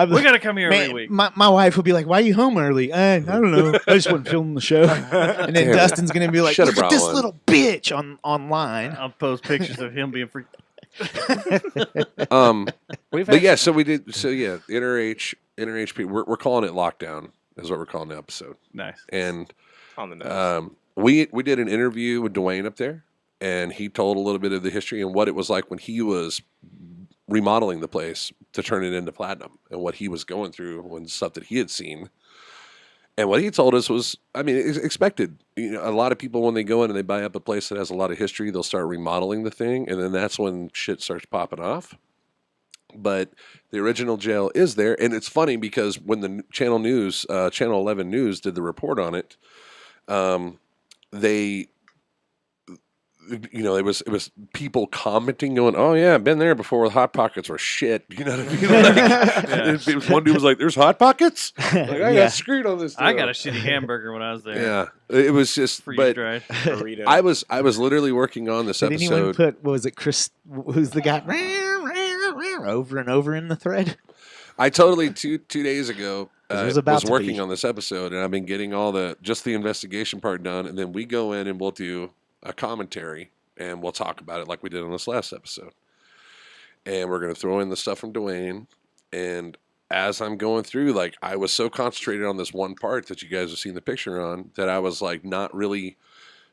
D: We gotta come here every
C: Man,
D: week.
C: my wife will be like, "Why are you home early?" I don't know. I just wasn't filming the show. And then
B: Damn it.
C: Dustin's gonna be like,
B: Should've
C: "Look at
B: brought
C: this
B: one."
C: little bitch online."
D: I'll post pictures of him being freaked.
B: But yeah, so we did. So yeah, inner HP. We're calling it lockdown. Is what we're calling the episode.
D: Nice.
B: And
K: On the nose.
B: we did an interview with Dwayne up there, and he told a little bit of the history and what it was like when he was remodeling the place to turn it into platinum, and what he was going through when stuff that he had seen. And what he told us was, I mean, it's expected. A lot of people, when they go in and they buy up a place that has a lot of history, they'll start remodeling the thing, and then that's when shit starts popping off. But the original jail is there, and it's funny because when the Channel 11 News did the report on it, they, it was people commenting, going, "Oh yeah, I've been there before. The Hot Pockets were shit." You know what I mean? Like, one dude was like, "There's Hot Pockets." Like, I got screwed on this.
D: I
B: deal.
D: got a shitty hamburger when I was there.
B: Yeah, it was just.
D: Freeze
B: But
D: dried.
K: Burrito.
B: I was literally working on this
C: Did anyone
B: episode.
C: put? What was it Chris? Who's the guy? Over and over in the thread.
B: I totally two days ago
C: 'Cause it was about
B: was
C: to
B: working
C: be.
B: on this episode, and I've been getting all the investigation part done, and then we go in and we'll do a commentary and we'll talk about it like we did on this last episode. And we're gonna throw in the stuff from Dwayne. And as I'm going through, like, I was so concentrated on this one part that you guys have seen the picture on that I was like not really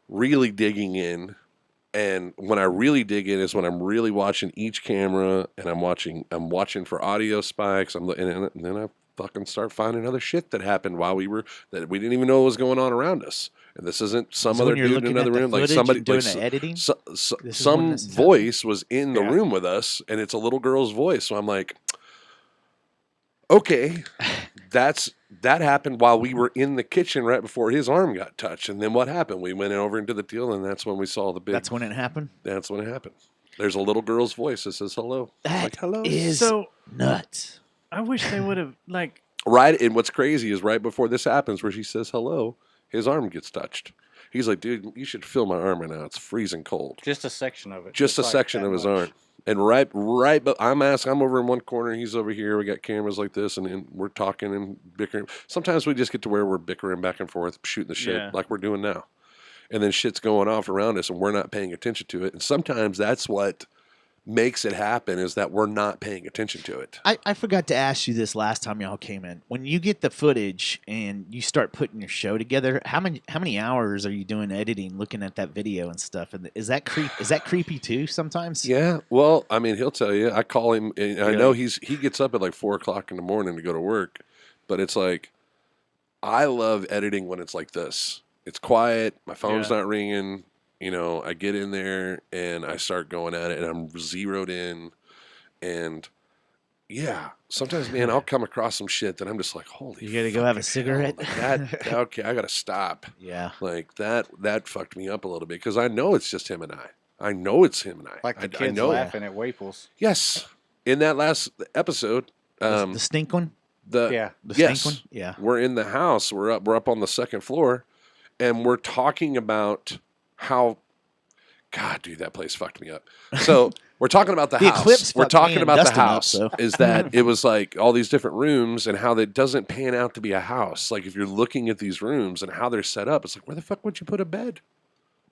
B: digging in. And when I really dig in is when I'm really watching each camera, and I'm watching for audio spikes. And then I fucking start finding other shit that happened while that we didn't even know what was going on around us. And this isn't some
C: So
B: other
C: when you're
B: dude in
C: looking at
B: another
C: the
B: room, like
C: footage
B: somebody
C: and doing
B: like
C: the editing? This is when
B: some
C: this is
B: voice was in the
K: Yeah.
B: room with us, and it's a little girl's voice. So I'm like, okay, that happened while we were in the kitchen right before his arm got touched. And then what happened? We went over into the deal, and that's when we saw the big.
C: That's when it happened.
B: That's when it happened. There's a little girl's voice that says hello.
C: That
B: Like, hello.
C: is
D: So
C: nuts.
D: I wish they would have like.
B: Right, and what's crazy is right before this happens, where she says hello, his arm gets touched. He's like, "Dude, you should feel my arm right now. It's freezing cold."
E: Just a section of it.
B: Just a
E: like
B: section
E: that
B: of his
E: much.
B: arm. And but I'm over in one corner, he's over here. We got cameras like this, and we're talking and bickering. Sometimes we just get to where we're bickering back and forth, shooting the shit
D: Yeah.
B: like we're doing now. And then shit's going off around us, and we're not paying attention to it. And sometimes that's what makes it happen, is that we're not paying attention to it.
C: I forgot to ask you this last time y'all came in. When you get the footage and you start putting your show together, how many hours are you doing editing, looking at that video and stuff? And is that creepy too sometimes?
B: Yeah, well, I mean, he'll tell you. I call him, and I know he gets up at like 4:00 in the morning to go to work. But it's like, I love editing when it's like this. It's quiet. My phone's not ringing. I get in there and I start going at it, and I'm zeroed in. And yeah, sometimes, man, I'll come across some shit that I'm just like, holy.
C: You gotta go have a
B: fucking
C: cigarette?
B: hell. Like that, okay, I gotta stop.
C: Yeah.
B: Like that fucked me up a little bit, because I know it's just him and I. I know it's him and I.
E: Like the
B: I
E: kids
B: know.
E: laughing at Waples.
B: Yes. In that last episode,
C: The stink one?
E: Yeah.
C: The
B: yes,
C: stink one? Yeah.
B: we're in the house. We're up on the second floor, and we're talking about how. God, dude, that place fucked me up. So we're talking about the
C: The
B: house.
C: eclipse
B: We're
C: fucked me
B: talking
C: and
B: about the
C: Dustin up,
B: house.
C: so.
B: Is that it was like all these different rooms and how that doesn't pan out to be a house. Like if you're looking at these rooms and how they're set up, it's like where the fuck would you put a bed?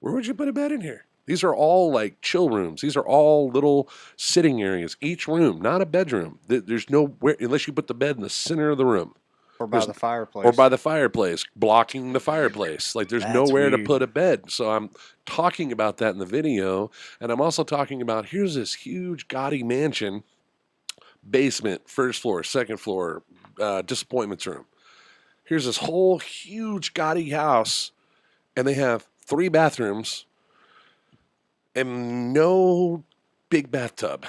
B: Where would you put a bed in here? These are all like chill rooms. These are all little sitting areas. Each room, not a bedroom. There's nowhere unless you put the bed in the center of the room.
E: Or by
B: There's-
E: the fireplace.
B: Or by the fireplace, blocking the fireplace. Like there's
C: That's
B: nowhere to
C: weird.
B: put a bed. So I'm talking about that in the video. And I'm also talking about here's this huge gaudy mansion, basement, first floor, second floor, disappointments room. Here's this whole huge gaudy house, and they have 3 bathrooms and no big bathtub.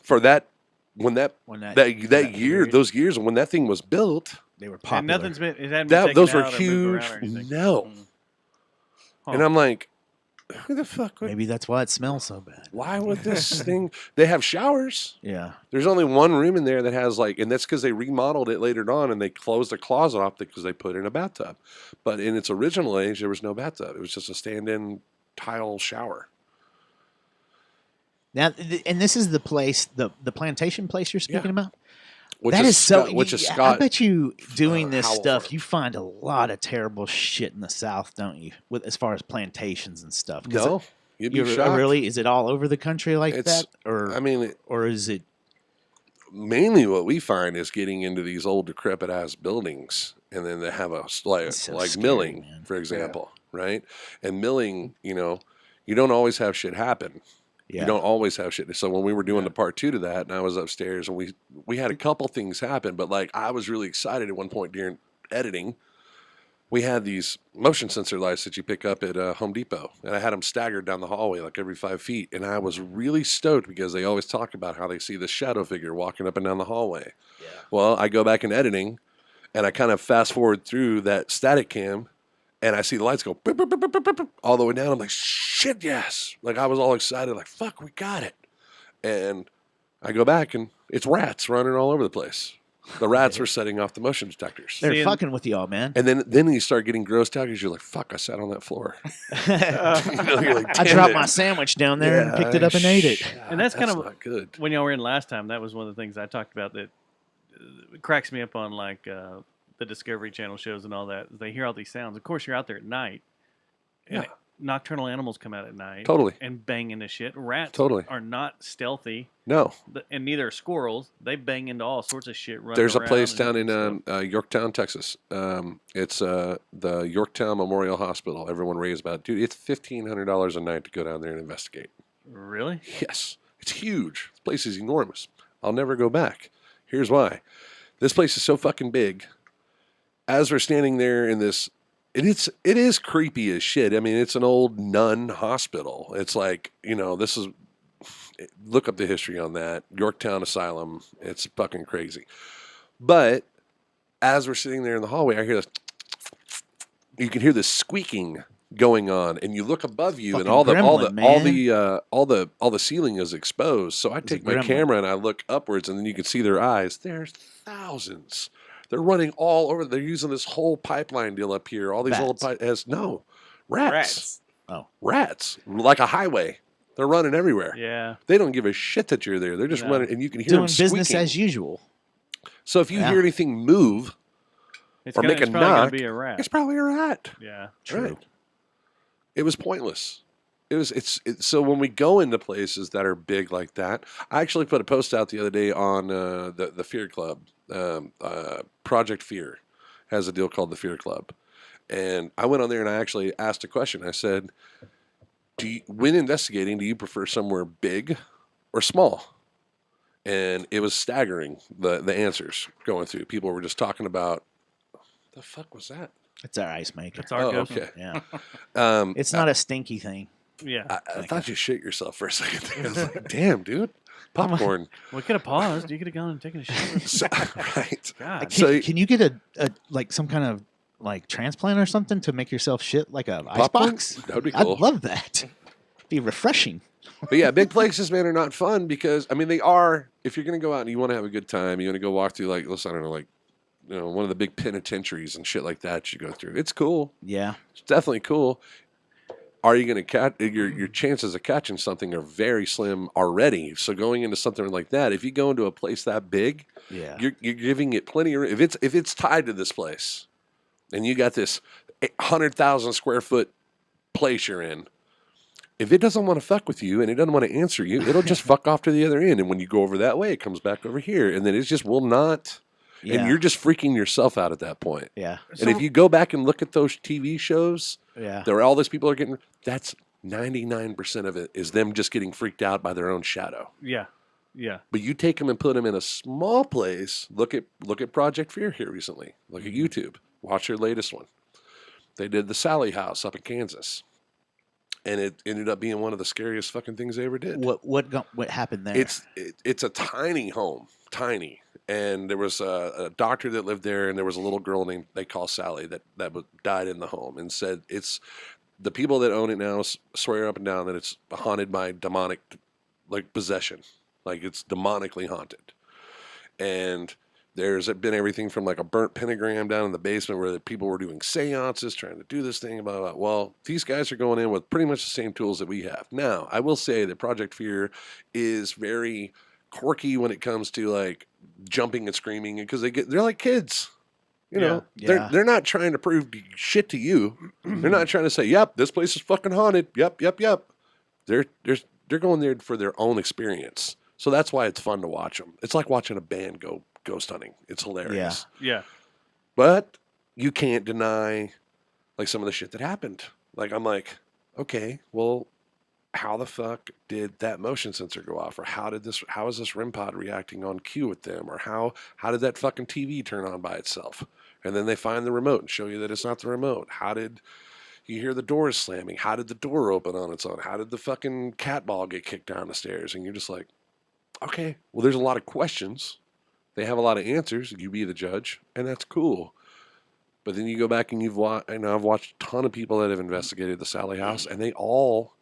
B: For that, when that year,
C: period.
B: those years when that thing was built,
C: They were
D: And
C: popular.
D: nothing's been. It hadn't been taken
B: those were
D: out or moved
B: huge.
D: around or anything.
B: No,
D: Huh.
B: and I'm like, who the fuck?
C: Maybe that's why it smells so bad.
B: Why would this thing? They have showers.
C: Yeah.
B: There's only one room in there that has like, and that's because they remodeled it later on and they closed the closet off because they put in a bathtub. But in its original age, there was no bathtub. It was just a stand-in tile shower.
C: Now, and this is the place, the plantation place you're speaking about.
B: Which
C: That is so.
B: Scott, which is
C: I
B: Scott.
C: bet you doing this
B: Howell
C: stuff,
B: Farm.
C: you find a lot of terrible shit in the South, don't you? With as far as plantations and stuff. 'Cause
B: No, you'd be
C: you
B: shocked.
C: really? Is it all over the country like
B: It's-
C: that, or
B: I mean,
C: or is it?
B: mainly what we find is getting into these old decrepit ass buildings, and then they have a like,
C: It's so
B: like
C: scary,
B: milling,
C: man.
B: for example, right? And milling, you don't always have shit happen.
C: Yeah.
B: You don't always have shit. So when we were doing the part 2 to that, and I was upstairs, and we had a couple things happen, but like I was really excited at one point during editing. We had these motion sensor lights that you pick up at Home Depot, and I had them staggered down the hallway like every 5 feet, and I was really stoked because they always talk about how they see this shadow figure walking up and down the hallway. Yeah. Well, I go back in editing, and I kind of fast forward through that static cam, and I see the lights go beep, beep, beep, beep, beep, beep, all the way down. I'm like, shit, yes. Like I was all excited, like, fuck, we got it. And I go back, and it's rats running all over the place. The rats were setting off the motion detectors.
C: They're fucking with y'all, man.
B: And then you start getting grossed out because you're like, fuck, I sat on that floor. You're like,
C: I
B: "Damn
C: dropped
B: it."
C: my sandwich down there and
B: Yeah,
C: picked it up and ate it.
D: And that's kind of
B: not good.
D: when y'all were in last time. That was one of the things I talked about that cracks me up on like the Discovery Channel shows and all that. They hear all these sounds. Of course, you're out there at night. And
B: Yeah.
D: nocturnal animals come out at night.
B: Totally.
D: And bang into shit. Rats
B: Totally.
D: are not stealthy.
B: No.
D: And neither are squirrels. They bang into all sorts of shit. Running
B: There's a
D: around
B: place
D: and
B: down in
D: stuff.
B: Yorktown, Texas. It's the Yorktown Memorial Hospital. Everyone raves about it. Dude, it's $1,500 a night to go down there and investigate.
D: Really?
B: Yes. It's huge. This place is enormous. I'll never go back. Here's why. This place is so fucking big. As we're standing there in this, it is creepy as shit. I mean, it's an old nun hospital. It's like, look up the history on that. Yorktown Asylum. It's fucking crazy. But as we're sitting there in the hallway, I hear this. You can hear this squeaking going on, and you look above you, and
C: Fucking
B: all the ceiling is exposed. So I take my
C: gremlin.
B: camera and I look upwards, and then you can see their eyes. There's thousands. They're running all over. They're using this whole pipeline deal up here. All these old rats. Rats, like a highway. They're running everywhere.
D: Yeah.
B: They don't give a shit that you're there. They're just
D: No.
B: running, and you can hear
C: Doing
B: them squeaking.
C: business as usual.
B: So if you
C: Yeah.
B: hear anything move
D: It's
B: or
D: gonna-
B: make
D: it's
B: a
D: probably gonna
B: knock,
D: be a rat.
B: it's probably a rat.
D: Yeah.
B: Right. It was pointless. So when we go into places that are big like that, I actually put a post out the other day on the Fear Club. Project Fear has a deal called the Fear Club, and I went on there and I actually asked a question. I said, when investigating, do you prefer somewhere big or small? And it was staggering, the answers going through. People were just talking about, the fuck was that?
C: It's our ice maker.
D: It's our
B: Oh,
D: ghost.
B: okay.
C: Yeah.
B: Um,
C: It's not a stinky thing.
D: Yeah.
B: I thought you shit yourself for a second there. I was like, damn, dude. Popcorn.
D: We could have paused. You could have gone and taken a shit.
B: Right.
D: God.
C: Can you get a like some kind of like transplant or something to make yourself shit like a ice
B: Popcorn?
C: box?
B: That would be cool.
C: I'd love that. Be refreshing.
B: But yeah, big places, man, are not fun because, I mean, they are, if you're going to go out and you want to have a good time, you want to go walk through, like, listen, I don't know, like one of the big penitentiaries and shit like that you go through. It's cool.
C: Yeah.
B: It's definitely cool. Are you going to catch your chances of catching something are very slim already. So going into something like that, if you go into a place that big,
C: Yeah.
B: you're giving it plenty of if it's tied to this place, and you got this 100,000 square foot place you're in. If it doesn't want to fuck with you and it doesn't want to answer you, it'll just fuck off to the other end. And when you go over that way, it comes back over here, and then it just will not.
C: Yeah.
B: And you're just freaking yourself out at that point.
C: Yeah.
B: And if you go back and look at those TV shows,
C: Yeah.
B: there all these people are getting. That's 99% of it is them just getting freaked out by their own shadow.
D: Yeah. Yeah.
B: But you take them and put them in a small place. Look at Project Fear here recently. Look at YouTube. Watch their latest one. They did the Sally House up in Kansas, and it ended up being one of the scariest fucking things they ever did.
C: What happened there?
B: It's a tiny home, tiny. And there was a doctor that lived there, and there was a little girl named they call Sally that died in the home, and said it's the people that own it now swear up and down that it's haunted by demonic, like possession, like it's demonically haunted. And there's been everything from like a burnt pentagram down in the basement where the people were doing seances, trying to do this thing, blah, blah, blah. Well, these guys are going in with pretty much the same tools that we have. Now, I will say that Project Fear is very quirky when it comes to like jumping and screaming because they're like kids. You know,
C: Yeah.
B: they're not trying to prove shit to you. They're not trying to say, "Yep, this place is fucking haunted." Yep. They're going there for their own experience. So that's why it's fun to watch them. It's like watching a band go ghost hunting. It's hilarious.
D: Yeah.
B: But you can't deny like some of the shit that happened. Like I'm like, okay, well, how the fuck did that motion sensor go off? Or how is this REM pod reacting on cue with them? Or how did that fucking TV turn on by itself? And then they find the remote and show you that it's not the remote. How did you hear the doors slamming? How did the door open on its own? How did the fucking cat ball get kicked down the stairs? And you're just like, okay, well, there's a lot of questions. They have a lot of answers. You be the judge, and that's cool. But then you go back and I've watched a ton of people that have investigated the Sally House, and they all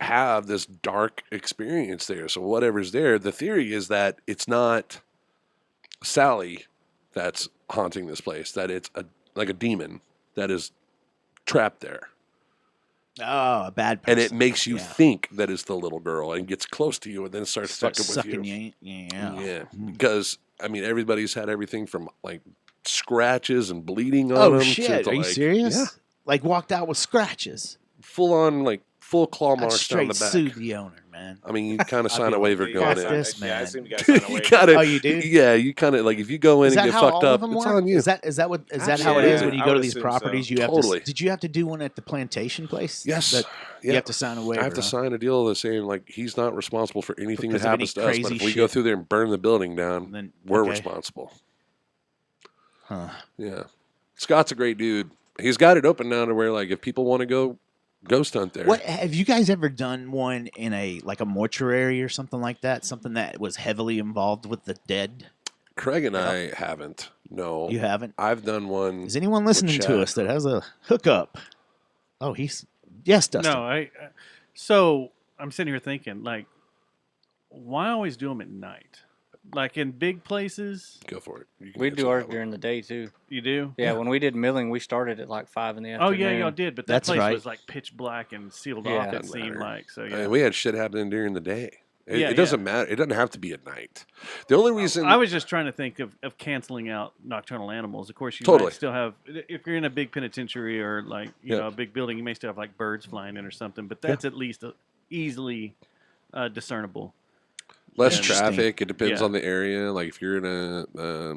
B: have this dark experience there. So whatever's there, the theory is that it's not Sally that's haunting this place, that it's like a demon that is trapped there.
C: Oh, a bad person.
B: And it makes you think that it's the little girl and gets close to you and then starts fucking
C: sucking
B: with you.
C: Yeah.
B: Because, I mean, everybody's had everything from like scratches and bleeding on
C: Oh
B: them.
C: shit!
B: To
C: Are you
B: like,
C: serious?
B: Yeah.
C: Like walked out with scratches.
B: Full on, like full claw
C: I'd
B: marks down
C: straight
B: the back.
C: sue the owner, man.
B: I mean, you kind of
C: I'd
B: sign
C: be
B: a
C: like,
B: waiver
C: "You
B: going
C: got
B: in.
C: this,
K: Yeah, I
C: man."
K: assume you guys sign a
B: You
K: waiver.
B: gotta,
C: Oh, you do?
B: Yeah, you kind of like if you go in
C: Is
B: and
C: that
B: get
C: how
B: fucked
C: all
B: up,
C: of them
B: it's
C: work?
B: on you.
C: Is that how it
K: Yeah,
C: is when you
K: I
C: go to
K: would
C: these
K: assume
C: properties?
K: so.
C: You have
B: Totally.
C: to. Did you have to do one at the plantation place?
B: Yes.
C: That
B: Yeah.
C: You have to sign a waiver.
B: I have to
C: huh?
B: sign a deal that's saying like he's not responsible for anything
C: Because
B: that
C: of any
B: happens to us. But
C: crazy
B: if we go
C: shit.
B: through there and burn the building down,
C: Then
B: we're
C: okay.
B: responsible.
C: Huh.
B: Yeah. Scott's a great dude. He's got it open now to where like if people want to go ghost hunt there.
C: What have you guys ever done one in a mortuary or something like that? Something that was heavily involved with the dead?
B: Craig and I haven't. No.
C: You haven't?
B: I've done one.
C: Is anyone listening to
B: Chad.
C: us that has a hookup? Oh, yes, Dustin.
D: No, so I'm sitting here thinking, like, why always do them at night? Like in big places,
B: Go for it. You can
E: We
B: answer
E: do ours
B: that one.
E: during the day too.
D: you do.
E: Yeah, when we did milling, we started at like 5 in the
D: Oh
E: afternoon.
D: yeah, y'all did, but that
C: That's
D: place
C: right.
D: was like pitch black and sealed
E: Yeah.
D: off. It
B: Doesn't
D: seemed
B: matter.
D: like so.
B: I
D: Yeah,
B: mean, we had shit happening during the day. It,
D: Yeah,
B: it doesn't matter. It doesn't have to be at night. The only reason
D: I was just trying to think of canceling out nocturnal animals. Of course, you
B: Totally.
D: might still have if you're in a big penitentiary or like you
B: Yeah.
D: know a big building, you may still have like birds flying in or something. But that's at least easily discernible.
B: less
C: Interesting.
B: traffic. It depends
D: Yeah.
B: on the area. Like if you're in a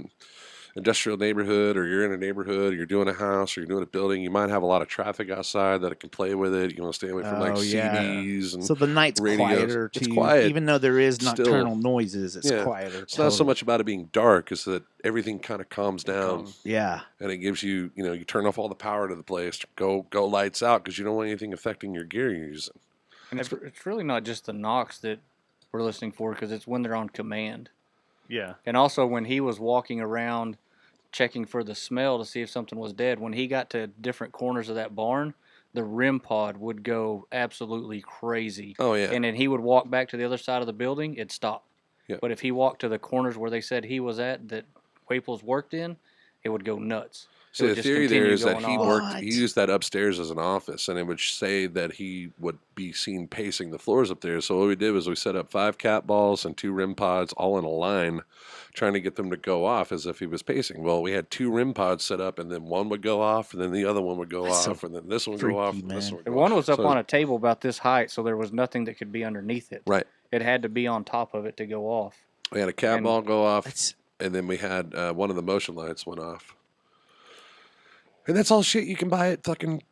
B: industrial neighborhood, or you're in a neighborhood, or you're doing a house, or you're doing a building, you might have a lot of traffic outside that it can play with it. You want to stay away from like
C: Oh, yeah.
B: CDs and
C: So the night's
B: radios.
C: quieter
B: It's
C: too.
B: quiet.
C: Even though there is
B: Still.
C: nocturnal noises, it's
B: Yeah.
C: quieter.
B: It's not so much about it being dark as that everything kind of calms down.
C: Yeah.
B: And it gives you, you turn off all the power to the place, go lights out because you don't want anything affecting your gear you're using.
E: And it's really not just the knocks that we're listening for because it's when they're on command.
D: Yeah.
E: And also when he was walking around checking for the smell to see if something was dead, when he got to different corners of that barn, the REM pod would go absolutely crazy.
B: Oh, yeah.
E: And then he would walk back to the other side of the building, it'd stop.
B: Yeah.
E: But if he walked to the corners where they said he was at, that Waples worked in, it would go nuts. It
B: So
E: would
B: the
E: just
B: theory there
E: continue
B: is that
E: going
B: he
E: off.
B: worked. He used that upstairs as an office, and it would say that he would be seen pacing the floors up there. So what we did was we set up 5 cat balls and 2 rim pods all in a line, trying to get them to go off as if he was pacing. Well, we had 2 rim pods set up, and then one would go off, and then the other one would go
C: That's so
B: off, and then this one would go off, and this one would
E: The
B: go
E: one
B: off.
E: was up
B: So-
E: on a table about this height, so there was nothing that could be underneath it.
B: Right.
E: It had to be on top of it to go off.
B: We had a cat
E: And
B: ball go off,
C: That's-
B: and then we had one of the motion lights went off. And that's all shit you can buy at fucking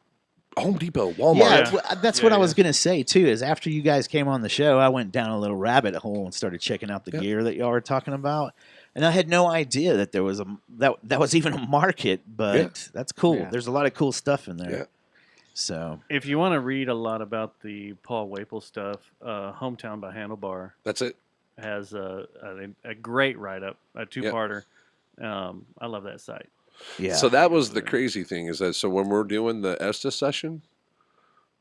B: Home Depot, Walmart.
C: Yeah, that's what I was gonna say too. Is after you guys came on the show, I went down a little rabbit hole and started checking out the gear that y'all were talking about, and I had no idea that there was that was even a market. But that's cool.
E: Yeah.
C: There's a lot of cool stuff in there.
B: Yeah.
C: So
D: If you want to read a lot about the Paul Waples stuff, Hometown by Handlebar
B: That's it.
D: has a great write-up, a 2-parter. I love that site.
C: yeah,
B: So that was the crazy thing is that so when we're doing the Estes session,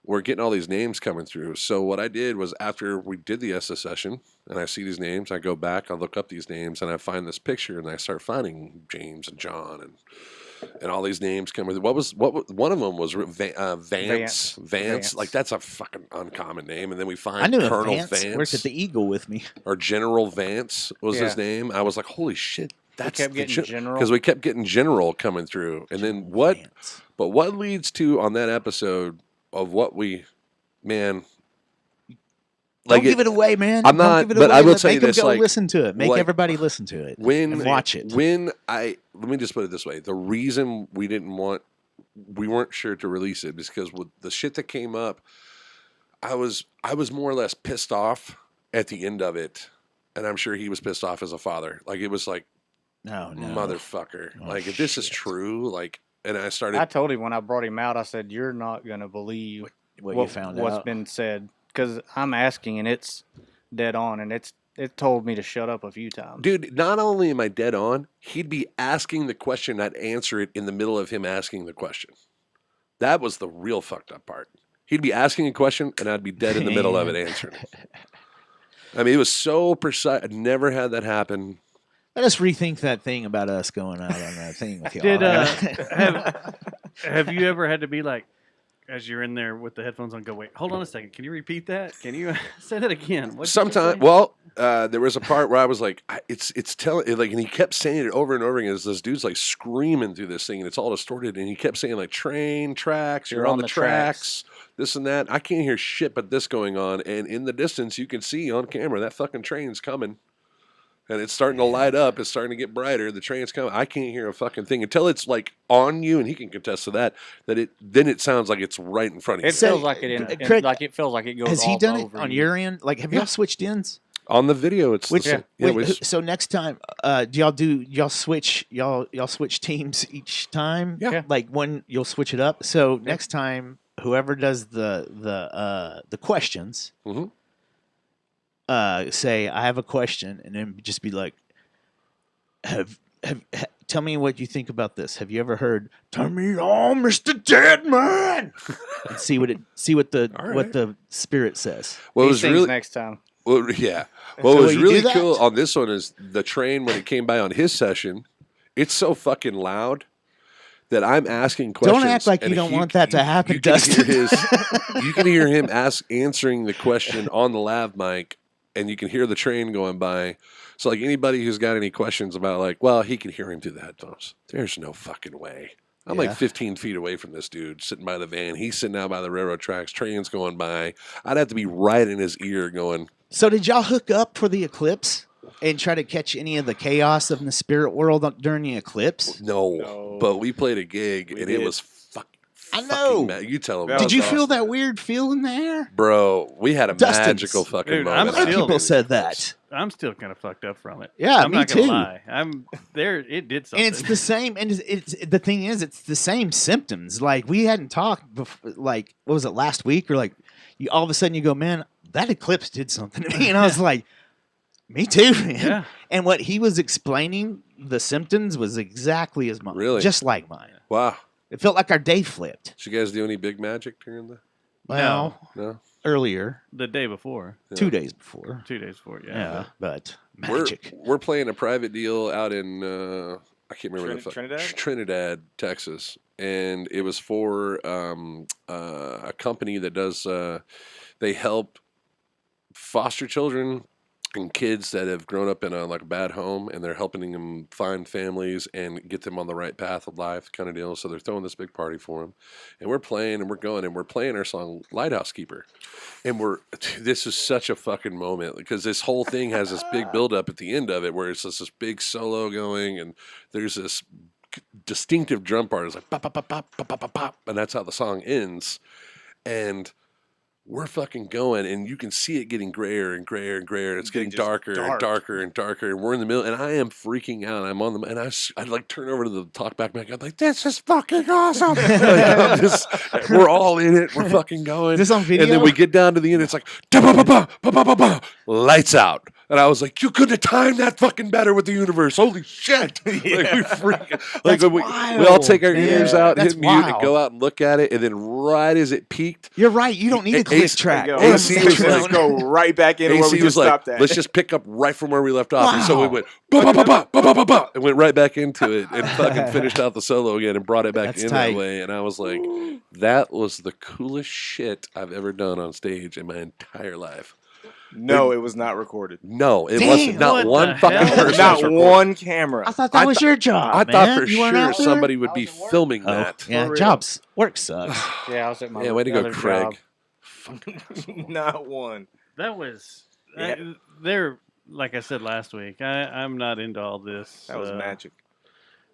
B: we're getting all these names coming through. So what I did was after we did the Estes session and I see these names, I go back, I look up these names, and I find this picture, and I start finding James and John and all these names coming. What one of them was Vance.
E: Vance.
B: Like that's a fucking uncommon name. And then we find
C: I knew a
B: Colonel
C: Vance worked at the Eagle with me.
B: or General Vance was his
E: Yeah.
B: name. I was like, holy shit. That's
E: kept getting General.
B: because we kept getting General coming through, and then what?
C: Vance.
B: But what leads to on that episode of what we, man,
C: Don't give it away, man.
B: I'm
C: Don't
B: not,
C: give it
B: but
C: away.
B: I will
C: Let-
B: tell you
C: make 'em
B: this:
C: go
B: like,
C: listen to it. Make
B: like,
C: everybody listen to it.
B: when
C: and watch it.
B: When let me just put it this way: the reason we weren't sure to release it is because with the shit that came up, I was more or less pissed off at the end of it, and I'm sure he was pissed off as a father. Like it was like,
C: No, no.
B: motherfucker!
C: Oh,
B: Like if this is
C: shit.
B: true, like, and I started.
E: I told him when I brought him out, I said, "You're not gonna believe
C: What you found
E: what's
C: out.
E: been said," because I'm asking and it's dead on, and it told me to shut up a few times.
B: Dude, not only am I dead on, he'd be asking the question, I'd answer it in the middle of him asking the question. That was the real fucked up part. He'd be asking a question, and I'd be dead in the middle of it answering it. I mean, it was so precise. I'd never had that happen.
C: Let us rethink that thing about us going out on that thing with y'all.
D: Did have you ever had to be like, as you're in there with the headphones on, go, wait, hold on a second. Can you repeat that? Can you say that again? What'd you just
B: Sometimes,
D: say?
B: well, there was a part where I was like, it's telling, like, and he kept saying it over and over again as this dude's like screaming through this thing, and it's all distorted, and he kept saying like train tracks, you're on the tracks, this and that. I can't hear shit but this going on, and in the distance you can see on camera that fucking train's coming. And it's starting to light up. It's starting to get brighter. The train's coming. I can't hear a fucking thing until it's like on you, and he can contest to that. Then it sounds like it's right in front of you.
E: It feels like it.
C: Craig,
E: Like it feels like it goes.
C: Has he
E: all
C: done it
E: over
C: on
E: you.
C: your end? Like, have y'all switched ends?
B: On the video, it's
C: Which,
B: the same.
C: wait,
B: we-
C: so next time, do y'all switch teams each time?
B: Yeah.
C: Like when you'll switch it up. So next time, whoever does the questions,
B: Mhm.
C: say I have a question, and then just be like, tell me what you think about this. Have you ever heard "Turn me on, Mr. Deadman"? And see what the
B: All right.
C: what the spirit says.
B: what
E: He
B: was
E: sings
B: really
E: next time.
B: well, yeah. What
C: So
B: was
C: you do
B: really
C: that?
B: cool on this one is the train when it came by on his session. It's so fucking loud that I'm asking questions.
C: Don't act like
B: and
C: you don't want that to happen,
B: you can
C: Dustin.
B: Hear you can hear him answering the question on the lav mic, and you can hear the train going by. So, like, anybody who's got any questions about, like, well, he can hear him through the headphones. There's no fucking way. I'm
C: Yeah.
B: like 15 feet away from this dude sitting by the van. He's sitting out by the railroad tracks. Trains going by. I'd have to be right in his ear going,
C: So did y'all hook up for the eclipse and try to catch any of the chaos of the spirit world during the eclipse?
B: no. But we played a gig, and it
K: did.
B: was
C: I
B: fucking
C: know.
B: mad. You tell him.
K: That
C: Did
K: was
C: you
K: awesome.
C: feel that weird feel in the air?
B: Bro, we had a
C: Dustin's-
B: magical fucking
D: Dude,
B: moment.
D: I'm
C: A lot of
D: still-
C: people said that.
D: I'm still kind of fucked up from it.
C: Yeah,
D: I'm
C: me
D: not gonna
C: too.
D: lie. I'm there. It did something.
C: And it's the same. And it's the thing is, it's the same symptoms. Like we hadn't talked before. Like what was it last week? Or like you all of a sudden you go, man, that eclipse did something to me, and I was like, me too, man.
D: Yeah.
C: And what he was explaining, the symptoms was exactly as mine.
B: Really?
C: Just like mine.
B: Wow.
C: It felt like our day flipped.
B: Did you guys do any big magic during the?
C: Well,
B: No?
C: earlier,
D: the day before,
C: 2 days before.
D: 2 days before. Yeah.
C: Yeah, but magic.
B: We're playing a private deal out in I can't remember the fuck
K: Trinidad?
B: Trinidad, Texas, and it was for a company that does they help foster children and kids that have grown up in a bad home, and they're helping them find families and get them on the right path of life, kind of deal. So they're throwing this big party for them, and we're playing and we're going and we're playing our song "Lighthouse Keeper," and this is such a fucking moment because this whole thing has this big build up at the end of it where it's just this big solo going, and there's this distinctive drum part. It's like pop pop pop pop pop pop pop pop, and that's how the song ends, and we're fucking going, and you can see it getting grayer and grayer and grayer. And it's getting darker and darker and darker, and we're in the middle, and I am freaking out. I'm on the, and I like turn over to the talkback mic. I'm like, "This is fucking awesome!" We're all in it. We're fucking going.
C: Is this on video?
B: And then we get down to the end. It's like, "Da-ba-ba-ba, lights out." And I was like, "You could have timed that fucking better with the universe." Holy shit! Like we freaking like we all take our ears out, hit mute, and go out and look at it. And then right as it peaked,
C: You're right. You don't need a click track.
B: AC was
K: Let's go right back into where
B: AC
K: we
B: was
K: just
B: like,
K: stopped at.
B: "Let's just pick up right from where we left off." And so we went ba ba ba ba ba ba ba ba, and went right back into it, and fucking finished out the solo again, and brought it back
C: That's
B: in
C: tight.
B: that way. And I was like, "That was the coolest shit I've ever done on stage in my entire life."
K: No, it was not recorded.
B: No, it
C: Damn,
B: wasn't. Not
D: what
B: one
D: the
B: fucking
D: hell?
B: person. was
K: Not
B: recording.
K: one camera.
C: I thought that was your job.
B: I thought for
C: You weren't
B: sure
C: out there?
B: somebody would be filming
C: Oh,
B: that.
C: yeah, jobs work sucks.
E: Yeah, I was at my
B: Yeah, way to go,
E: other
B: Craig.
E: job.
K: Not one.
D: That was
K: Yeah.
D: they're like I said last week. I'm not into all this.
K: That was magic.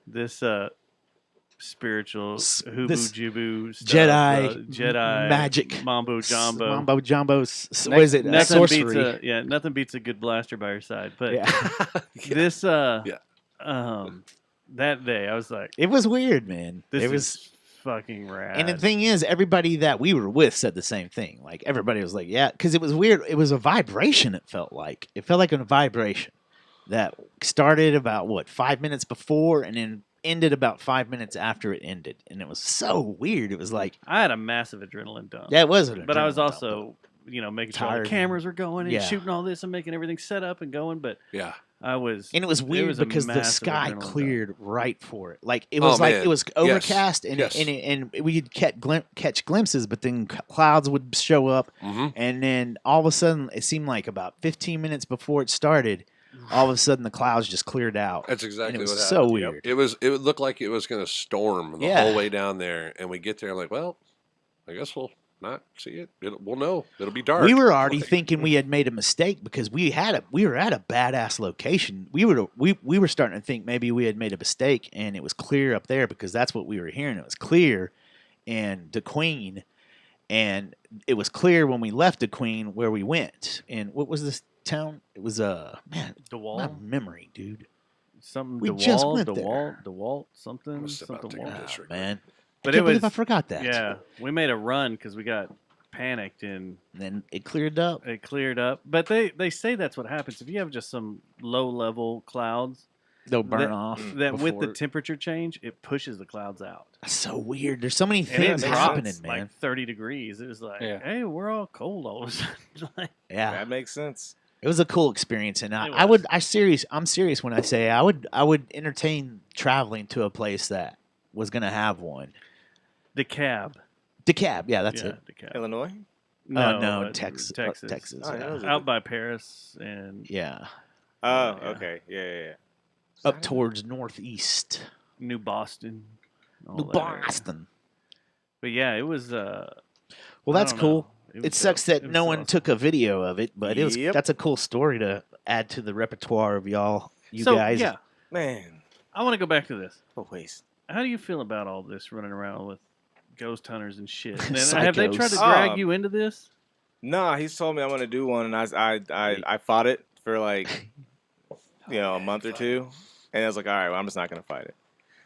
D: This spiritual hubu
C: this
D: jibu stuff,
C: Jedi
D: Jedi
C: magic
D: mambo jumbo.
C: Mambo jumbo. What is it?
D: Nothing
C: Sorcery.
D: beats nothing beats a good blaster by your side. But
C: Yeah.
D: this
B: Yeah.
D: that day I was like,
C: It was weird, man.
D: this
C: It was.
D: is fucking rad.
C: And the thing is, everybody that we were with said the same thing. Like everybody was like, "Yeah," because it was weird. It was a vibration. It felt like a vibration that started about 5 minutes before, and then ended about 5 minutes after it ended, and it was so weird. It was like,
D: I had a massive adrenaline dump.
C: yeah, it was.
D: But I was
C: adrenaline dump,
D: also, making sure all
C: Tired.
D: the cameras were going and
C: Yeah.
D: shooting all this and making everything set up and going. But
B: Yeah.
D: I was,
C: and it was weird
D: was a
C: because the
D: massive
C: sky
D: adrenaline dump.
C: cleared right for it. Like it was like
B: man.
C: it was overcast, and
B: Yes.
C: and we'd catch glimpses, but then clouds would show up,
B: Mhm.
C: and then all of a sudden it seemed like about 15 minutes before it started, all of a sudden the clouds just cleared out.
B: That's exactly
C: and it was
B: what
C: so
B: happened.
C: weird.
B: It would look like it was going to storm the
C: Yeah.
B: whole way down there, and we get there. I'm like, well, I guess we'll not see it. We'll know. It'll be dark.
C: We were already
B: Like,
C: thinking we had made a mistake because we were at a badass location. We were starting to think maybe we had made a mistake, and it was clear up there because that's what we were hearing. It was clear, and the Queen, and it was clear when we left the Queen where we went. And what was this town? It was man,
D: DeWalt,
C: my memory, dude.
D: something.
C: we
D: DeWalt,
C: just went
D: DeWalt, DeWalt, something,
B: I'm just about
D: something.
B: to
D: Walt.
B: go this right
C: Man,
D: But
C: I
D: it
C: can't believe
D: was-
C: I forgot that.
D: Yeah, we made a run because we got panicked and
C: And then it cleared up.
D: it cleared up. But they say that's what happens if you have just some low level clouds.
C: They'll burn
D: that,
C: off.
D: That with the
C: before-
D: temperature change, it pushes the clouds out.
C: That's so weird. There's so many
D: And
C: things
D: it
C: happening,
D: drops
C: man.
D: like 30 degrees. It was like,
E: Yeah.
D: hey, we're all cold all of a sudden. Like,
C: Yeah.
K: That makes sense.
C: It was a cool experience, and
D: It
C: I'm serious when I say I would entertain traveling to a place that was gonna have one.
D: DeKalb.
C: DeKalb, yeah, that's it.
D: DeKalb.
K: Illinois?
C: No,
D: Texas.
C: Texas.
K: Oh,
C: yeah.
K: yeah.
D: Out by Paris and
C: Yeah,
K: Oh,
D: Yeah.
K: okay. Yeah.
C: up towards northeast,
D: New Boston. all
C: New
D: that area.
C: Boston.
D: But yeah, it was.
C: Well,
D: I
C: that's
D: don't
C: cool.
D: know.
C: It
D: was
C: sucks
D: dope.
C: that
D: It was
C: no
D: so
C: one
D: awesome.
C: took a video of it, but
K: Yep.
C: that's a cool story to add to the repertoire of you
D: So,
C: guys.
D: yeah,
K: Man.
D: I want to go back to this.
K: Oh, waste.
D: How do you feel about all this running around with ghost hunters and shit? And have they tried to
K: Psychos.
D: drag you into this?
K: Nah, he's told me I'm gonna do one, and I fought it for like, a month or two, and I was like, all right, well, I'm just not gonna fight it.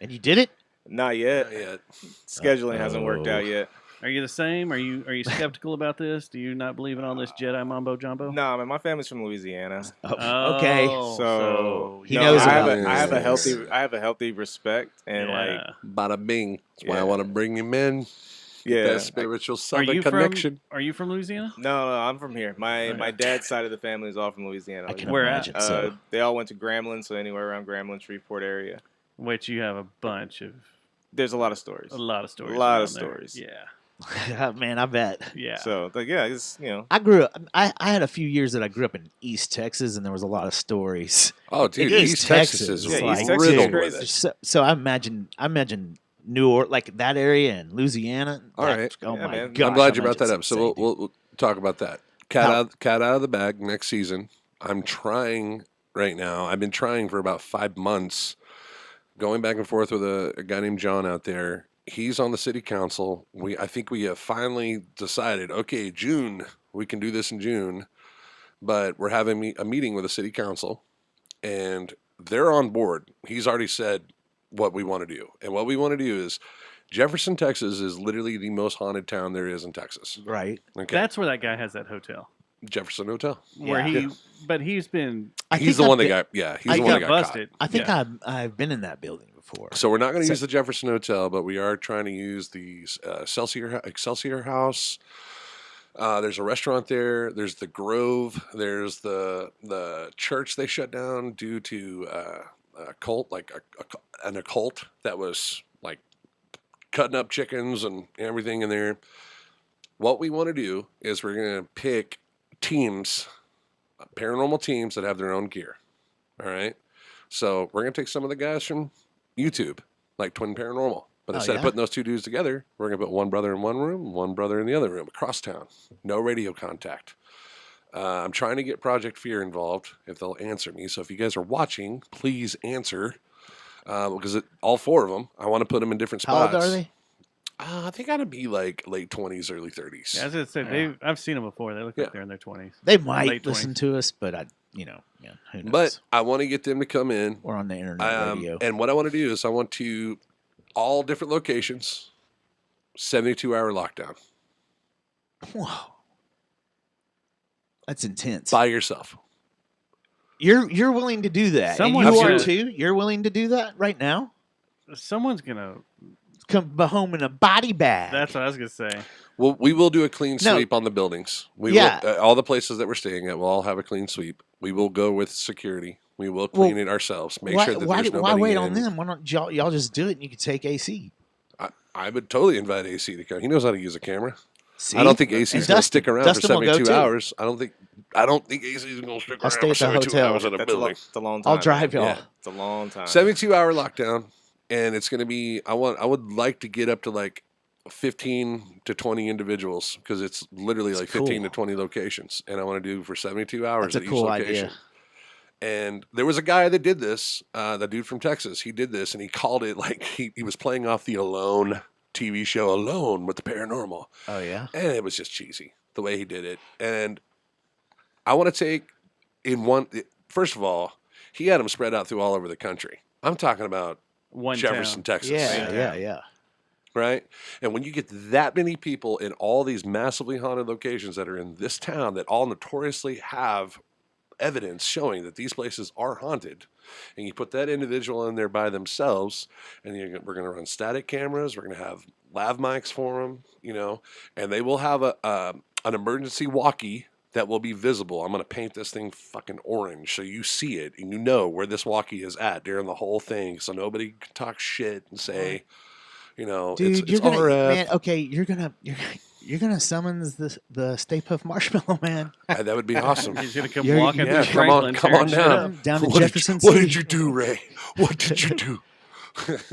C: And you did it.
K: Not yet.
B: Not yet.
K: Scheduling hasn't worked out yet.
D: Are you the same? Are you skeptical about this? Do you not believe in all this Jedi mumbo jumbo?
K: Nah, man, my family's from Louisiana,
C: Oh, okay.
K: so
C: He
K: no,
C: knows
K: I have
C: about
K: a, I have a
B: this.
K: healthy, I have a healthy respect, and like,
D: Yeah.
B: Bada bing. That's why I
K: Yeah.
B: want to bring him in.
K: Yeah.
B: That spiritual
D: Are
B: southern
D: you
B: connection.
D: Are you from Louisiana?
K: No, I'm from here. My
D: Okay.
K: dad's side of the family is all from Louisiana.
C: I can
D: Where at?
C: imagine. So
K: They all went to Grambling, so anywhere around Grambling, Shreveport area.
D: Which you have a bunch of
K: There's a lot of stories.
D: a lot of stories.
K: A lot of
D: around there.
K: stories.
D: Yeah.
C: man, I bet.
D: Yeah.
K: So like, yeah, it's
C: I grew up. I had a few years that I grew up in East Texas, and there was a lot of stories.
B: Oh, dude,
C: East
B: East Texas
C: Texas
B: is
C: is
K: Yeah,
C: like
K: East Texas is
B: riddled
K: crazy.
B: with it.
C: So I imagine New Orleans, like that area and Louisiana.
B: All
C: that-
B: right.
C: Oh
K: Yeah,
C: my
K: man.
C: god!
B: I'm glad you brought that up. So we'll talk about that.
C: How-
B: Cat out of the bag next season. I'm trying right now. I've been trying for about 5 months, going back and forth with a guy named John out there. He's on the city council. I think we have finally decided. Okay, June, we can do this in June, but we're having a meeting with the city council, and they're on board. He's already said what we want to do, and what we want to do is Jefferson, Texas, is literally the most haunted town there is in Texas.
C: right.
B: Okay,
D: That's where that guy has that hotel.
B: Jefferson Hotel.
D: Where
C: Yeah.
D: but he's been
B: He's the one that got he's
C: I
B: the one that
D: got
B: got
D: busted.
C: I think
D: Yeah.
C: I've been in that building before.
B: caught. So we're not going to
C: So-
B: use the Jefferson Hotel, but we are trying to use the Excelsior House. There's a restaurant there. There's the Grove. There's the church they shut down due to a cult, like an occult that was like cutting up chickens and everything in there. What we want to do is we're going to pick teams, paranormal teams that have their own gear. All right. So we're going to take some of the guys from YouTube, like Twin Paranormal. But
C: Oh,
B: instead
C: yeah?
B: of putting those two dudes together, we're going to put one brother in one room, one brother in the other room, across town. No radio contact. I'm trying to get Project Fear involved if they'll answer me. So if you guys are watching, please answer. Because all four of them, I want to put them in different
C: How
B: spots.
C: old are they?
B: They got to be like late 20s, early 30s.
D: Yeah, as I said, I've seen them before. They look
B: Yeah.
D: like they're in their 20s.
C: They might
D: Late
C: listen
D: 20s.
C: to us, but who knows?
B: But I want to get them to come in.
C: We're on the internet radio.
B: And what I want to do is I want to, all different locations, 72-hour lockdown
C: Whoa, that's intense.
B: by yourself.
C: You're willing to do that?
D: Someone
C: and you
D: should.
C: are too. You're willing to do that right now?
D: Someone's gonna.
C: Come home in a body bag.
D: That's what I was gonna say.
B: Well, we will do a clean
C: No.
B: sweep on the buildings. We
C: Yeah.
B: will, all the places that we're staying at will all have a clean sweep. We will go with security. We will clean it ourselves. Make
C: why,
B: sure that
C: why,
B: there's
C: why
B: nobody
C: wait
B: in.
C: on them? Why don't y'all just do it and you could take AC?
B: I would totally invite AC to come. He knows how to use a camera.
C: See?
B: I don't think AC
C: And
B: is going to
C: Dustin-
B: stick around for
C: Dustin will go
B: 72
C: too.
B: hours. I don't think AC is going to stick
C: I'll
B: around
C: stay
B: for
C: at the
B: 72
C: hotel.
B: hours in a
K: That's
B: building.
K: it's a long time.
C: I'll drive y'all.
B: Yeah.
K: It's a long time.
B: 72-hour lockdown, and it's going to be. I would like to get up to like 15 to 20 individuals because it's literally
C: That's
B: like 15 to
C: cool.
B: 20 locations, and I want to do for 72 hours
C: That's a
B: at each
C: cool
B: location.
C: idea.
B: And there was a guy that did this, the dude from Texas. He did this, and he called it like he was playing off the Alone TV show, Alone with the Paranormal.
C: Oh yeah.
B: And it was just cheesy the way he did it. And I want to take in one. First of all, he had them spread out through all over the country. I'm talking about
D: One
B: Jefferson,
D: town.
B: Texas.
C: Yeah.
B: Right. And when you get that many people in all these massively haunted locations that are in this town that all notoriously have evidence showing that these places are haunted, and you put that individual in there by themselves, and we're going to run static cameras, we're going to have lav mics for them, and they will have an emergency walkie that will be visible. I'm going to paint this thing fucking orange so you see it and you know where this walkie is at during the whole thing, so nobody can talk shit and say,
C: Dude,
B: it's
C: you're gonna
B: RF.
C: man. Okay, you're gonna summons the Stay Puft Marshmallow Man
B: That would be awesome.
D: He's gonna come
C: You're-
D: walking
B: Yeah,
D: through
B: come on
D: Franklin, tearing shit
B: down.
D: up.
C: down to
B: What did
C: Jefferson
B: you, What
C: City.
B: did you do, Ray? What did you do?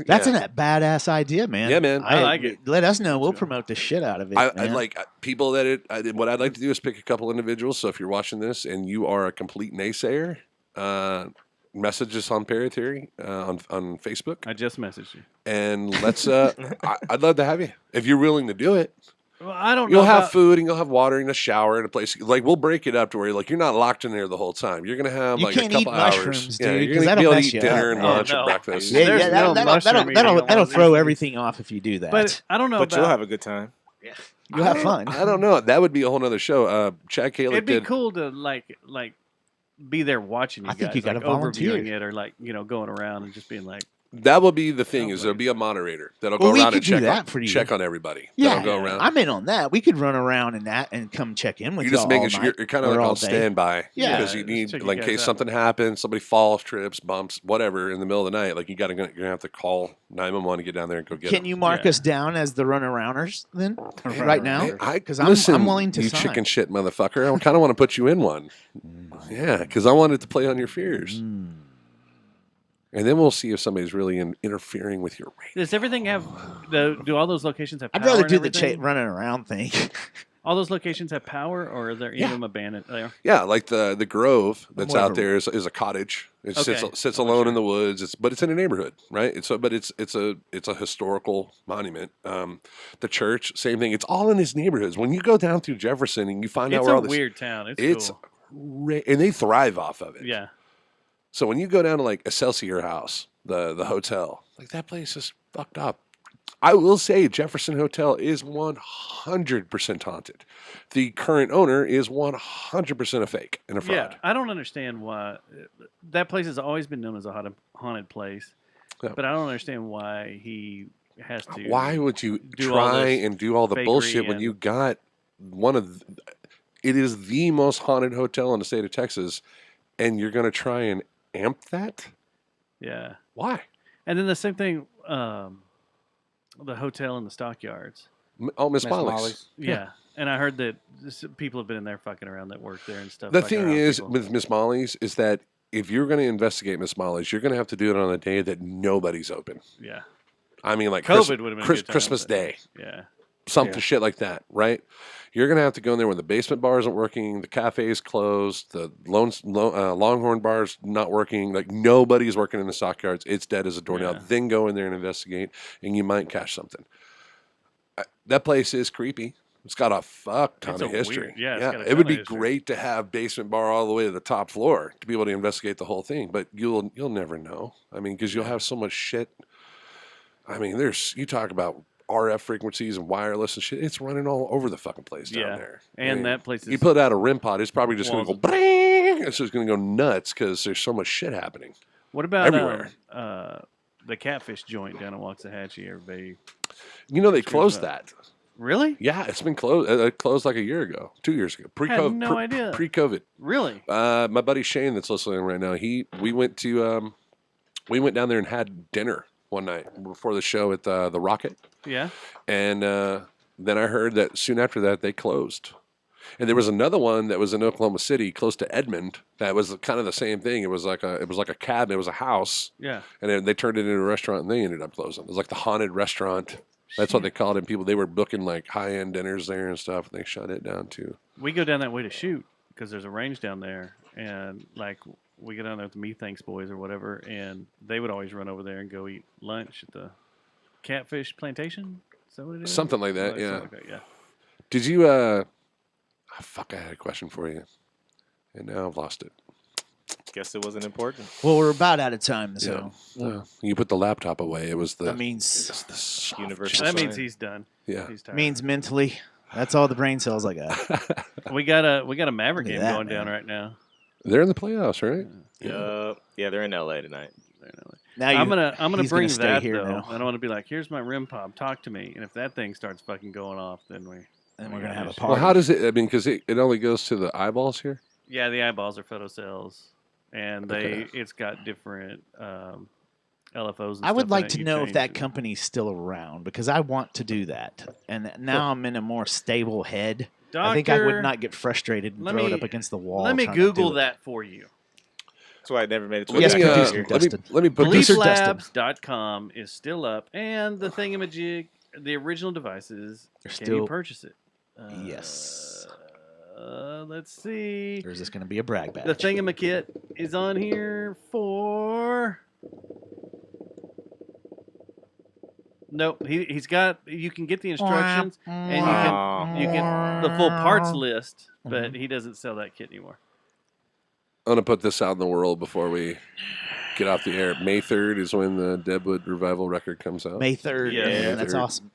C: That's
B: Yeah.
C: a badass idea, man.
B: Yeah, man.
D: I like it.
C: Let us know. We'll promote the shit out of it.
B: I
C: man.
B: like people that what I'd like to do is pick a couple individuals. So if you're watching this and you are a complete naysayer, message us on Paratheory on Facebook,
D: I just messaged you.
B: and let's. I'd love to have you if you're willing to do it.
D: Well, I don't
B: You'll
D: know.
B: have
D: about-
B: food and you'll have water and a shower and a place. Like we'll break it up to where you're not locked in there the whole time. You're gonna have
C: You
B: like a
C: can't eat
B: couple hours.
C: mushrooms,
B: Yeah,
C: dude,
B: you're
C: 'cause
B: gonna be
C: that'll
B: able to
C: mess
B: eat
C: you
B: dinner
C: up.
B: and
D: Oh,
B: lunch
D: no.
B: and breakfast.
C: Yeah,
D: There's
C: yeah,
D: no
C: that'll
D: mushroom eating
C: that'll
D: on these
C: throw
D: things.
C: everything off if you do that.
D: But I don't know
K: But
D: about.
K: you'll have a good time.
C: You'll have fun.
B: I don't know. That would be a whole nother show. Chad Kalick
D: It'd be
B: did.
D: cool to like be there watching you
C: I
D: guys.
C: think you gotta
D: like, overviewing
C: volunteer.
D: it or like going around and just being like,
B: That will be the thing. Is there'll be a moderator that'll
C: Well,
B: go
C: we
B: around
C: could
B: and
C: do
B: check
C: that for you.
B: check on everybody.
C: Yeah,
B: That'll go around.
C: I'm in on that. We could run around in that and come check in with
B: You're
C: you
B: just
C: all
B: making sure
C: night
B: you're kind of
C: or
B: like
C: all
B: on
C: day.
B: standby.
C: Yeah.
B: because you
D: just
B: need
D: check you
B: like in
D: guys
B: case
D: out.
B: something happens, somebody falls, trips, bumps, whatever in the middle of the night. Like you're gonna have to call 911 to get down there and go get
C: Can
B: them.
C: you mark us down as the runarounders then, right now? Because
B: Listen,
C: I'm willing to
B: you
C: sign.
B: chicken shit motherfucker. I kind of want to put you in one. Yeah, because I wanted to play on your fears. And then we'll see if somebody's really interfering with your race.
D: Does everything have? Do all those locations have?
C: I'd
D: Power
C: rather
D: and
C: do the
D: everything?
C: running around thing.
D: All those locations have power, or are there any of them abandoned? There.
B: Yeah, like the Grove that's
C: more
B: out
C: of a-
B: there is a cottage. It
D: Okay.
B: sits alone in the woods. But it's in a neighborhood, right? It's a historical monument. The church, same thing. It's all in these neighborhoods. When you go down through Jefferson and you find out
D: It's
B: where
D: a
B: all this,
D: weird town.
B: it's
D: cool.
B: and they thrive off of it.
D: Yeah.
B: So when you go down to like Excelsior House, the hotel, like that place is fucked up. I will say Jefferson Hotel is 100% haunted. The current owner is 100% a fake and a fraud.
D: Yeah, I don't understand why that place has always been known as a haunted place,
B: Yeah.
D: but I don't understand why he has to.
B: Why would you
D: do all
B: try
D: this
B: and do all the
D: fakery
B: bullshit when
D: and-
B: you got it is the most haunted hotel in the state of Texas, and you're going to try and amp that?
D: Yeah,
B: Why?
D: and then the same thing, the hotel in the stockyards.
B: Oh, Miss
E: Miss
B: Molly's.
E: Molly's.
D: Yeah. And I heard that people have been in there fucking around that work there and stuff.
B: The
D: like
B: thing
D: around
B: is
D: people.
B: with Miss Molly's is that if you're going to investigate Miss Molly's, you're going to have to do it on a day that nobody's open.
D: Yeah.
B: I mean, like
D: COVID would have been a good time,
B: Christmas
D: but-
B: Day.
D: Yeah.
B: Something shit like that, right? You're gonna have to go in there when the basement bar isn't working, the cafe's closed, the Longhorn bar's not working. Like nobody's working in the stockyards. It's dead as a doornail.
D: Yeah.
B: Then go in there and investigate, and you might catch something. That place is creepy. It's got a fuck ton
D: It's
B: of
D: a
B: history.
D: weird- yeah, it's got a
B: it would
D: ton
B: be
D: of history.
B: great to have basement bar all the way to the top floor to be able to investigate the whole thing, but you'll never know. I mean, because you'll have so much shit. I mean, you talk about RF frequencies and wireless and shit. It's running all over the fucking place down
D: Yeah.
B: there.
D: And
B: I mean,
D: that place
B: you
D: is
B: put out a REM pod, it's probably just going to
D: walls
B: go bring. It's just going to go nuts because there's so much shit happening.
D: What about
B: everywhere.
D: The catfish joint down in Waxahachie? Everybody,
B: You know, they
D: Screws
B: closed
D: up.
B: that.
D: really?
B: Yeah, it's been closed. It closed like a year ago, 2 years ago, pre-COVID.
D: no idea.
B: Pre-COVID.
D: Really?
B: My buddy Shane, that's listening right now, we went down there and had dinner one night before the show at the Rocket.
D: Yeah.
B: And then I heard that soon after that they closed. And there was another one that was in Oklahoma City, close to Edmond. That was kind of the same thing. It was like a cabin. It was a house,
D: Yeah.
B: and then they turned it into a restaurant, and they ended up closing. It was like the haunted restaurant. That's what they called it. People, they were booking like high end dinners there and stuff, and they shut it down too.
D: We go down that way to shoot because there's a range down there, and like we go down there with the Methinks boys or whatever, and they would always run over there and go eat lunch at the Catfish Plantation. Is that what it is?
B: Something like that,
D: Something
B: yeah.
D: like that, yeah.
B: Did you? Fuck! I had a question for you, and now I've lost it.
K: Guess it wasn't important.
C: Well, we're about out of time, so
B: You put the laptop away. It was the.
C: that means
B: the soft
K: Universal
D: That
K: Fine.
D: means he's done.
B: Yeah.
D: He's tired.
C: means mentally. That's all the brain cells I got.
D: we got a Maverick
C: Look at
D: game
C: that,
D: going down
C: man.
D: right now.
B: They're in the playoffs, right?
K: Yeah, they're in LA tonight.
C: Now
D: I'm gonna
C: he's
D: bring
C: stay
D: that
C: here
D: though,
C: now.
D: and I want to be like, here's my rim pop, talk to me, and if that thing starts fucking going off, then
C: And we're gonna have a
B: Well,
C: party.
B: how does it? I mean, because it only goes to the eyeballs here.
D: Yeah, the eyeballs are photocells, and
B: Okay.
D: it's got different LFOs. And
C: I would
D: stuff
C: like
D: in
C: to
D: it. You
C: know if
D: change
C: that
D: it.
C: company's still around because I want to do that. And now I'm in a more stable head. I think I
D: Doctor,
C: would not get frustrated and
D: let
C: throw it
D: me-
C: up against the wall.
D: Let me
C: trying to do
D: Google
C: it.
D: that for you.
K: That's why I never made it to
C: Yes,
K: the
C: producer
K: here.
C: Dustin.
B: let me put
C: Producer
B: this.
C: Dustin.
D: BeliefLabs.com is still up, and the thingamajig, the original devices,
C: They're
D: can
C: still-
D: you purchase it?
C: Yes.
D: Let's see.
C: Or is this going to be a brag badge?
D: The thingamakit is on here for. Nope, he's got. You can get the instructions, and you can the full parts list, but he doesn't sell that kit anymore.
B: I'm gonna put this out in the world before we get off the air. May 3rd is when the Deadwood Revival record comes out,
C: May 3rd.
D: Yeah.
C: Yeah,
B: May
C: that's
B: 3rd.
C: awesome.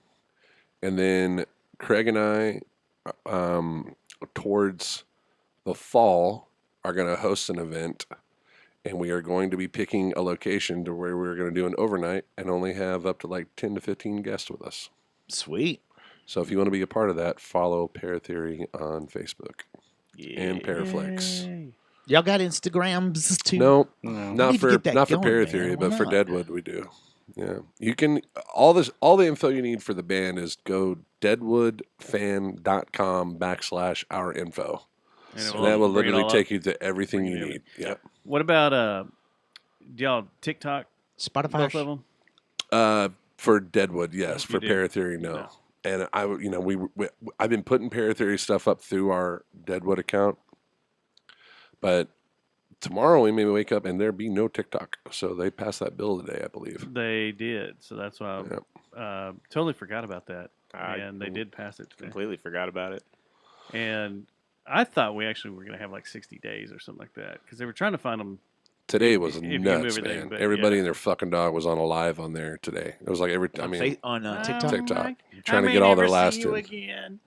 B: and then Craig and I, towards the fall, are gonna host an event and we are going to be picking a location to where we're going to do an overnight and only have up to like 10 to 15 guests with us.
C: Sweet.
B: So if you want to be a part of that, follow Paratheory on Facebook and Paraflex.
C: Y'all got Instagrams too?
B: No,
C: We
B: not
C: need to
B: for
C: get that
B: not for
C: going,
B: Paratheory,
C: man. Why
B: but for
C: not?
B: Deadwood we do. Yeah, you can all the info you need for the band is go deadwoodfan.com/our info.
D: And
B: That will
D: bring it
B: literally
D: all
B: take
D: up.
B: you to everything
D: Bring
B: you
D: it in.
B: need. Yep.
D: What about do y'all TikTok?
C: Spotify.
D: Both of them.
B: For Deadwood, yes.
D: You
B: For
D: do?
B: Paratheory, no. And I've been putting Paratheory stuff up through our Deadwood account, but tomorrow we may wake up and there be no TikTok. So they passed that bill today, I believe.
D: They did, so that's why
B: Yep.
D: I totally forgot about that,
K: I
D: and they did pass it today.
K: completely forgot about it.
D: And I thought we actually were going to have like 60 days or something like that because they were trying to find them.
B: Today was
D: if you move
B: nuts,
D: everything,
B: man.
D: but
B: Everybody
D: yeah.
B: and their fucking dog was on a live on there today. It was like
C: On TikTok.
B: TikTok. Trying to get all their last
D: you
B: in.
D: again.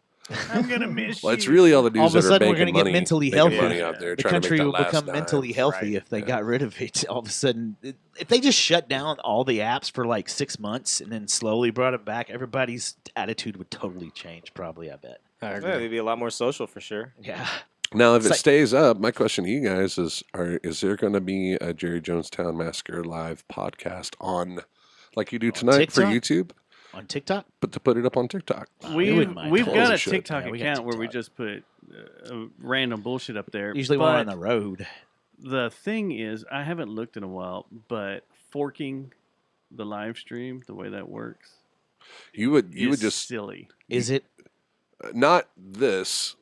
D: I'm gonna miss
B: Well, it's
D: you.
B: really all the
C: All
B: dudes
C: of a
B: that are
C: sudden, we're
B: making
C: gonna get
B: money,
C: mentally
B: making
C: healthy.
B: money out there,
C: The
B: trying to
C: country
B: make that
C: will
B: last
C: become
B: dime.
C: mentally healthy if they got rid of it. All of a sudden, if they just shut down all the apps for like 6 months and then slowly brought it back, everybody's attitude would totally change. Probably, I bet.
E: I
K: Yeah, they'd be a lot more social for sure.
C: Yeah.
B: Now, if
C: It's
B: it
C: like-
B: stays up, my question to you guys is there going to be a Jerry Jonestown Massacre live podcast on, like you do tonight for
C: TikTok?
B: YouTube,
C: On TikTok?
B: but to put it up on TikTok?
D: We've
C: mind.
D: got a
B: Shit.
D: TikTok
C: Yeah, we got
D: account where we
C: TikTok.
D: just put random bullshit up there.
C: Usually when we're on
D: but
C: the road.
D: the thing is, I haven't looked in a while, but forking the live stream, the way that works,
B: You would
D: is
B: just
D: silly.
C: Is it?
B: not this.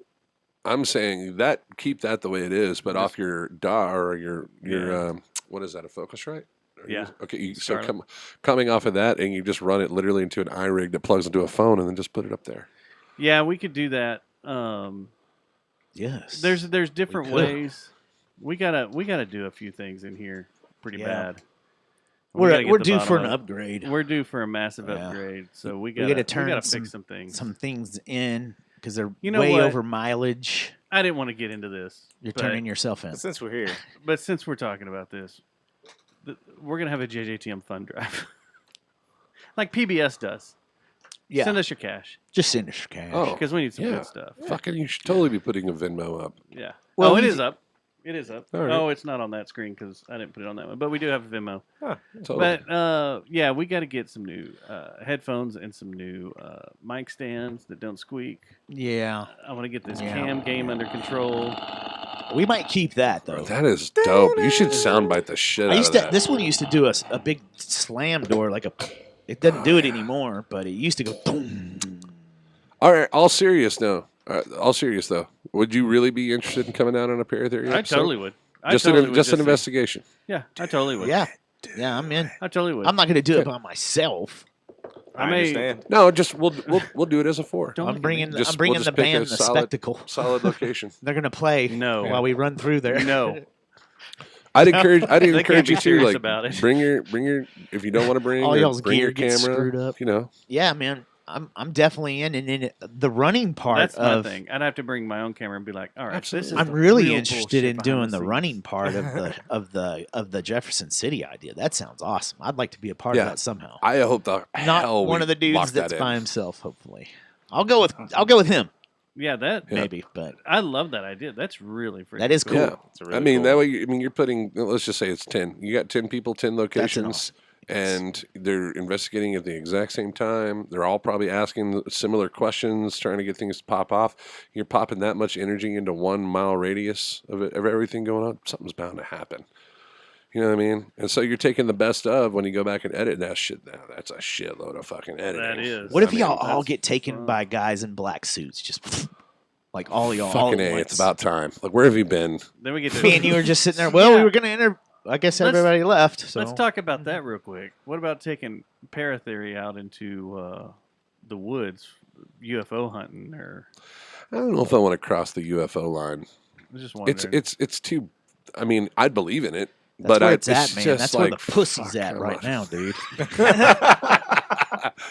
B: I'm saying that keep that the way it is, but off your DAW or your
D: Yeah.
B: what is that, a Focusrite? Or
D: Yeah.
B: Okay. So
D: Scarlett.
B: coming off of that, and you just run it literally into an iRig that plugs into a phone, and then just put it up there.
D: Yeah, we could do that.
C: Yes.
D: There's different
C: could.
D: ways. We gotta do a few things in here pretty
C: Yeah.
D: bad. We gotta get
C: We're
D: the
C: due for
D: bottom
C: an
D: up.
C: upgrade.
D: We're due for a massive
C: Yeah.
D: upgrade, so we
C: gotta
D: gotta
C: turn
D: fix some things.
C: Some things in because they're
D: You know
C: way
D: what?
C: over mileage.
D: I didn't want to get into this.
C: You're
D: but-
C: turning yourself in.
K: But since we're here,
D: But since we're talking about this, we're gonna have a JJTM fund drive, like PBS does.
C: Yeah.
D: Send us your cash
C: Just send us your cash.
B: Oh,
D: because we need some
B: yeah.
D: good stuff.
B: Fucking, you should totally be putting a Venmo up.
D: Yeah.
C: Well,
D: Oh, it
C: we-
D: is up. It is up.
B: All right.
D: Oh, it's not on that screen because I didn't put it on that one. But we do have a Venmo.
B: Totally.
D: But yeah, we got to get some new headphones and some new mic stands that don't squeak.
C: Yeah.
D: I want to get this
C: Yeah.
D: cam game under control.
C: We might keep that though.
B: Bro, that is dope. You should soundbite the shit
C: I
B: out
C: used
B: of
C: to.
B: that.
C: This one used to do a big slam door, like a. It doesn't do it anymore, but it used to go boom.
B: All right, all serious now. All serious though. Would you really be interested in coming out on a Paratheory
D: I
B: episode?
D: totally would. I
B: Just
D: totally
B: an
D: would
B: just an
D: see-
B: investigation.
D: Yeah, I totally would.
C: Yeah, yeah, I'm in.
D: I totally would.
C: I'm not going to do it by myself.
K: I
D: may-
K: understand.
B: No, just we'll do it as a 4.
D: Don't
C: I'm bringing
B: Just-
C: I'm bringing
B: we'll
C: the
B: just pick a
C: band, the
B: solid-
C: spectacle.
B: Solid location.
C: They're going to play
D: No.
C: while we run through there.
D: No.
B: I'd encourage
D: They can't
B: you
D: be
B: to
D: serious
B: like
D: about it.
B: bring your if you don't want to bring
C: All
B: or
C: y'all's
B: bring
C: gear
B: your
C: gets
B: camera,
C: screwed up.
B: you know.
C: Yeah, man. I'm definitely in, and then the running part
D: That's my
C: of.
D: thing. I'd have to bring my own camera and be like, all right, this is
C: I'm
D: the
C: really
D: real
C: interested
D: bullshit
C: in
D: behind
C: doing the
D: scenes.
C: running part of the Jefferson City idea. That sounds awesome. I'd like to be a part
B: Yeah.
C: of that somehow.
B: I hope the
C: Not
B: hell
C: one
B: we
C: of the
B: lock
C: dudes that's
B: that in.
C: by himself. Hopefully, I'll go with him.
D: Yeah, that
C: Maybe, but
D: I love that idea. That's really freaking
C: that is cool.
B: Yeah.
K: It's a really
B: I mean,
K: cool
B: that
K: one.
B: way, you're putting, let's just say it's 10. You got 10 people, 10 locations, and they're investigating at the exact same time. They're all probably asking similar questions, trying to get things to pop off. You're popping that much energy into 1 mile radius of everything going on. Something's bound to happen. You know what I mean? And so you're taking the best of when you go back and edit that shit. Now that's a shitload of fucking editing.
D: That is.
C: What if
B: I mean,
C: y'all all
D: that's
C: get taken
D: fun.
C: by guys in black suits? Just like all y'all. all
B: Fucking
C: at
B: A,
C: once.
B: it's about time. Like, where have you been?
D: Then we get to
C: Me and you were just sitting there. Well, we
D: Yeah.
C: were gonna enter. I guess
D: Let's-
C: everybody left. So
D: Let's talk about that real quick. What about taking Paratheory out into the woods, UFO hunting, or
B: I don't know if I want to cross the UFO line.
D: I was just wondering.
B: It's too. I mean, I'd believe in it,
C: That's
B: but
C: where it's
B: it's
C: at, man.
B: just
C: That's
B: like,
C: where the pussy's
B: fuck,
C: at
B: come
C: right
B: on.
C: now, dude.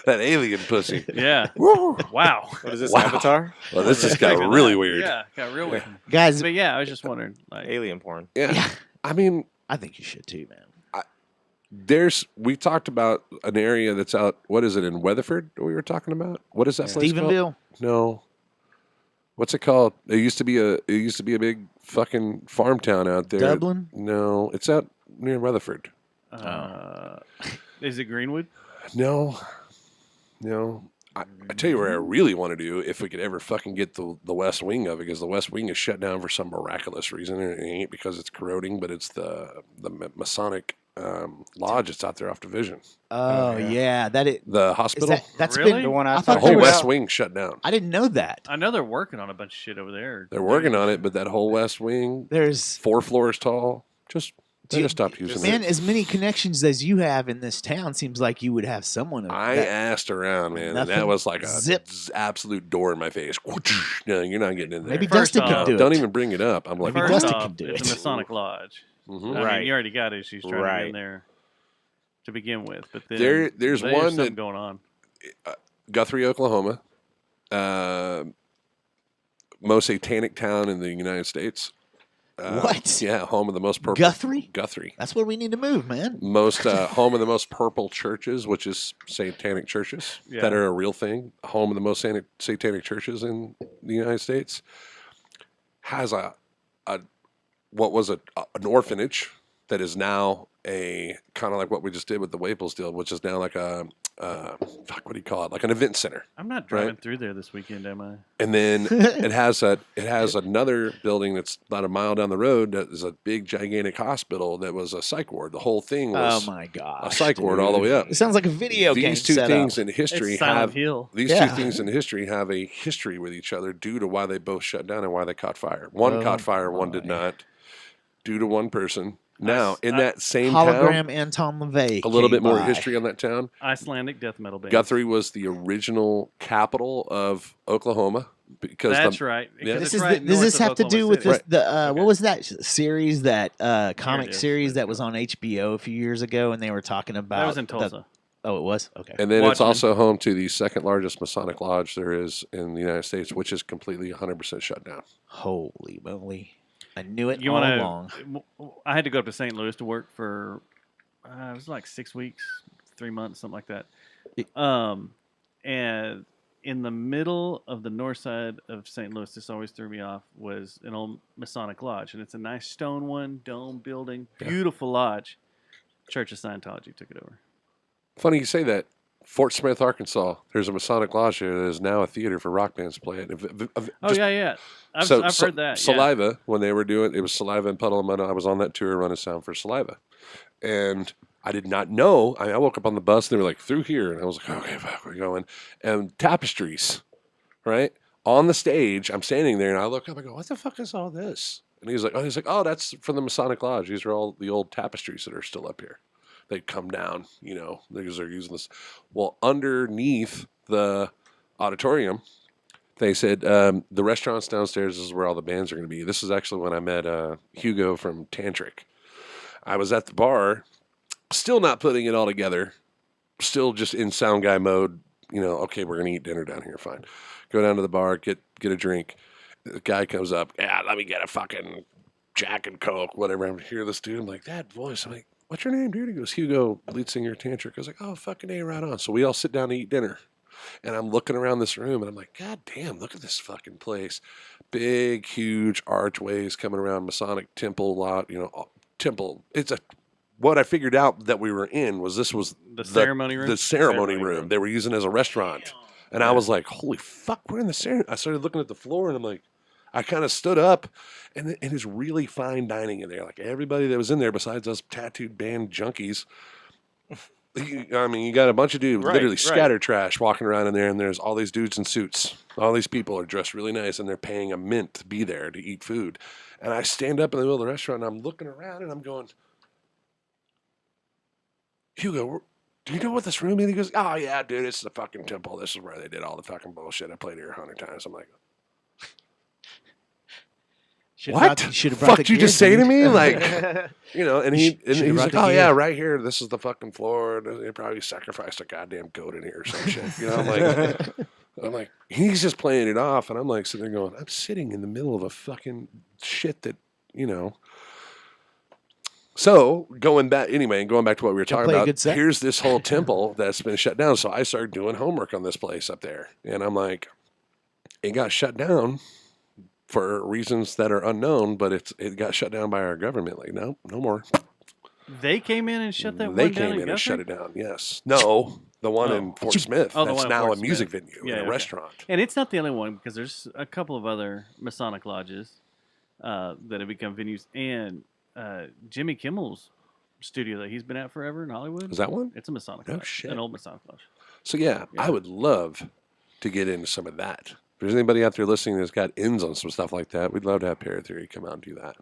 B: That alien pussy.
D: Yeah.
B: Woo.
D: Wow.
K: What is this,
B: Wow.
K: Avatar?
B: Well, this just got really weird.
D: Yeah, got real weird.
C: Guys,
D: But yeah, I was just wondering, like,
K: Alien porn.
B: Yeah. I mean,
C: I think you should too, man.
B: We talked about an area that's out. What is it in Weatherford? That we were talking about. What is that place called?
C: Stephenville?
B: No. What's it called? It used to be a big fucking farm town out there.
C: Dublin?
B: No, it's out near Weatherford.
D: Is it Greenwood?
B: No. I tell you where I really want to do if we could ever fucking get the West Wing of it, because the West Wing is shut down for some miraculous reason. And it ain't because it's corroding, but it's the Masonic lodge that's out there off Division.
C: Oh yeah,
B: the hospital.
C: That's
D: Really?
C: been
E: The one
C: I
E: I
C: thought
B: the
E: thought
C: they
B: whole
C: were-
B: West Wing shut down.
C: I didn't know that.
D: I know they're working on a bunch of shit over there.
B: They're working on it, but that whole West Wing,
C: There's
B: 4 floors tall, they just stopped using
C: man,
B: it.
C: as many connections as you have in this town seems like you would have someone.
B: I asked around, man, and that
C: Nothing.
B: was like a
C: Zip.
B: absolute door in my face. No, you're not getting in there.
C: Maybe
D: First
C: Dustin
D: off,
C: can do it.
B: Don't even bring it up. I'm like,
C: Maybe
D: First
C: Dustin
D: off,
C: can do
D: it's
C: it.
D: a Masonic Lodge.
B: Mhm.
D: I
K: Right.
D: mean, you already got issues trying to get
K: Right.
D: in there to begin with. But then
B: There's one
D: something
B: that-
D: going on.
B: Guthrie, Oklahoma, most satanic town in the United States.
C: What?
B: Yeah, home of the most purple. Guthrie.
C: That's where we need to move, man.
B: Most home of the most purple churches, which is satanic churches
D: Yeah.
B: that are a real thing. Home of the most satanic churches in the United States. Has what was an orphanage that is now a kind of like what we just did with the Waples deal, which is now like a what do you call it? Like an event center.
D: I'm not driving through there this weekend, am I?
B: And then it has another building that's about a mile down the road that is a big gigantic hospital that was a psych ward. The whole thing was
C: Oh my gosh,
B: a psych ward all the way up.
C: It sounds like a video game.
B: These two
C: setup.
B: things in history
D: It's Silent
B: have
D: Hill.
B: these
C: Yeah.
B: two things in history have a history with each other due to why they both shut down and why they caught fire. One
C: Oh
B: caught fire, one did
C: my.
B: not, due to one person. Now, in
D: I-
B: that same
C: Hologram
B: town,
C: Anton LaVey.
B: a little
C: came
B: bit more
C: by.
B: history on that town.
D: Icelandic death metal band.
B: Guthrie was the original capital of Oklahoma because
D: That's
B: the,
D: right.
B: Yeah.
D: because
C: This
D: it's
C: is
D: right
C: does
D: north
C: this
D: of
C: have to do
D: Oklahoma
C: with
D: City.
C: this, the what was that series, that comic
D: is.
C: series that was on HBO a few years ago, and they were talking about
D: That was in
C: the-
D: Tulsa.
C: oh, it was okay.
B: and then it's
D: Watchmen.
B: also home to the second largest Masonic lodge there is in the United States, which is completely 100% shut down.
C: Holy moly! I knew it
D: You
C: all
D: want
C: along.
D: to? I had to go up to St. Louis to work for. It was like 6 weeks, 3 months, something like that. And in the middle of the north side of St. Louis, this always threw me off, was an old Masonic lodge, and it's a nice stone one, dome building, beautiful lodge. Church of Scientology took it over.
B: Funny you say that. Fort Smith, Arkansas. There's a Masonic lodge there that is now a theater for rock bands to play it.
D: Oh yeah. I've heard that. yeah.
B: Saliva, when they were doing it was Saliva and Puddle of Mud. I was on that tour running sound for Saliva. And I did not know. I woke up on the bus and they were like, through here. And I was like, okay, fuck, we're going. And tapestries, right? On the stage, I'm standing there and I look up, I go, what the fuck is all this? And he's like, oh, that's from the Masonic Lodge. These are all the old tapestries that are still up here. They'd come down, because they're using this. Well, underneath the auditorium, they said the restaurants downstairs is where all the bands are going to be. This is actually when I met Hugo from Tantric. I was at the bar, still not putting it all together, still just in sound guy mode. Okay, we're going to eat dinner down here. Fine. Go down to the bar, get a drink. The guy comes up, let me get a fucking Jack and Coke, whatever. I hear this dude. I'm like, that voice. I'm like, what's your name, dude? He goes, Hugo, lead singer of Tantric. I was like, oh, fucking A, right on. So we all sit down to eat dinner. And I'm looking around this room, and I'm like, God damn, look at this fucking place. Big, huge archways coming around, Masonic temple lot, temple. What I figured out that we were in was this was
D: The ceremony room?
B: The ceremony room they were using as a restaurant. And I was like, holy fuck, we're in the ceremony. I started looking at the floor, and I'm like, I kind of stood up, and it is really fine dining in there. Like everybody that was in there, besides us tattooed band junkies, you got a bunch of dudes, literally scatter trash walking around in there, and there's all these dudes in suits. All these people are dressed really nice, and they're paying a mint to be there to eat food. And I stand up in the middle of the restaurant, and I'm looking around, and I'm going, Hugo, do you know what this room is? He goes, oh, yeah, dude, it's the fucking temple. This is where they did all the fucking bullshit. I played here 100 times. I'm like, what? Fuck you just say to me? Like, and he's like, oh, yeah, right here. This is the fucking floor. They probably sacrificed a goddamn goat in here or some shit. I'm like, he's just playing it off. And I'm like sitting there going, I'm sitting in the middle of a fucking shit that, So going back to what we were talking
C: play a
B: about,
C: good set?
B: here's this whole temple that's been shut down. So I started doing homework on this place up there, and I'm like, it got shut down for reasons that are unknown, but it got shut down by our government. Like, no more.
D: They came in and shut that
B: They
D: one down
B: came
D: in
B: in and shut
D: Guthrie?
B: it down. Yes, no, the one in Fort Smith.
D: Oh, the
B: That's
D: one in
B: now
D: Fort
B: a music
D: Smith.
B: venue
D: Yeah,
B: and a
D: okay.
B: restaurant.
D: And it's not the only one because there's a couple of other Masonic lodges that have become venues. And Jimmy Kimmel's studio that he's been at forever in Hollywood.
B: Is that one?
D: It's a Masonic
B: Oh,
D: lodge.
B: shit.
D: An old Masonic lodge.
B: So yeah, I would love to get into some of that. If there's anybody out there listening that's got ins on some stuff like that, we'd love to have Paratheory come out and do that.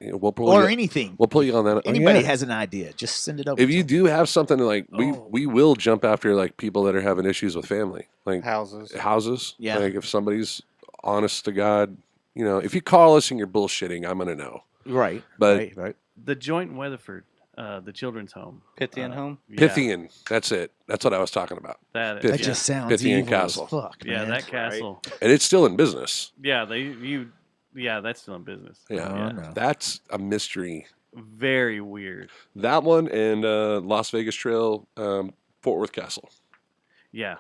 B: We'll pull
C: Or
B: you,
C: anything.
B: We'll pull you on that. Oh,
C: Anybody
B: yeah.
C: has an idea, just send it over.
B: If
C: to
B: you
C: them.
B: do have something like we will jump after like people that are having issues with family, like houses.
C: Yeah.
B: Like if somebody's honest to God, if you call us and you're bullshitting, I'm gonna know.
C: Right.
B: But
C: right.
D: The Joint in Weatherford, the children's home.
E: Pythian home?
D: Yeah.
B: Pythian, that's it. That's what I was talking about.
D: That
B: Pythian.
C: just sounds
B: Pythian
C: evil as
B: Castle.
C: fuck,
D: Yeah,
C: man.
D: that castle.
B: And it's still in business.
D: Yeah, that's still in business.
B: Yeah,
C: no.
B: That's a mystery.
D: Very weird.
B: That one and Las Vegas Trail, Fort Worth Castle.
D: Yeah.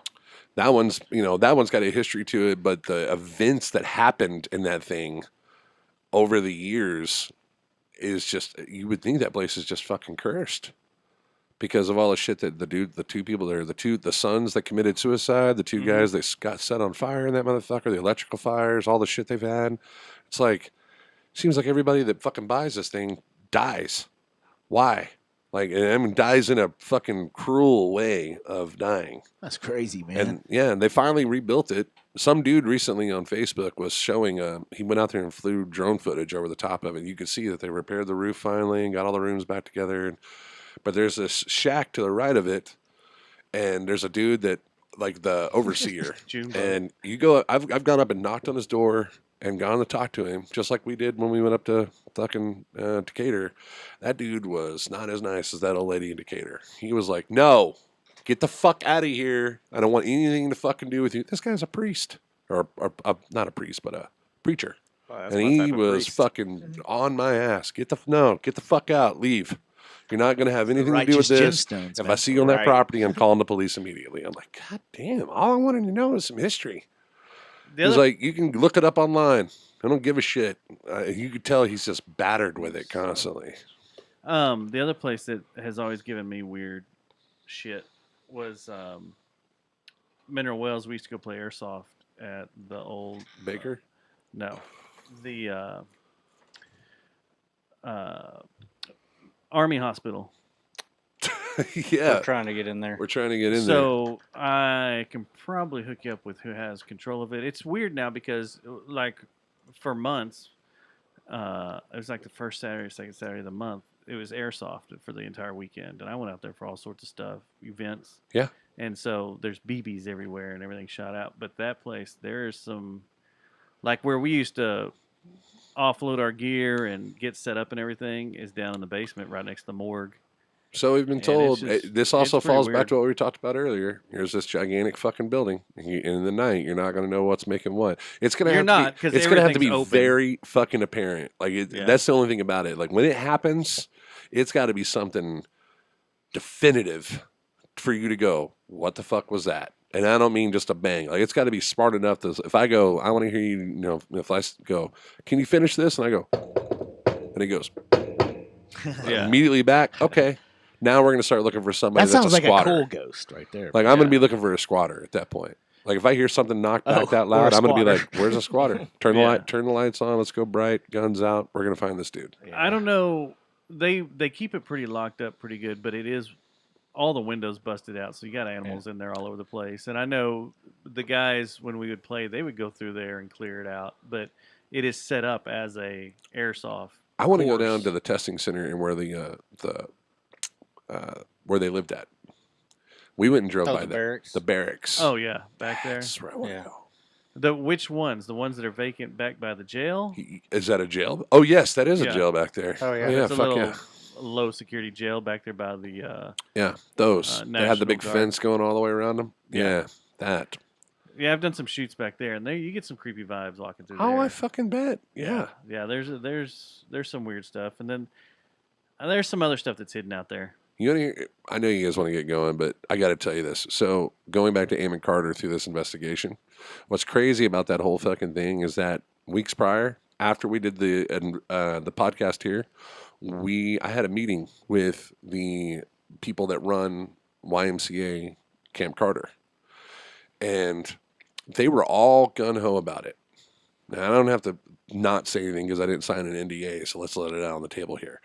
B: That one's got a history to it, but the events that happened in that thing over the years is just, you would think that place is just fucking cursed because of all the shit that the two people there, the sons that committed suicide, the 2 guys that got set on fire in that motherfucker, the electrical fires, all the shit they've had. It's like, seems like everybody that fucking buys this thing dies. Why? Like, dies in a fucking cruel way of dying.
C: That's crazy, man.
B: And yeah, and they finally rebuilt it. Some dude recently on Facebook was showing, he went out there and flew drone footage over the top of it. You could see that they repaired the roof finally and got all the rooms back together. But there's this shack to the right of it, and there's a dude that, like the overseer. And you go, I've gone up and knocked on his door and gone to talk to him, just like we did when we went up to fucking Decatur. That dude was not as nice as that old lady in Decatur. He was like, no, get the fuck out of here. I don't want anything to fucking do with you. This guy's a priest. Or not a priest, but a preacher.
K: Oh, that's
B: And
K: my
B: he
K: type of
B: was
K: priest.
B: fucking on my ass. Get the fuck out. Leave. You're not going to have anything to do with
C: righteous
B: this.
C: gemstones,
B: If
C: man.
B: I see you on that
K: Right.
B: property, I'm calling the police immediately. I'm like, God damn, all I wanted to know is some history.
D: The
B: He's
D: other-
B: like, you can look it up online. I don't give a shit. You could tell he's just battered with it constantly.
D: The other place that has always given me weird shit was Mineral Wells. We used to go play airsoft at the old
B: Baker?
D: No, the Army Hospital.
B: Yeah.
E: We're trying to get in there.
B: We're trying to get in there.
D: So I can probably hook you up with who has control of it. It's weird now because, like, for months, it was like the first Saturday, second Saturday of the month. It was airsoft for the entire weekend, and I went out there for all sorts of stuff, events.
B: Yeah.
D: And so there's BBs everywhere and everything shot out. But that place, there is some, like where we used to offload our gear and get set up and everything, is down in the basement right next to the morgue.
B: So we've been
D: And
B: told,
D: it's just-
B: this also
D: it's pretty
B: falls back
D: weird.
B: to what we talked about earlier. Here's this gigantic fucking building. In the night, you're not going to know what's making what. It's going to
D: You're
B: have
D: not,
B: to
D: 'cause
B: be, it's going to have to be
D: everything's open.
B: very fucking apparent. Like
D: Yeah.
B: that's the only thing about it. Like when it happens, it's got to be something definitive for you to go, what the fuck was that? And I don't mean just a bang. Like it's got to be smart enough to, if I go, I want to hear you, if I go, can you finish this? And I go, and he goes,
D: Yeah.
B: immediately back. Okay. Now we're going to start looking for somebody
C: That
B: that's
C: sounds
B: a
C: like
B: squatter.
C: a cool ghost right there.
B: Like I'm going to be looking for a squatter at that point. Like if I hear something knocked back
C: Oh,
B: that
C: or
B: loud,
C: a
B: I'm going to be
C: squatter.
B: like, "Where's a squatter? Turn the lights on. Let's go bright. Guns out. We're going to find this dude."
D: I don't know. They keep it pretty locked up pretty good, but it is all the windows busted out, so you got animals in there all over the place. And I know the guys when we would play, they would go through there and clear it out, but it is set up as a airsoft.
B: I want to go
D: course.
B: down to the testing center and where where they lived at. We went and drove by
E: the
B: the
E: barracks?
B: The barracks.
D: Oh yeah, back there.
B: That's where I want to
E: Yeah.
B: go.
D: The which ones? The ones that are vacant back by the jail?
B: Is that a jail? Oh yes, that is a
D: Yeah.
B: jail back there.
E: Oh, yeah.
B: yeah,
D: It's a
B: fuck
D: little
B: yeah.
D: low security jail back there by the.
B: Yeah, those. They had the
D: National
B: big
D: Guard.
B: fence going all the way around them.
D: Yeah.
B: Yeah, that.
D: Yeah, I've done some shoots back there, and there you get some creepy vibes walking through
B: Oh,
D: there.
B: I fucking bet. Yeah.
D: Yeah. There's some weird stuff, and then There's some other stuff that's hidden out there.
B: I know you guys want to get going, but I got to tell you this. So going back to Eamon Carter through this investigation, what's crazy about that whole fucking thing is that weeks prior, after we did the podcast here, I had a meeting with the people that run YMCA Camp Carter, and they were all gung-ho about it. Now, I don't have to not say anything because I didn't sign an NDA, so let's let it out on the table here.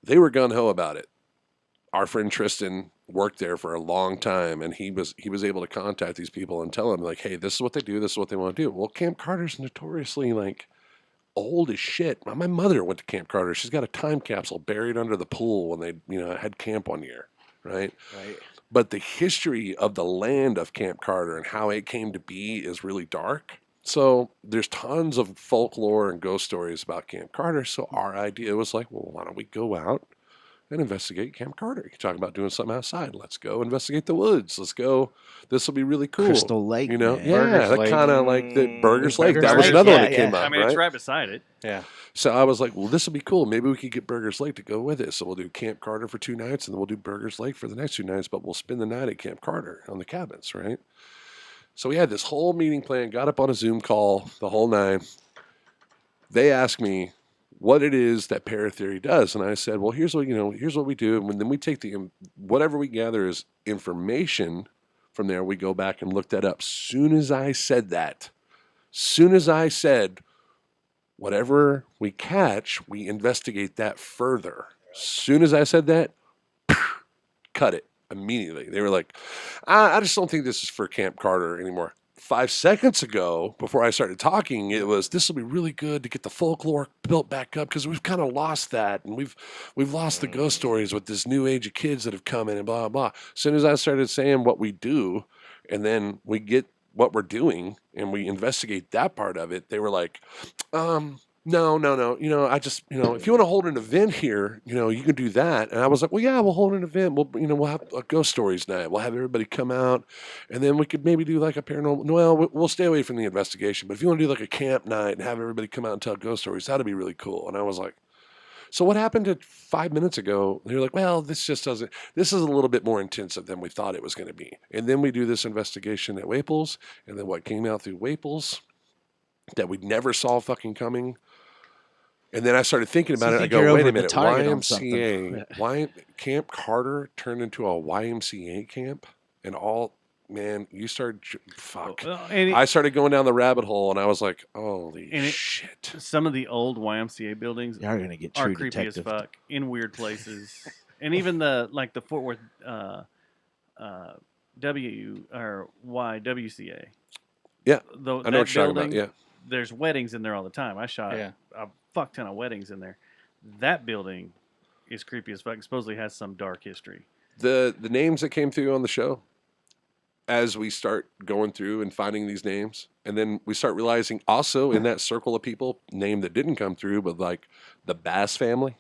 B: They were gung-ho about it. Our friend Tristan worked there for a long time, and he was able to contact these people and tell them, like, hey, this is what they do, this is what they want to do. Well, Camp Carter's notoriously, like, old as shit. My mother went to Camp Carter. She's got a time capsule buried under the pool when they, had camp one year, right?
C: Right.
B: But the history of the land of Camp Carter and how it came to be is really dark. So there's tons of folklore and ghost stories about Camp Carter. So our idea was like, well, why don't we go out and investigate Camp Carter? You talk about doing something outside. Let's go investigate the woods. Let's go. This will be really cool.
C: Crystal Lake,
B: man.
C: Yeah,
B: Burgers that kind of like the Burgers Lake. That was
C: Lake,
B: another one
C: yeah,
B: that came
C: yeah.
B: up.
D: I mean,
B: right?
D: it's right beside it.
E: Yeah.
B: So I was like, well, this will be cool. Maybe we could get Burgers Lake to go with it. So we'll do Camp Carter for 2 nights, and then we'll do Burgers Lake for the next 2 nights, but we'll spend the night at Camp Carter on the cabins, right? So we had this whole meeting plan, got up on a Zoom call, the whole nine. They asked me what it is that Paratheory does, and I said, well, here's what we do, and then we take whatever we gather as information from there, we go back and look that up. Soon as I said whatever we catch, we investigate that further. Soon as I said that, cut it immediately. They were like, I just don't think this is for Camp Carter anymore. 5 seconds ago, before I started talking, it was, this will be really good to get the folklore built back up because we've kind of lost that, and we've lost the ghost stories with this new age of kids that have come in and blah, blah. As soon as I started saying what we do, and then we get what we're doing, and we investigate that part of it, they were like, no. I just, if you want to hold an event here, you can do that. And I was like, well, yeah, we'll hold an event. We'll have a ghost stories night. We'll have everybody come out, and then we could maybe do like a paranormal. Well, we'll stay away from the investigation, but if you want to do like a camp night and have everybody come out and tell ghost stories, that'd be really cool. And I was like, so what happened to 5 minutes ago? They were like, well, this is a little bit more intensive than we thought it was going to be. And then we do this investigation at Waples, and then what came out through Waples that we never saw fucking coming. And then I started thinking about it. I go, wait a minute, YMCA, why Camp Carter turned into a YMCA camp, and you started, fuck. I started going down the rabbit hole, and I was like, holy shit.
D: Some of the old YMCA buildings
C: Y'all are gonna get
D: are
C: true
D: creepy
C: detective.
D: as fuck in weird places, and even the Fort Worth YWCA.
B: Yeah,
D: I
B: know what you're talking about. Yeah.
D: There's weddings in there all the time. I shot a fuck ton of weddings in there. That building is creepy as fuck. Supposedly has some dark history.
B: The names that came through on the show, as we start going through and finding these names, and then we start realizing also in that circle of people, name that didn't come through, but like the Bass family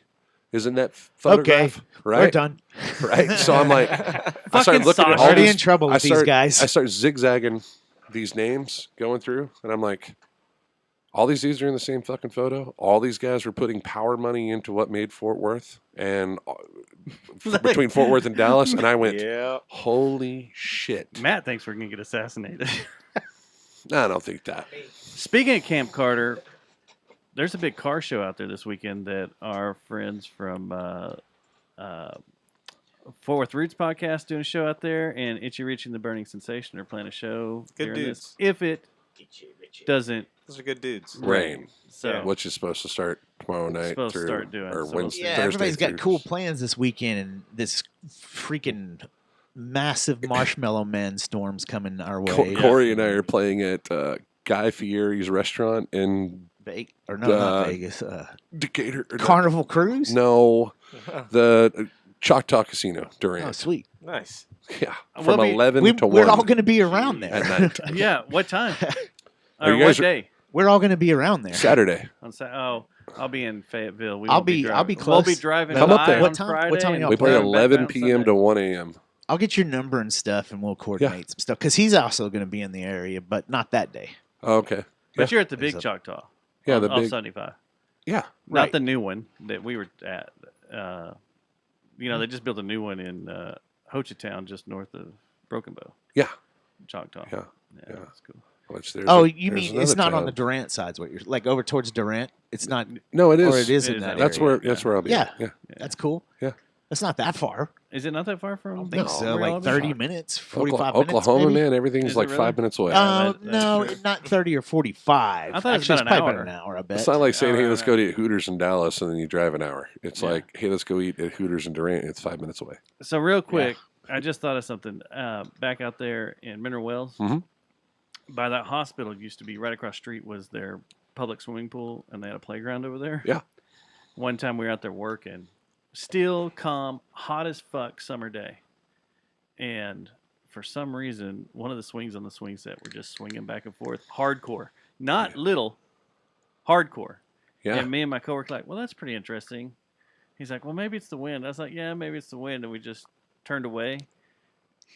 B: is in that photograph.
C: Okay,
B: right?
C: we're done.
B: Right. So I'm like, I started looking at all
C: already
B: these,
C: in trouble with these guys.
B: I start zigzagging these names going through, and I'm like, all these dudes are in the same fucking photo. All these guys were putting power money into what made Fort Worth, and between Fort Worth and Dallas, and I went, holy shit.
D: Matt thinks we're going to get assassinated.
B: I don't think that.
D: Speaking of Camp Carter, there's a big car show out there this weekend that our friends from Fort Worth Roots podcast doing a show out there, and Itchy Rich and the Burning Sensation are playing a show.
K: Good dudes.
D: This. If it doesn't
K: Those are good dudes.
B: Rain.
D: So
B: which is supposed to start tomorrow night
D: supposed to
B: through,
D: start doing,
B: or
D: so
B: Wednesday,
C: Yeah,
B: Thursday
C: everybody's got
B: through.
C: cool plans this weekend, and this freaking massive marshmallow man storm's coming our way.
B: Corey and I are playing at Guy Fieri's restaurant in
C: not Vegas.
B: Decatur.
C: Carnival Cruise?
B: No, the Choctaw Casino, Durant.
C: Oh, sweet.
K: Nice.
B: Yeah, from 11 to 1.
C: We're all going to be around there.
B: At night.
D: yeah, what time?
B: Are
D: Or
B: you
D: what
B: guys-
D: day?
C: We're all going to be around there.
B: Saturday.
D: I'll be in Fayetteville. We
C: I'll
D: won't
C: be
D: driving.
C: close.
D: We'll be driving.
B: Come up
D: by
B: there.
D: on
C: What time-
D: Friday
C: what time
D: and
C: y'all
B: We play
D: driving back
B: 11
D: on
B: p.m.
D: Sunday.
B: to 1 a.m.
C: I'll get your number and stuff, and we'll coordinate some stuff. Because he's also going to be in the area, but not that day.
B: Oh, okay.
D: But
B: Yeah.
D: you're at the big
C: There's
D: Choctaw.
B: Yeah,
D: on,
B: the
D: off
B: big.
D: 75.
B: Yeah.
D: Not
C: Right.
D: the new one that we were at. they just built a new one in Hochatown, just north of Broken Bow,
B: Yeah.
D: Choctaw.
B: Yeah.
D: Yeah, that's cool.
B: Which there's
C: Oh,
B: a-
C: you
B: there's
C: mean it's
B: another
C: not on the
B: town.
C: Durant sides? What you're like over towards Durant? It's not.
B: No, it is.
C: Or it is
D: It
C: in
D: is
C: that.
D: that
B: That's
C: area.
B: where that's where I'll be.
C: Yeah.
B: Yeah.
C: That's cool.
B: Yeah.
C: That's not that far.
D: Is it not that far from?
C: I think so.
D: where y'all
C: Like
D: live?
C: 30 minutes, 45
B: Oklahoma,
C: minutes. Maybe?
B: man, everything's
D: Is
B: like
D: it really?
B: 5 minutes away.
D: that- that's
C: No,
D: true.
C: not 30 or 45.
D: I thought it was
C: Actually,
D: about an
C: probably
D: hour.
C: an hour. I bet.
B: It's not like saying,
D: Oh,
B: "Hey,
D: right,
B: let's
D: right.
B: go to Hooters in Dallas," and then you drive an hour. It's
D: Yeah.
B: like, "Hey, let's go eat at Hooters in Durant." It's 5 minutes away.
D: So real quick, I just thought of something. Back out there in Mineral Wells,
B: Mhm.
D: by that hospital, used to be right across the street was their public swimming pool, and they had a playground over there.
B: Yeah.
D: One time we were out there working, still calm, hot as fuck summer day, and for some reason, one of the swings on the swing set were just swinging back and forth, hardcore, not little, hardcore.
B: Yeah.
D: And me and my coworker like, well, that's pretty interesting. He's like, well, maybe it's the wind. I was like, yeah, maybe it's the wind, and we just turned away.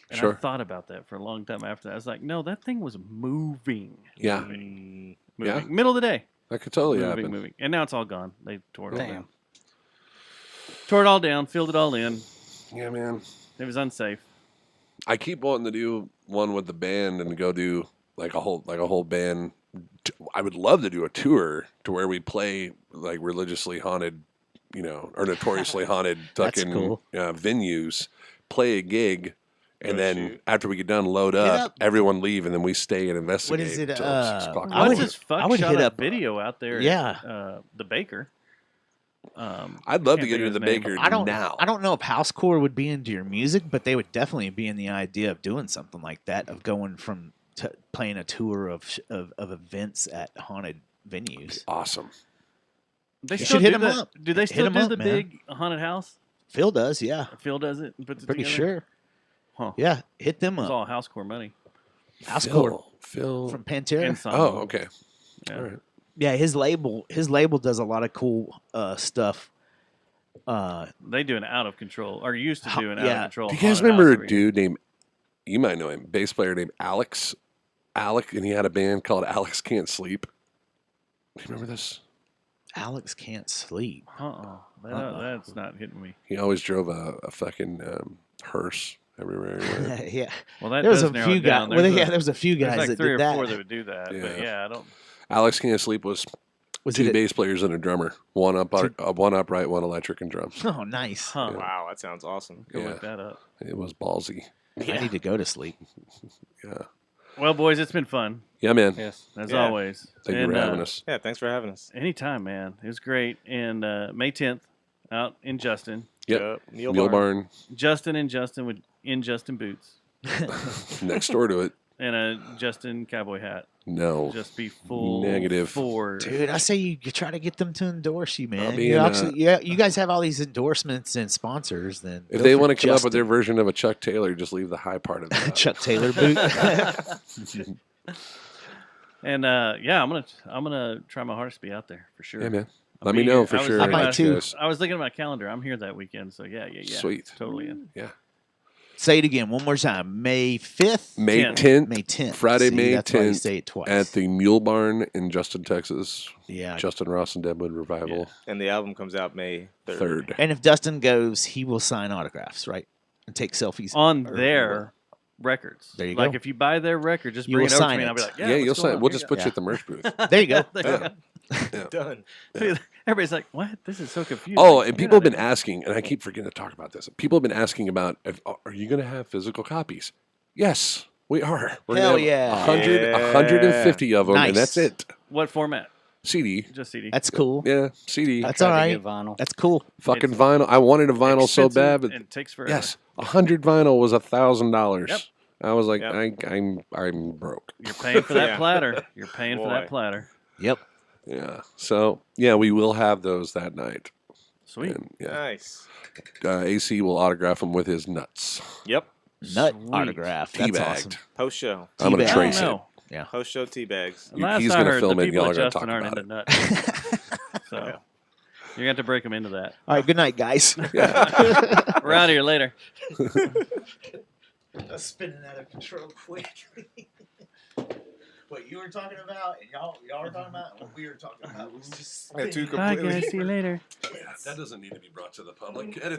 D: And
B: Sure.
D: I thought about that for a long time after that. I was like, no, that thing was moving.
B: Yeah.
D: Moving.
B: Yeah.
D: Middle of the day.
B: That could totally
D: moving,
B: happen.
D: moving. And now it's all gone. They tore it all
E: Damn.
D: down. Tore it all down, filled it all in.
B: Yeah, man.
D: It was unsafe.
B: I keep wanting to do one with the band and go do like a whole band. I would love to do a tour to where we play like religiously haunted, or notoriously haunted
C: That's
B: fucking
C: cool.
B: venues. Play a gig, and
K: Oh,
B: then
K: shoot.
B: after we get done, load
C: Hit
B: up.
C: up.
B: Everyone leave, and then we stay and investigate.
C: What is it,
B: till 6 o'clock. in the
C: I would-
D: What's
B: morning.
D: this fuck
C: I would
D: shot
C: hit
D: a
C: up-
D: video out there
C: Yeah.
D: at the Baker.
B: I'd love to
D: Can't
B: get
D: think
B: into
D: of
B: the
D: his name.
B: Baker
C: I don't
B: now.
C: I don't know if housecore would be into your music, but they would definitely be in the idea of doing something like that, of going from playing a tour of events at haunted venues.
B: Awesome.
D: They
C: You
D: still
C: should hit
D: do
C: 'em
D: that?
C: up.
D: Do they
C: Hit
D: still
C: 'em
D: do
C: up,
D: the
C: man.
D: big haunted house?
C: Phil does, yeah.
D: Phil does it and puts it
C: Pretty
D: together?
C: sure.
D: Huh.
C: Yeah, hit them
D: It was
C: up.
D: all housecore money.
C: Housecore
B: Phil.
C: from Pantera.
D: And some.
B: Oh, okay.
D: Yeah.
B: All right.
C: Yeah, his label does a lot of cool stuff.
D: They do an out of control, or used to do an out
C: Yeah.
D: of control.
B: Do you guys
D: haunted
B: remember
D: house
B: a
D: every year.
B: dude named, you might know him, bass player named Alex? Alec, and he had a band called Alex Can't Sleep. Do you remember this?
C: Alex can't sleep.
D: That's not hitting me.
B: He always drove a fucking hearse everywhere. he went.
C: Yeah,
D: Well, that
C: there was
D: does
C: a
D: narrow
C: few
D: it down.
C: guys. Well,
D: There's
C: yeah,
D: a-
C: there was a few
D: There's
C: guys
D: like
C: that
D: 3
C: did
D: or
C: that.
D: 4 that would do that. But
B: Yeah.
D: yeah, I don't.
B: Alex Can't Sleep was
C: Was
B: two
C: it?
B: bass players and a drummer. One upright, one electric and drums.
C: Oh, nice.
D: Huh.
K: Wow, that sounds awesome.
D: Go
B: Yeah.
D: look that up.
B: It was ballsy.
C: I need to go to sleep.
B: Yeah.
D: Well, boys, it's been fun
B: Yeah, man.
E: Yes.
D: as
K: Yeah.
D: always.
B: Thank you
D: And,
B: for having us.
K: Yeah, thanks for having us.
D: Anytime, man. It was great. And May 10th, out in Justin.
B: Yep.
K: Neil
B: Mule
K: Barn.
B: Barn
D: Justin and Justin with in Justin boots
B: next door to it.
D: and a Justin cowboy hat.
B: No.
D: Just be full
B: Negative.
D: Ford.
C: Dude, I say you try to get them to endorse you, man.
B: be
C: You
B: in,
C: actually, yeah, you guys have all these endorsements and sponsors. Then
B: If
C: go
B: they
C: for
B: want to come up with
C: Justin.
B: their version of a Chuck Taylor, just leave the high part of it.
C: Chuck Taylor boot.
D: And yeah, I'm gonna try my hardest to be out there for sure.
B: Yeah, man.
D: I'll
B: Let
D: be
B: me know
D: here.
B: for
D: I was-
B: sure.
C: I might
B: Guys.
C: too.
D: I was looking at my calendar. I'm here that weekend, so yeah.
B: Sweet.
D: Totally in.
B: Yeah.
C: Say it again one more time. May 5th.
B: May
D: 10th.
B: 10th.
C: May 10th.
B: Friday,
C: See,
B: May
C: that's why you
B: 10th
C: say it twice.
B: at the Mule Barn in Justin, Texas.
C: yeah.
B: Justin Ross and Deadwood Revival.
K: And the album comes out May 3rd.
B: 3rd.
C: And if Dustin goes, he will sign autographs, right? And take selfies
D: On
C: Or
D: their records.
C: There you
D: like
C: go.
D: if you buy their record, just
C: You
D: bring
C: will
D: it over to
C: sign
D: me and I'll be
C: it.
D: like,
B: Yeah,
D: what's
B: you'll
D: going
B: sign.
D: on?
B: We'll
D: Here
B: just
D: you
B: put
C: go.
B: you at the merch booth.
C: There you go.
D: go.
K: Done.
D: Everybody's like, what? This is so confusing.
B: Oh, and
D: You're
B: people have
D: not
B: been asking, and I keep forgetting to talk about this. People have been asking about, are you going to have physical copies? Yes, we are. We're
C: Hell
B: gonna have
C: yeah.
B: 150 of them,
C: Nice.
B: and that's it.
D: What format?
B: CD.
D: Just CD.
C: That's cool.
B: Yeah, CD.
C: That's
E: Tried
C: all
E: to
C: right.
E: get vinyl.
C: That's cool.
B: Fucking
D: It's
B: vinyl. I wanted a vinyl so
D: expensive
B: bad, but
D: and it takes forever.
B: yes, 100 vinyl was $1,000.
D: Yep.
B: I was like,
K: Yep.
B: I'm broke.
D: You're paying for that
K: Yeah.
D: platter. You're paying for that
K: Boy.
D: platter.
C: Yep.
B: Yeah. So yeah, we will have those that night.
D: Sweet.
B: And, yeah.
K: Nice.
B: AC will autograph them with his nuts.
K: Yep.
C: Nut
D: Sweet.
C: autograph. That's
B: Teabagged.
C: awesome.
K: Post show.
B: I'm gonna
C: Teabag.
D: I don't
B: trace it.
D: know.
K: Post show tea bags.
D: Last
B: he's
D: I
B: gonna
D: heard,
B: film
D: the
B: it, and
D: people
B: y'all
D: at
B: are gonna
D: Justin
B: talk
D: aren't
B: about
D: into
B: it.
D: nuts. So you're gonna have to break them into that.
C: All right. Good night, guys.
D: We're out of here later.
C: Spinning out of control quick. what you were talking about and y'all were talking about and what we were talking about was just
K: Yeah, two
D: Bye,
K: completely
D: guys. See you later.
B: That doesn't need to be brought to the public. Edit